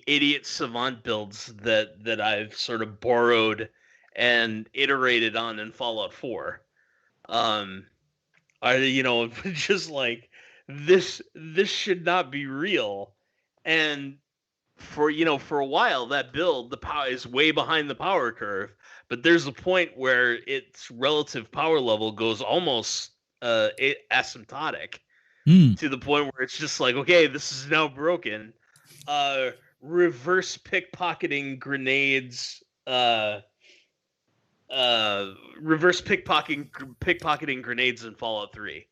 idiot savant builds that I've sort of borrowed and iterated on in Fallout 4. I just like this should not be real. And for a while that build, the power is way behind the power curve, but there's a point where its relative power level goes almost asymptotic to the point where it's just like, okay, this is now broken. Reverse pickpocketing grenades, reverse pickpocketing grenades in Fallout 3.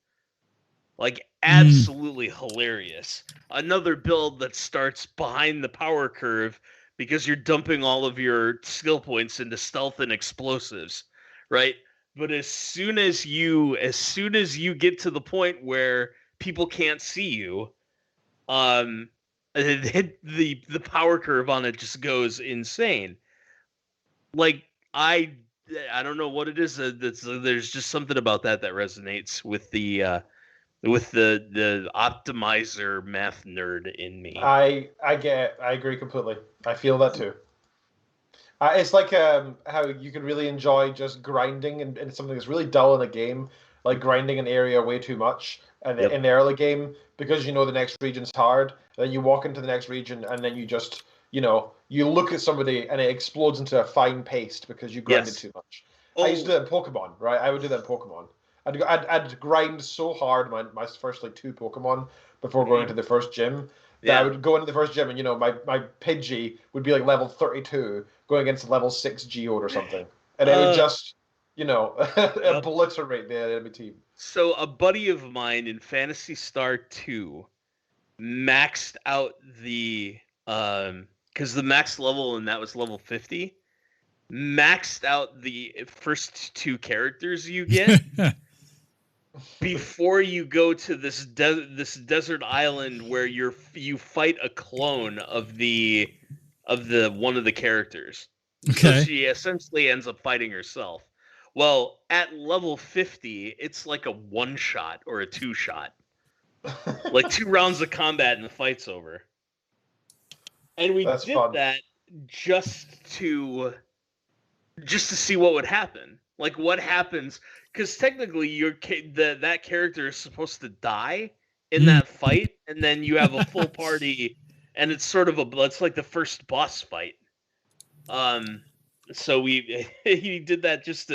Like, absolutely hilarious. Another build that starts behind the power curve because you're dumping all of your skill points into stealth and explosives, right? But as soon as you get to the point where people can't see you, the power curve on it just goes insane. Like, I don't know what it is. There's just something about that resonates with the optimizer math nerd in me. I get it. I agree completely. I feel that too. It's like how you can really enjoy just grinding in something that's really dull in a game, like grinding an area way too much in the early game, because you know the next region's hard. Then you walk into the next region and then you just you look at somebody and it explodes into a fine paste because you grinded too much. I used to do that in Pokemon, right? I would do that in Pokemon. I'd grind so hard my first like 2 Pokemon before going into the first gym. I would go into the first gym and my Pidgey would be like level 32 going against level 6 Geode or something. And it would just, obliterate the enemy team. So a buddy of mine in Phantasy Star 2 maxed out the because the max level in that was level 50, maxed out the first 2 characters you get before you go to this desert island where you fight a clone of the one of the characters. Okay. So she essentially ends up fighting herself. Well, at level 50, it's like a 1-shot or a 2-shot. Like 2 rounds of combat and the fight's over. And we That's did fun. that just to see what would happen. Like what happens, because technically that character is supposed to die in that fight, and then you have a full party, and it's sort of it's like the first boss fight. So we did it just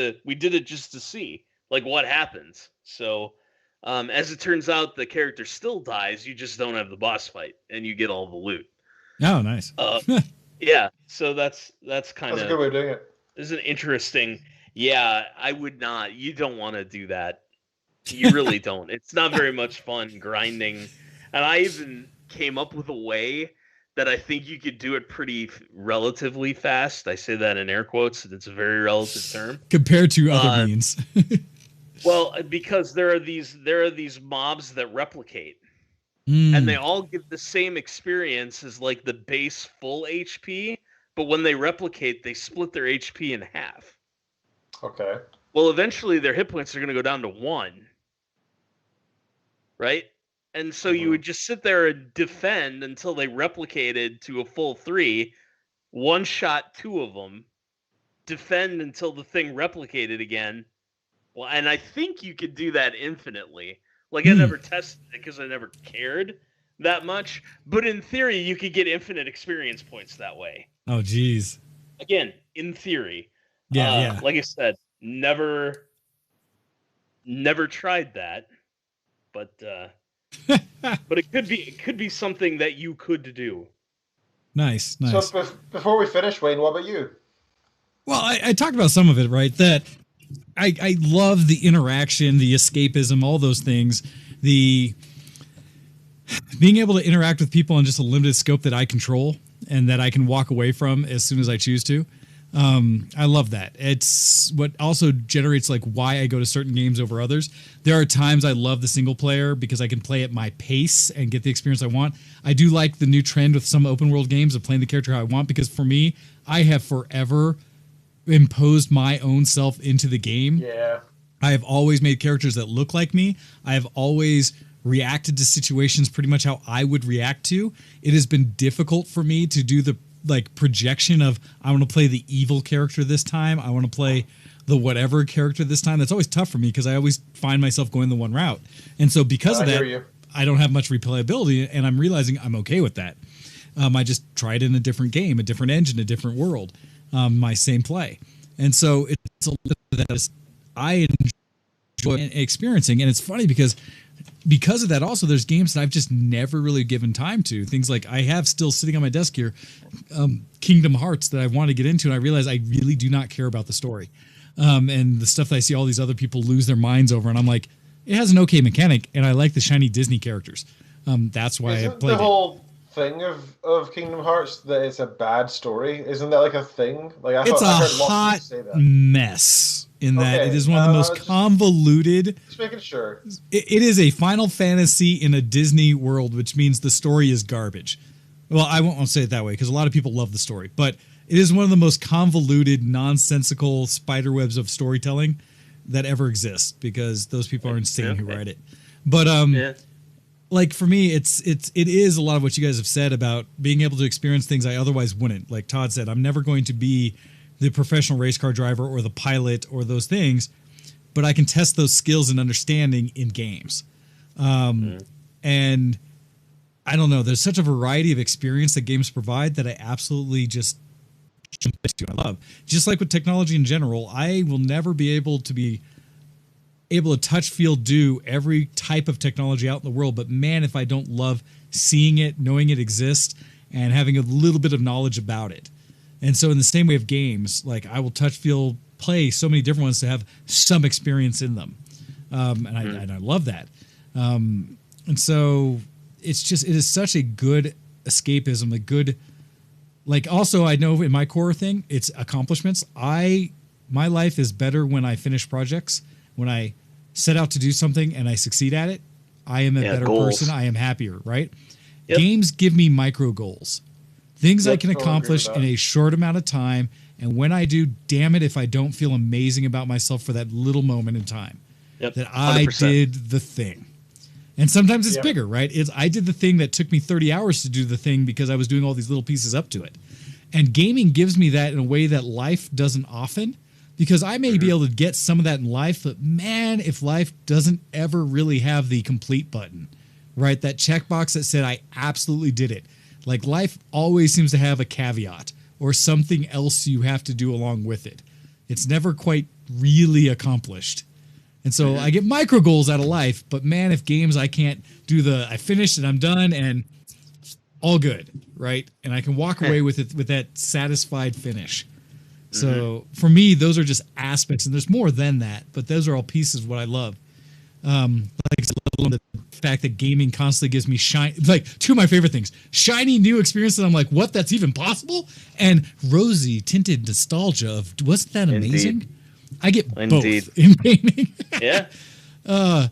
to see like what happens. So as it turns out, the character still dies. You just don't have the boss fight, and you get all the loot. Oh, nice. Yeah. So that's kind of a good way of doing it. This is an interesting. Yeah, I would not. You don't want to do that. You really don't. It's not very much fun grinding. And I even came up with a way that I think you could do it pretty relatively fast. I say that in air quotes. It's a very relative term compared to other means. Well, because there are these mobs that replicate, and they all give the same experience as like the base full HP. But when they replicate, they split their HP in half. Okay. Well, eventually their hit points are going to go down to 1. Right? And so you would just sit there and defend until they replicated to a full 3, one-shot 2 of them, defend until the thing replicated again. Well, and I think you could do that infinitely. Like, I never tested it because I never cared that much. But in theory, you could get infinite experience points that way. Oh, geez. Again, in theory. Yeah. Like I said, never tried that. But but it could be something that you could do. Nice. So before we finish, Wayne, what about you? Well, I talked about some of it, right? That I love the interaction, the escapism, all those things. The being able to interact with people in just a limited scope that I control and that I can walk away from as soon as I choose to. I love that. It's what also generates like why I go to certain games over others. There are times I love the single player because I can play at my pace and get the experience I want. I do like the new trend with some open world games of playing the character how I want, because for me, I have forever imposed my own self into the game. Yeah. I have always made characters that look like me. I have always reacted to situations pretty much how I would react to. It has been difficult for me to do the like projection of I want to play the evil character this time. I want to play the whatever character this time. That's always tough for me because I always find myself going the one route. And so because of that, I don't have much replayability, and I'm realizing I'm okay with that. I just tried in a different game, a different engine, a different world, my same play. And so it's a little bit that I enjoy experiencing. And it's funny because of that also, there's games that I've just never really given time to. Things like I have still sitting on my desk here, Kingdom Hearts that I want to get into, and I realize I really do not care about the story. And the stuff that I see all these other people lose their minds over, and I'm like, it has an okay mechanic, and I like the shiny Disney characters. That's why I played the whole thing of Kingdom Hearts that it's a bad story. Isn't that like a thing? Like it's a hot mess. In that it is one of the most convoluted. Just making sure. It is a Final Fantasy in a Disney world, which means the story is garbage. Well, I won't say it that way because a lot of people love the story, but it is one of the most convoluted, nonsensical spiderwebs of storytelling that ever exists because those people are insane who write it. But like for me, it is a lot of what you guys have said about being able to experience things I otherwise wouldn't. Like Todd said, I'm never going to be the professional race car driver or the pilot or those things, but I can test those skills and understanding in games. And I don't know, there's such a variety of experience that games provide that I absolutely just jump into. I love. Just like with technology in general, I will never be able to touch, feel, do every type of technology out in the world. But man, if I don't love seeing it, knowing it exists, and having a little bit of knowledge about it. And so in the same way of games, like I will touch, feel, play so many different ones to have some experience in them. And I love that. And so it is such a good escapism, a good, like also I know in my core thing, it's accomplishments. My life is better when I finish projects, when I set out to do something and I succeed at it. I am a better person. I am happier, right? Yep. Games give me micro goals. Things I can accomplish in a short amount of time, and when I do, damn it if I don't feel amazing about myself for that little moment in time. Yep, that I 100%. Did the thing. And sometimes it's bigger, right? I did the thing that took me 30 hours to do the thing because I was doing all these little pieces up to it. And gaming gives me that in a way that life doesn't often, because I may be able to get some of that in life, but man, if life doesn't ever really have the complete button, right? That checkbox that said, I absolutely did it. Like life always seems to have a caveat or something else you have to do along with it. It's never quite really accomplished. And so I get micro goals out of life, but man, if games I can't do I finished and I'm done and all good, right? And I can walk away with it with that satisfied finish. So for me, those are just aspects, and there's more than that, but those are all pieces of what I love. The fact that gaming constantly gives me two of my favorite things: shiny new experiences. I'm like, what? That's even possible? And rosy tinted nostalgia of, wasn't that amazing? Indeed. I get both in gaming. Yeah. All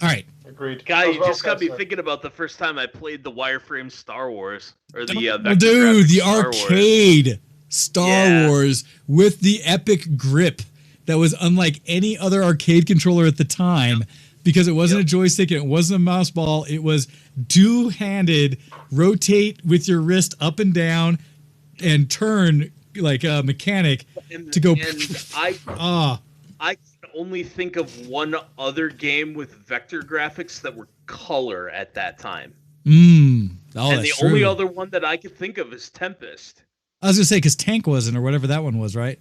right. Agreed. Guy, you just got me thinking about the first time I played the wireframe Star Wars, or the the arcade Star Wars with the epic grip that was unlike any other arcade controller at the time, because it wasn't a joystick and it wasn't a mouse ball. It was two-handed, rotate with your wrist up and down, and turn like a mechanic to go. I can only think of one other game with vector graphics that were color at that time. And the only other one that I could think of is Tempest. I was gonna say, because Tank wasn't, or whatever that one was, right?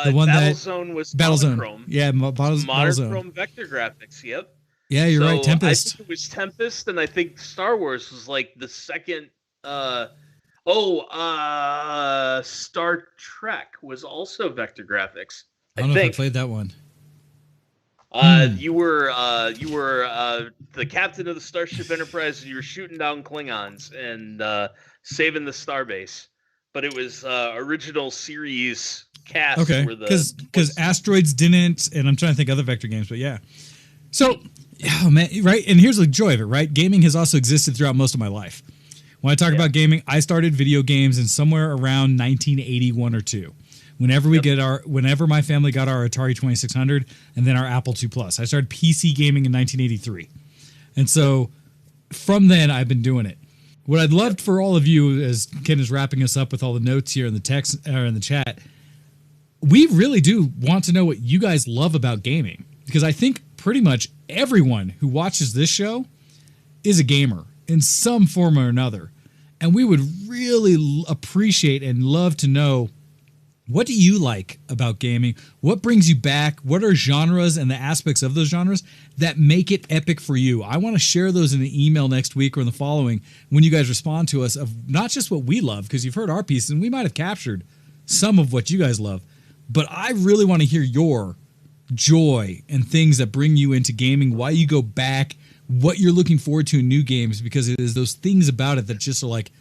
The one Battlezone was Monochrome. Yeah, Monochrome vector graphics. Yep. Yeah, you're right. Tempest. I think it was Tempest, and I think Star Wars was like the second. Star Trek was also vector graphics. I don't know if I played that one. You were the captain of the Starship Enterprise, and you were shooting down Klingons and saving the starbase. But it was original series cast. Okay, because Asteroids didn't, and I'm trying to think other vector games, but yeah. So, oh man, right? And here's the joy of it, right? Gaming has also existed throughout most of my life. When I talk about gaming, I started video games in somewhere around 1981 or 2. Whenever my family got our Atari 2600 and then our Apple II Plus. I started PC gaming in 1983. And so from then I've been doing it. What I'd love for all of you, as Ken is wrapping us up with all the notes here in the text or in the chat, we really do want to know what you guys love about gaming, because I think pretty much everyone who watches this show is a gamer in some form or another. And we would really appreciate and love to know, what do you like about gaming? What brings you back? What are genres and the aspects of those genres that make it epic for you? I want to share those in an email next week or in the following when you guys respond to us of not just what we love, because you've heard our pieces and we might have captured some of what you guys love, but I really want to hear your joy and things that bring you into gaming, why you go back, what you're looking forward to in new games, because it is those things about it that just are like,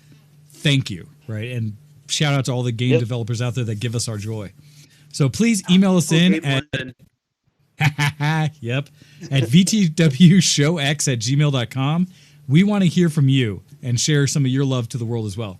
thank you, right? And shout out to all the game developers out there that give us our joy. So please email us in at at VtWShowX@gmail.com. We want to hear from you and share some of your love to the world as well.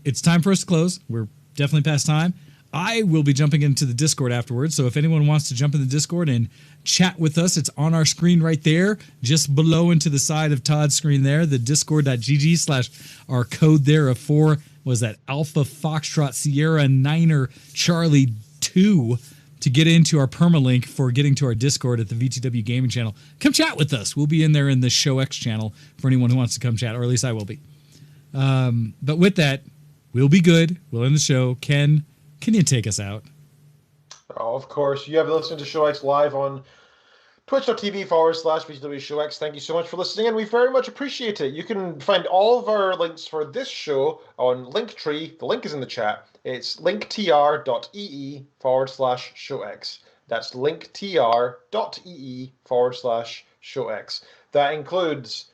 It's time for us to close. We're definitely past time. I will be jumping into the Discord afterwards, so if anyone wants to jump in the Discord and chat with us, it's on our screen right there, just below and to the side of Todd's screen there, the discord.gg/ our code there of 4, was that Alpha Foxtrot Sierra Niner Charlie 2, to get into our permalink for getting to our Discord at the VTW Gaming channel. Come chat with us. We'll be in there in the ShowX channel for anyone who wants to come chat, or at least I will be. But with that, we'll be good. We'll end the show. Ken, can you take us out? Oh, of course. You have listened to ShowX live on twitch.tv/VtWShowX. Thank you so much for listening, and we very much appreciate it. You can find all of our links for this show on Linktree. The link is in the chat. It's linktr.ee/ShowX. That's linktr.ee/ShowX. That includes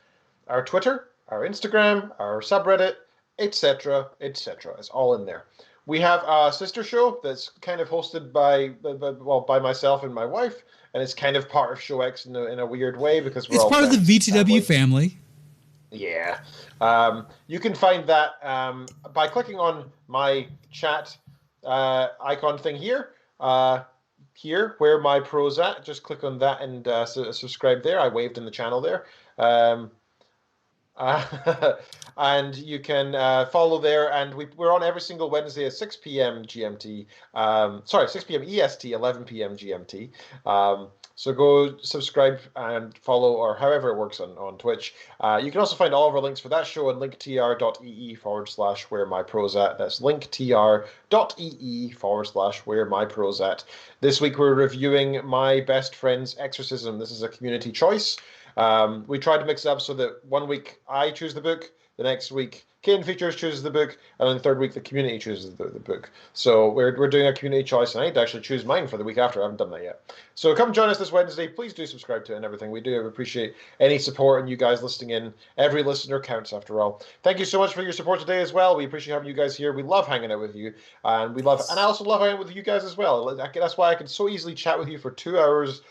our Twitter, our Instagram, our subreddit, etc., etc. It's all in there. We have a sister show that's kind of hosted by myself and my wife, and it's kind of part of ShowX in a weird way, because we're all part of the VTW family. Yeah. You can find that by clicking on my chat icon thing here. here, Where My Pro's At. Just click on that and subscribe there. I waved in the channel there. And you can follow there, and we're on every single Wednesday at 6 p.m. GMT. 6 p.m. EST, 11 p.m. GMT. So go subscribe and follow, or however it works on Twitch. You can also find all of our links for that show on linktr.ee/where my pro's at. That's linktr.ee/where my pro's at. This week we're reviewing My Best Friend's Exorcism. This is a community choice. We tried to mix it up so that one week I choose the book, the next week Kane Features chooses the book, and then the third week the community chooses the book. So we're doing a community choice, and I need to actually choose mine for the week after. I haven't done that yet. So come join us this Wednesday. Please do subscribe to it and everything. We do appreciate any support and you guys listening in. Every listener counts after all. Thank you so much for your support today as well. We appreciate having you guys here. We love hanging out with you, and I also love hanging out with you guys as well. That's why I can so easily chat with you for 2 hours.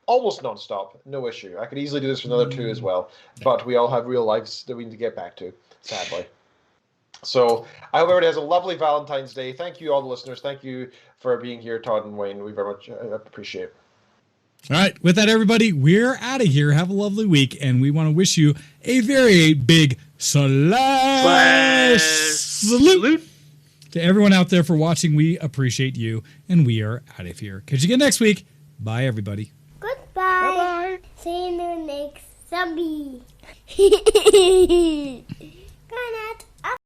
Almost non-stop, no issue. I could easily do this for another 2 as well, but we all have real lives that we need to get back to, sadly. So I hope everybody has a lovely Valentine's Day. Thank you, all the listeners. Thank you for being here, Todd and Wayne. We very much appreciate it. All right, with that, everybody, we're out of here. Have a lovely week, and we want to wish you a very big salute to everyone out there for watching. We appreciate you, and we are out of here. Catch you again next week. Bye, everybody. Goodbye. Bye-bye. See you next zombie.